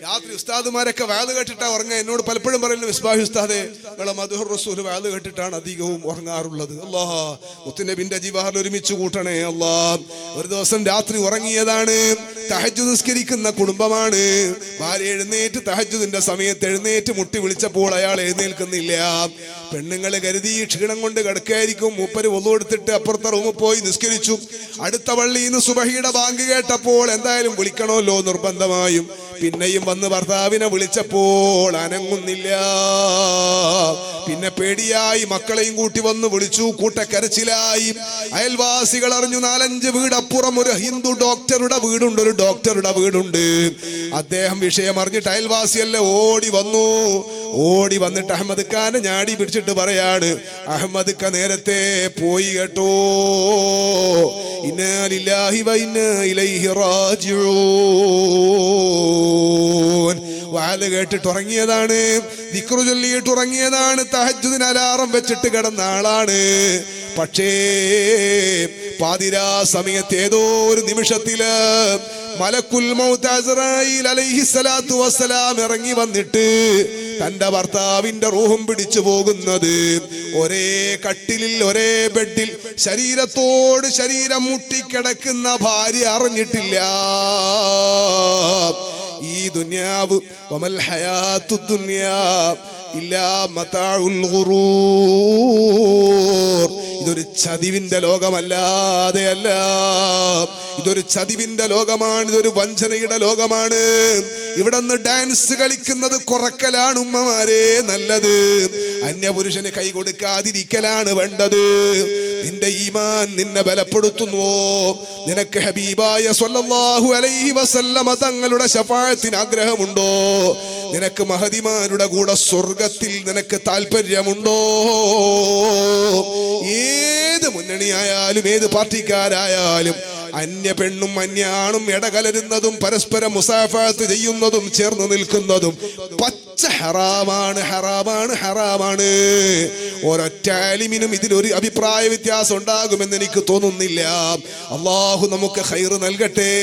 രാത്രി ഉസ്താദുമാരൊക്കെ വാത് കേട്ടിട്ടാ ഉറങ്ങുക. എന്നോട് പലപ്പോഴും പറയുന്നു, മിസ്ബാഹ് ഉസ്താദെ, നിങ്ങളെ മദ്ഹുർ റസൂൽ വാത് കേട്ടിട്ടാണ് അധികവും ഉറങ്ങാറുള്ളത്. അല്ലാഹ് മുത്തുനബിന്റെ ജിവാറിൽ ഒരുമിച്ച് കൂട്ടണേ അല്ലാഹ്. ഒരു ദിവസം രാത്രി ഉറങ്ങിയതാണ്. തഹജ്ജുദ് നിസ്കരിക്കുന്ന കുടുംബമാണ്. ഭാര്യ എഴുന്നേറ്റ് തഹജ്ജുദിന്റെ സമയത്ത് എഴുന്നേറ്റ് മുട്ടി വിളിച്ചപ്പോൾ അയാൾ എഴുന്നേൽക്കുന്നില്ല. പെണ്ണുങ്ങളെ കരുതി ക്ഷീണം കൊണ്ട് കിടക്കായിരിക്കും. മൂപ്പര് ഒളു എടുത്തിട്ട് അപ്പുറത്തെ റൂമിൽ പോയി നിസ്കരിച്ചു. അടുത്ത പള്ളിയിൽ നിന്ന് സുബഹിയുടെ ബാങ്ക് കേട്ടപ്പോൾ എന്തായാലും വിളിക്കണമല്ലോ നിർബന്ധമായും. പിന്നെയും വന്ന് ഭർത്താവിനെ വിളിച്ചപ്പോൾ അനങ്ങുന്നില്ല. പിന്നെ പേടിയായി, മക്കളെയും കൂട്ടി വന്ന് വിളിച്ചു, കൂട്ടക്കരച്ചിലായി. അയൽവാസികൾ അറിഞ്ഞു. 4-5 വീടപ്പുറം ഒരു ഹിന്ദു ഡോക്ടറുടെ വീടുണ്ട്. അദ്ദേഹം വിഷയം അറിഞ്ഞിട്ട് അയൽവാസിയല്ല ഓടി വന്നിട്ട് അഹമ്മദ് ഖാനെ ഞാടി പിടിച്ചിട്ട് പറയാണ്, അഹമ്മദ് ഖാൻ നേരത്തെ പോയി കേട്ടോ. ഇന്നാ ലില്ലാഹി വ ഇന്നാ ഇലൈഹി റാജിഊൻ. വാല് കേട്ടിട്ട് ഉറങ്ങിയതാണ്, ദിക്റ് ചൊല്ലിയിട്ട് ഉറങ്ങിയതാണ്, തഹജ്ജുദിന് അലാറം വെച്ചിട്ട് കിടന്ന ആളാണ്. പക്ഷേ പാതിരാ സമയത്ത് ഏതോ ഒരു നിമിഷത്തില് മലക്കുൽ മൗത്ത് അസ്റായീൽ അലൈഹിസ്സലാത്തു വസ്സലാം ഇറങ്ങി വന്നിട്ട് തന്റെ ഭർത്താവിന്റെ റൂഹും പിടിച്ചു പോകുന്നത് ഒരേ കട്ടിലിൽ ഒരേ ബെഡിൽ ശരീരത്തോട് ശരീരം മുട്ടിക്കിടക്കുന്ന ഭാര്യ അറിഞ്ഞിട്ടില്ല. ഈ ദുനിയാവ് വമൽ ഹയാത്തു ദുനിയാ ഇല്ലാ മതാഉൽ ഗുറൂർ. ഇതൊരു ചതിവിന്റെ ലോകമല്ലാതെ അല്ല. ഇതൊരു ചതിവിന്റെ ലോകമാണ്, ഇതൊരു വഞ്ചനയുടെ ലോകമാണ്. ഇവിടെ നിന്ന് ഡാൻസ് കളിക്കുന്നത് കുറക്കലാണ് ഉമ്മമാരെ നല്ലത്. അന്യപുരുഷന് കൈ കൊടുക്കാതിരിക്കലാണ് വേണ്ടത്. നിന്റെ ഈമാൻ നിന്നെ ബലപ്പെടുത്തുന്നുവോ? നിനക്ക് ഹബീബായ സ്വല്ലല്ലാഹു അലൈഹി വസല്ലമ തങ്ങളുടെ ശഫാഅത്തിന് ആഗ്രഹമുണ്ടോ? നിനക്ക് മഹദിമാരുടെ കൂടെ സ്വർഗത്തിൽ നിനക്ക് താല്പര്യമുണ്ടോ? ഏത് മുന്നണിയായാലും ഏത് പാർട്ടിക്കാരായാലും അന്യ പെണ്ണും അന്യാണും ഇടകലരുന്നതും പരസ്പരം മുസാഫാത്ത് ചെയ്യുന്നതും ചേർന്ന് നിൽക്കുന്നതും പച്ച ഹറാമാണ്. ഒരൊറ്റ ആലിമിനും ഇതിലൊരു അഭിപ്രായ വ്യത്യാസം ഉണ്ടാകുമെന്ന് എനിക്ക് തോന്നുന്നില്ല. അള്ളാഹു നമുക്ക് ഖൈർ നൽകട്ടെ.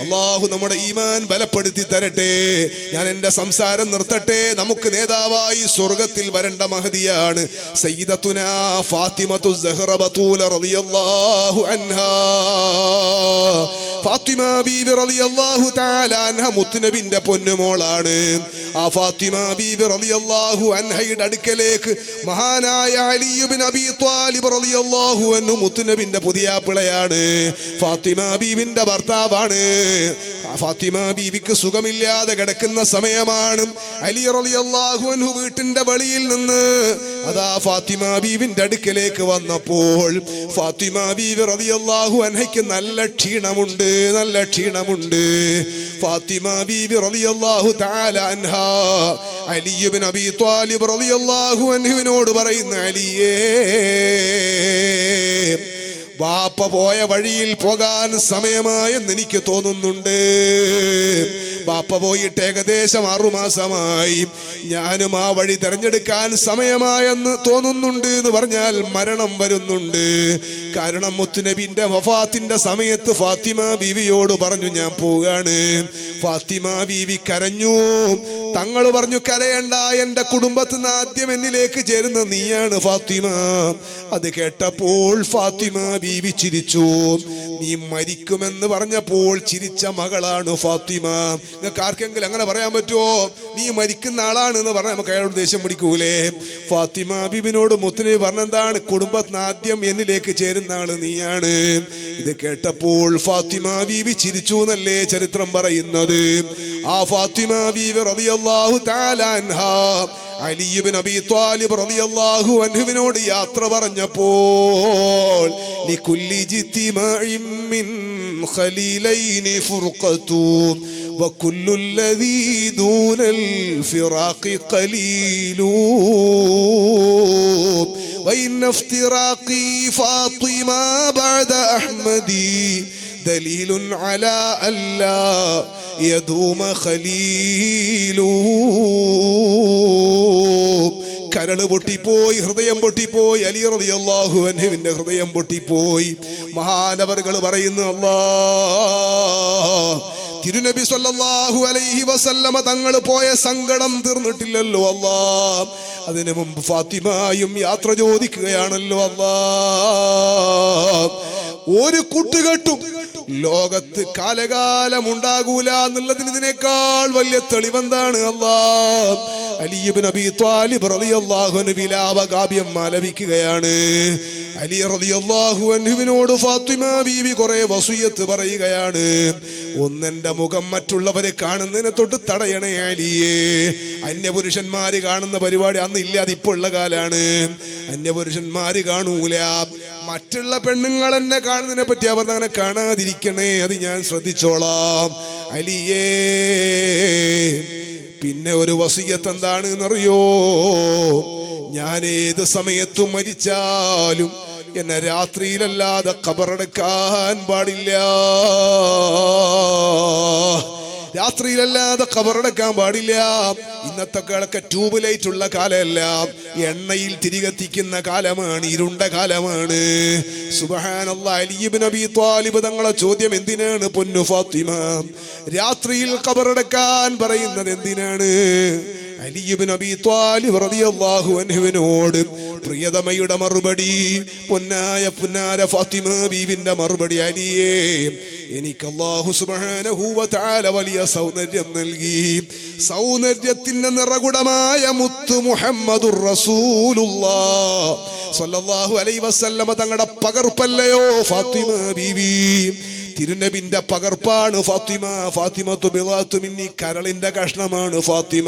അള്ളാഹു നമ്മുടെ ഈമാൻ ബലപ്പെടുത്തി തരട്ടെ. ഞാൻ എന്റെ സംസാരം നിർത്തട്ടെ. നമുക്ക് നേതാവായി സ്വർഗത്തിൽ വരേണ്ട മഹദിയാണ് സയ്യിദത്തുനാ ഫാത്തിമത്തു സഹ്റ ബതൂല റളിയല്ലാഹു അൻഹാ. ഫാത്തിമ ബീവി റളിയല്ലാഹു തആല അൻഹ മുത്തുനബിന്റെ പൊന്നുമോളാണ്. ആ ഫാത്തിമ ബീവി റളിയല്ലാഹു അൻഹയുടെ അടുക്കലേക്ക് മഹാനായ അലി ഇബ്നു അബീ ത്വാലിബ് റളിയല്ലാഹു അൻഹു മുത്തുനബിന്റെ പുതിയാപ്പിളയാണ്. ഫാത്തിമ ബീവിന്റെ ഭർത്താവാണ്. ഫാത്തിമ ബീവിക്ക് സുഖമില്ലാതെ കിടക്കുന്ന സമയമാണ്. അലി റളിയല്ലാഹു അൻഹു വീട്ടിന്റെ വെളിയിൽ നിന്ന് അതാ ഫാത്തിമ ബീവിന്റെ അടുക്കലേക്ക് വന്നപ്പോൾ ഫാത്തിമ ബീവി റളിയല്ലാഹു അൻഹയ്ക്ക് നല്ല ക്ഷീണമുണ്ട്. ഫാത്തിമ ബീവി റളിയല്ലാഹു തആല അൻഹാ അലി ഇബ്നു അബീ ത്വാലിബ് റളിയല്ലാഹു അൻഹുവിനോട് പറയുന്നു, അലിയേ, വാപ്പ പോയ വഴിയിൽ പോകാൻ സമയമായെന്ന് എനിക്ക് തോന്നുന്നുണ്ട്. വാപ്പ പോയിട്ട് ഏകദേശം 6 മാസമായി. ഞാനും ആ വഴി തെരഞ്ഞെടുക്കാൻ സമയമായെന്ന് തോന്നുന്നുണ്ട് എന്ന് പറഞ്ഞാൽ മരണം വരുന്നുണ്ട്. കാരണം മുത്തുനബിന്റെ വഫാത്തിന്റെ സമയത്ത് ഫാത്തിമ ബീവിയോട് പറഞ്ഞു, ഞാൻ പോവുകയാണ്. ഫാത്തിമ ബീവി കരഞ്ഞു. തങ്ങൾ പറഞ്ഞു, കരയണ്ട, എന്റെ കുടുംബത്തിൽ നിന്ന് ആദ്യം എന്നിലേക്ക് ചേരുന്ന നീയാണ് ഫാത്തിമ. അത് കേട്ടപ്പോൾ ഫാത്തിമ ബീവി ചിരിച്ചു. നീ മരിക്കുമെന്ന് പറഞ്ഞപ്പോൾ ചിരിച്ച മകളാണ് ഫാത്തിമ. നിങ്ങൾക്ക് ആർക്കെങ്കിലും അങ്ങനെ പറയാൻ പറ്റുമോ? നീ മരിക്കുന്ന ആളാണ് എന്ന് പറഞ്ഞാൽ നമുക്ക് അയാളോട് ദേഷ്യം പിടിക്കൂലേ? ഫാത്തിമ ബീബിനോട് മുത്തുനബി പറഞ്ഞെന്താണ്? കുടുംബത്തിന് ആദ്യം എന്നിലേക്ക് ചേരുന്ന ആള് നീയാണ്. ഇത് കേട്ടപ്പോൾ ഫാത്തിമ ബീബി ചിരിച്ചു എന്നല്ലേ ചരിത്രം പറയുന്നത്. ആ ഫാത്തിമ ബീബി റളിയല്ലാഹു തആല അൻഹാ അലി ഇബ്നു അബീ ത്വാലിബ് റളിയല്ലാഹു അൻഹുവിനോട് യാത്ര പറഞ്ഞപ്പോൾ ലികുല്ലി ജിതിമാഇൻ മിൻ ഖലീലൈനി ഫുർഖതു വകുല്ലു الذي دون الفراق قليل وإن افتراقي فاطمة بعد أحمدي دليل على ألا يدوم خليل. കരള് പൊട്ടിപ്പോയി, ഹൃദയം പൊട്ടിപ്പോയി. അലി റളിയല്ലാഹു അൻഹുവിന്റെ ഹൃദയം പൊട്ടിപ്പോയി. മഹാനവറുകൾ പറയുന്നു, അല്ലാഹ്, തിരുനബി സല്ലല്ലാഹു അലൈഹി വസല്ലമ തങ്ങൾ പോയ സങ്കടം തീർന്നിട്ടില്ലല്ലോ അല്ലാഹ്. അതിനു മുമ്പ് ഫാത്തിമയും യാത്ര ചോദിക്കുകയാണല്ലോ അല്ലാഹ്. ഒരു കൂട്ടുകെട്ടും ലോകത്ത് കാലകാലം ഉണ്ടാകൂല എന്നുള്ളതിന് ഇതിനേക്കാൾ വലിയ തെളിവെന്താണ്? അല്ലാഹ്, അലി ഇബ്നു അബീ ത്വാലിബ് റളിയല്ലാഹു അൻഹു വിലാപകാവ്യം ആലപിക്കുകയാണ്. അലി റളിയല്ലാഹു അൻഹുവിനോട് ഫാത്തിമ ബീവി കുറെ വസിയത്ത് പറയുകയാണ്. ഒന്നെന്റെ മുഖം മറ്റുള്ളവരെ കാണുന്നതിനെ തൊട്ട് തടയണേ അലിയേ. അന്യപുരുഷന്മാര് കാണുന്ന പരിപാടി അന്ന് ഇല്ല, അതിപ്പോൾ ഉള്ള കാലാണ്. അന്യപുരുഷന്മാര് കാണൂല. മറ്റുള്ള പെണ്ണുങ്ങൾ എന്നെ കാണുന്നതിനെ പറ്റി അവർ അങ്ങനെ കാണാതിരിക്കണേ, അത് ഞാൻ ശ്രദ്ധിച്ചോളാം അലിയേ. പിന്നെ ഒരു വസിയത്ത് എന്താണെന്നറിയോ? ഞാൻ ഏത് സമയത്തും മരിച്ചാലും എന്നെ രാത്രിയിലല്ലാതെ ഖബറടക്കാൻ പാടില്ല. രാത്രിയിലല്ലാതെ ഖബറടക്കാൻ പാടില്ല. ഇന്നത്തെ കാലൊക്കെ ട്യൂബ് ലൈറ്റ് ഉള്ള കാലമല്ല, എണ്ണയിൽ തിരികെത്തിക്കുന്ന കാലമാണ്, ഇരുണ്ട കാലമാണ്. സുബ്ഹാനല്ലാഹ്. അലി ഇബ്നു അബീ ത്വാലിബ് തങ്ങളെ ചോദ്യം എന്തിനാണ് പൊന്നു ഫാത്തിമ രാത്രിയിൽ ഖബറടക്കാൻ പറയുന്നത് എന്തിനാണ്? അലി ഇബ്നു അബീ ത്വാലിബ് റളിയല്ലാഹു അൻഹുവിനോട് പ്രിയതമയുടെ മറുപടി, പുന്നാര ഫാത്തിമ ബീവിന്റെ മറുപടി, അലിയേ എനിക്ക് അല്ലാഹു സുബ്ഹാനഹു വ തആല വലിയ സൗന്ദര്യം നൽകി. സൗന്ദര്യത്തിന്റെ നിറകുടമായ മുത്ത് മുഹമ്മദുർ റസൂലുള്ളാഹ് സ്വല്ലല്ലാഹു അലൈഹി വസല്ലമ തങ്ങളുടെ പകർപ്പല്ലയോ ഫാത്തിമ ബീവി. തിരുനബിന്റെ പകർപ്പാണ് ഫാത്തിമ. ഫാത്തിമത്തു ബിളാത്തു മിന്നി, കരളിന്റെ കഷ്ണമാണ് ഫാത്തിമ.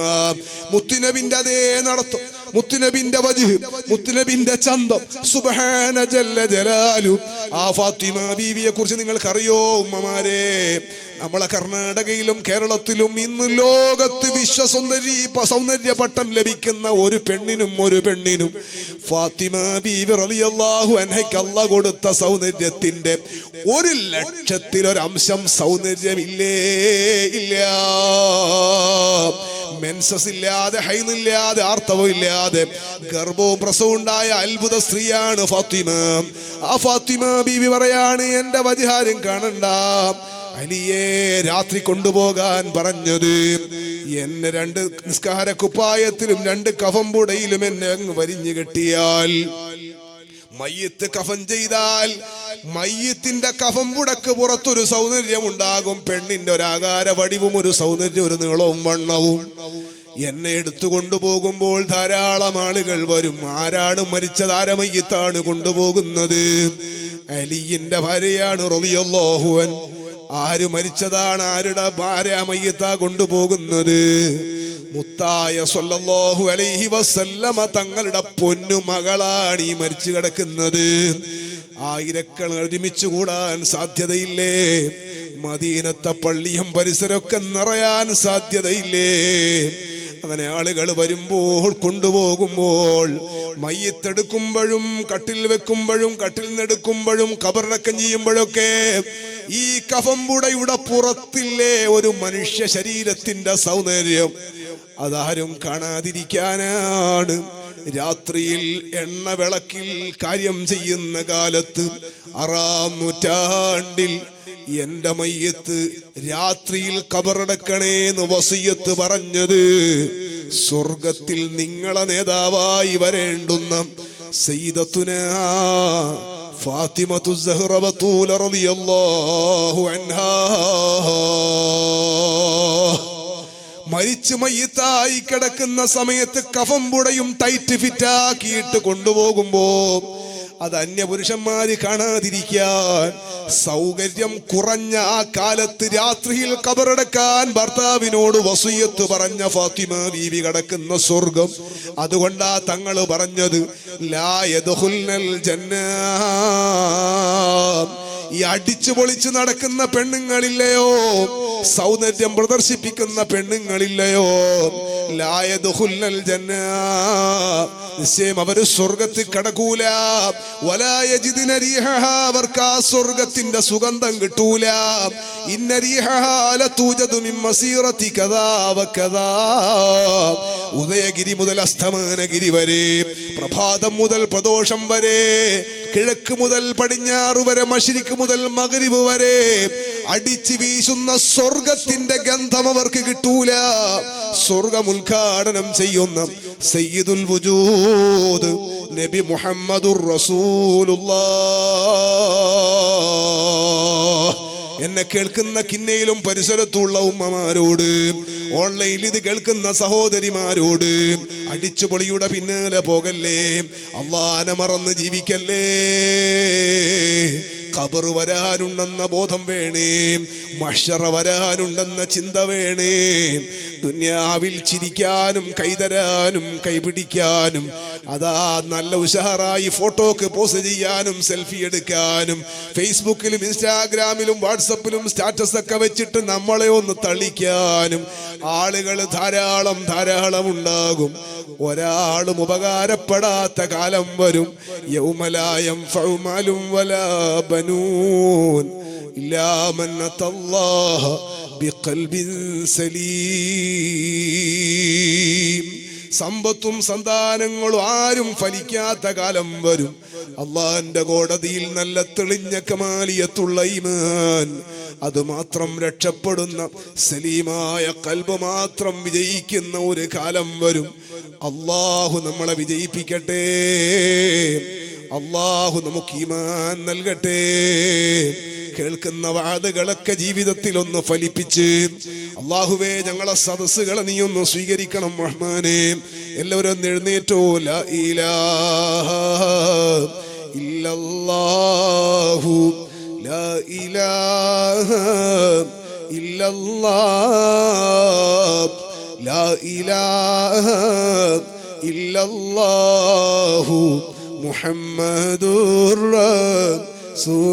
മുത്തുനബിന്റെ അതേ നടത്തം, മുത്തുനബിന്റെ വജ്ഹ്, മുത്തുനബിന്റെ ചന്തം, സുബ്ഹാന ജല്ല ജലാലു. ആ ഫാത്തിമ ബീവിയെ കുറിച്ച് നിങ്ങൾക്കറിയോ ഉമ്മമാരെ? നമ്മളെ കർണാടകയിലും കേരളത്തിലും ഇന്ന് ലോകത്ത് സൗന്ദര്യ പട്ടം ലഭിക്കുന്ന ഒരു പെണ്ണിനും ഫാത്തിമ ബീവി റളിയല്ലാഹു അൻഹയ്ക്ക് അല്ലാഹു കൊടുത്ത സൗന്ദര്യത്തിന്റെ 1,00,000-1 സൗന്ദര്യമില്ലേ? ഇല്ല. മെൻസസ് ഇല്ലാതെ, ഹൈദില്ലാതെ, ആർത്തവം ഇല്ലാതെ ഗർഭവും പ്രസവവും ഉണ്ടായ അത്ഭുത സ്ത്രീയാണ് ഫാത്തിമ. ആ ഫാത്തിമ ബീവി പറയാണ്, എന്റെ വജ്ഹാരും കാണണ്ട അലിയെ രാത്രി കൊണ്ടുപോകാൻ പറഞ്ഞത്. എന്നെ 2 നിസ്കാര കുപ്പായത്തിലും 2 കഫംപുടയിലും എന്നെ അങ്ങ് വരിഞ്ഞു കെട്ടിയാൽ, മയ്യത്ത് കഫൻ ചെയ്താൽ മയ്യത്തിന്റെ കഫംപുടക്ക് പുറത്തൊരു സൗന്ദര്യം ഉണ്ടാകും. പെണ്ണിന്റെ ഒരു ആകാര വടിവും ഒരു സൗന്ദര്യം, ഒരു നീളവും വണ്ണവും. എന്നെ എടുത്തു കൊണ്ടുപോകുമ്പോൾ ധാരാളം ആളുകൾ വരും. ആരാണ് മരിച്ചത്? ആരമയ്യത്താണ് കൊണ്ടുപോകുന്നത്? അലിയിന്റെ ഭാര്യയാണ് റളിയല്ലാഹു അൻഹു. ആര് മരിച്ചതാണ്? ആരുടെ ഭാര്യ മയ്യത്താ കൊണ്ടുപോകുന്നത്? മുത്തായ സ്വല്ലല്ലാഹു അലൈഹി വസല്ലമ തങ്ങളുടെ പൊന്നു മകളാണ് ഈ മരിച്ചു കിടക്കുന്നത്. ആയിരക്കണക്കിന് ഒരുമിച്ച് കൂടാൻ സാധ്യതയില്ലേ? മദീനത്തെ പള്ളിയും പരിസരമൊക്കെ നിറയാൻ സാധ്യതയില്ലേ? അങ്ങനെ ആളുകൾ വരുമ്പോൾ, കൊണ്ടുപോകുമ്പോൾ, മയ്യത്തെടുക്കുമ്പോഴും കട്ടിൽ വെക്കുമ്പോഴും കട്ടിൽ നിന്നെടുക്കുമ്പോഴും ഖബറടക്കം ചെയ്യുമ്പോഴൊക്കെ ഈ കഫംപുടയുടെ പുറത്തില്ലേ ഒരു മനുഷ്യ ശരീരത്തിന്റെ സൗന്ദര്യം? അതാരും കാണാതിരിക്കാനാണ്. രാത്രിയിൽ എണ്ണ വിളക്കിൽ കാര്യം ചെയ്യുന്ന കാലത്ത് 6-ാം നൂറ്റാണ്ടിൽ എന്റെ മയ്യത്ത് രാത്രിയിൽ ഖബറടക്കണേന്ന് വസിയത്ത് പറഞ്ഞത് സ്വർഗത്തിൽ നിങ്ങളെ നേതാവായി വരേണ്ടുന്ന സയ്യിദത്തുനാ ഫാത്തിമത്തു സഹ്റ ബത്തൂല റളിയല്ലാഹു അൻഹാ മരിച്ചു മയ്യത്തായി കിടക്കുന്ന സമയത്ത് കഫംപുടയും ടൈറ്റ് ഫിറ്റാക്കിയിട്ട് കൊണ്ടുപോകുമ്പോ അത് അന്യപുരുഷന്മാര് കാണാതിരിക്കാൻ സൗകര്യം കുറഞ്ഞ ആ കാലത്ത് രാത്രിയിൽ ഖബറടക്കാൻ ഭർത്താവിനോട് വസിയത്ത് പറഞ്ഞ ഫാത്തിമ ബീവി കിടക്കുന്ന സ്വർഗം. അതുകൊണ്ടാ തങ്ങൾ പറഞ്ഞത് ലാ യദ്ഖുൽനൽ ജന്ന. ഈ അടിച്ചു പൊളിച്ച് നടക്കുന്ന പെണ്ണുങ്ങളില്ലയോ, സൗന്ദര്യം പ്രദർശിപ്പിക്കുന്ന പെണ്ണുങ്ങളില്ലയോ, ലാ യദ്ഖുൽനൽ ജന്ന, നിശ്ചയം അവര് സ്വർഗത്തിൽ കടക്കൂല. വലാ യജിദുന റീഹഹാ, അവർക്ക് ആ സ്വർഗത്തിന്റെ സുഗന്ധം കിട്ടൂല. ഇന്ന റീഹഹാ ലതൂജദു മിൻ മസീറതി കദാ വകദാ, ഉദയഗിരി മുതൽ അസ്തമാനഗിരി വരെ, പ്രഭാതം മുതൽ പ്രദോഷം വരെ, കിഴക്ക് മുതൽ പടിഞ്ഞാറ് വരെ, മശ്രിഖ് മുതൽ മഗ്രിബ് വരെ അടിച്ചു വീശുന്ന സ്വർഗത്തിന്റെ ഗന്ധം അവർക്ക് കിട്ടൂല. സ്വർഗം ഉദ്ഘാടനം ചെയ്യുന്ന സയ്യിദുൽ വജൂദ് നബി മുഹമ്മദുർ റസൂലുള്ളാഹ്. എന്നെ കേൾക്കുന്ന കിന്നയിലും പരിസരത്തുള്ള ഉമ്മമാരോട്, ഓൺലൈനിൽ ഇത് കേൾക്കുന്ന സഹോദരിമാരോട്, അടിച്ചുപൊളിയുടെ പിന്നാലെ പോകല്ലേ, അള്ളാനെ മറന്ന് ജീവിക്കല്ലേ. ഖബർ വരാനുണ്ടെന്ന ബോധം വേണേ, മഹ്ശറ വരാനുണ്ടെന്ന ചിന്ത വേണേ. ദുനിയാവിൽ ചിരിക്കാനും കൈതരാനും കൈപിടിക്കാനും, അതാ നല്ല ഉഷാറായി ഫോട്ടോക്ക് പോസ്റ്റ് ചെയ്യാനും സെൽഫി എടുക്കാനും, ഫേസ്ബുക്കിലും ഇൻസ്റ്റാഗ്രാമിലും വാട്സപ്പിലും സ്റ്റാറ്റസ് ഒക്കെ വെച്ചിട്ട് നമ്മളെ ഒന്ന് തളിക്കാനും ആളുകൾ ധാരാളം ധാരാളം ഉണ്ടാകും. ഒരാളും ഉപകാരപ്പെടാത്ത കാലം വരും. യൗമലായം ഫൗമാലും വലാ ബനൂൻ ഇല്ലാ മൻ അത്തല്ലാഹ ബിഖൽബിൻ സലീം. സമ്പത്തും സന്താനങ്ങളും ആരും ഫലിക്കാത്ത കാലം വരും. അള്ളാന്റെ കോടതിയിൽ നല്ല തെളിഞ്ഞ കമാലിയത്തുള്ള ഈമാൻ, അത് മാത്രം രക്ഷപ്പെടുന്ന സലീമായ ഖൽബ് മാത്രം വിജയിക്കുന്ന ഒരു കാലം വരും. അള്ളാഹു നമ്മളെ വിജയിപ്പിക്കട്ടെ. അള്ളാഹു നമുക്ക് ഈമാൻ നൽകട്ടെ. കേൾക്കുന്ന വാദങ്ങളൊക്കെ ജീവിതത്തിൽ ഒന്ന് ഫലിപ്പിച്ച്, അള്ളാഹുവേ ഞങ്ങളെ സദസ്സുകളെ നീ ഒന്ന് സ്വീകരിക്കണം റഹ്മാനേ. എല്ലാവരും എഴുന്നേറ്റോ. ലാ ഇലാഹ ഇല്ലല്ലാഹു ലാ ഇലാഹ ഇല്ലല്ലാഹ് ലാ ഇലാഹ ഇല്ലല്ലാഹു മുഹമ്മദുർ റസൂലുള്ളാഹ്.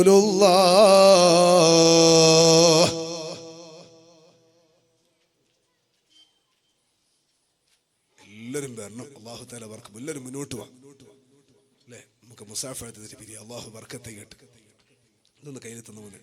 എല്ലാവരും വരണം. അല്ലാഹു തആല ബർക്കത്ത്. എല്ലാവരും മുന്നോട്ട് വാ അല്ലേ. നമുക്ക് മുസാഫഹത്ത് തിരിപിരി. അല്ലാഹു ബർക്കത്ത് ചെയ്യട്ടെ. ഇതൊന്ന് കയ്യിൽ തന്നു മോനെ.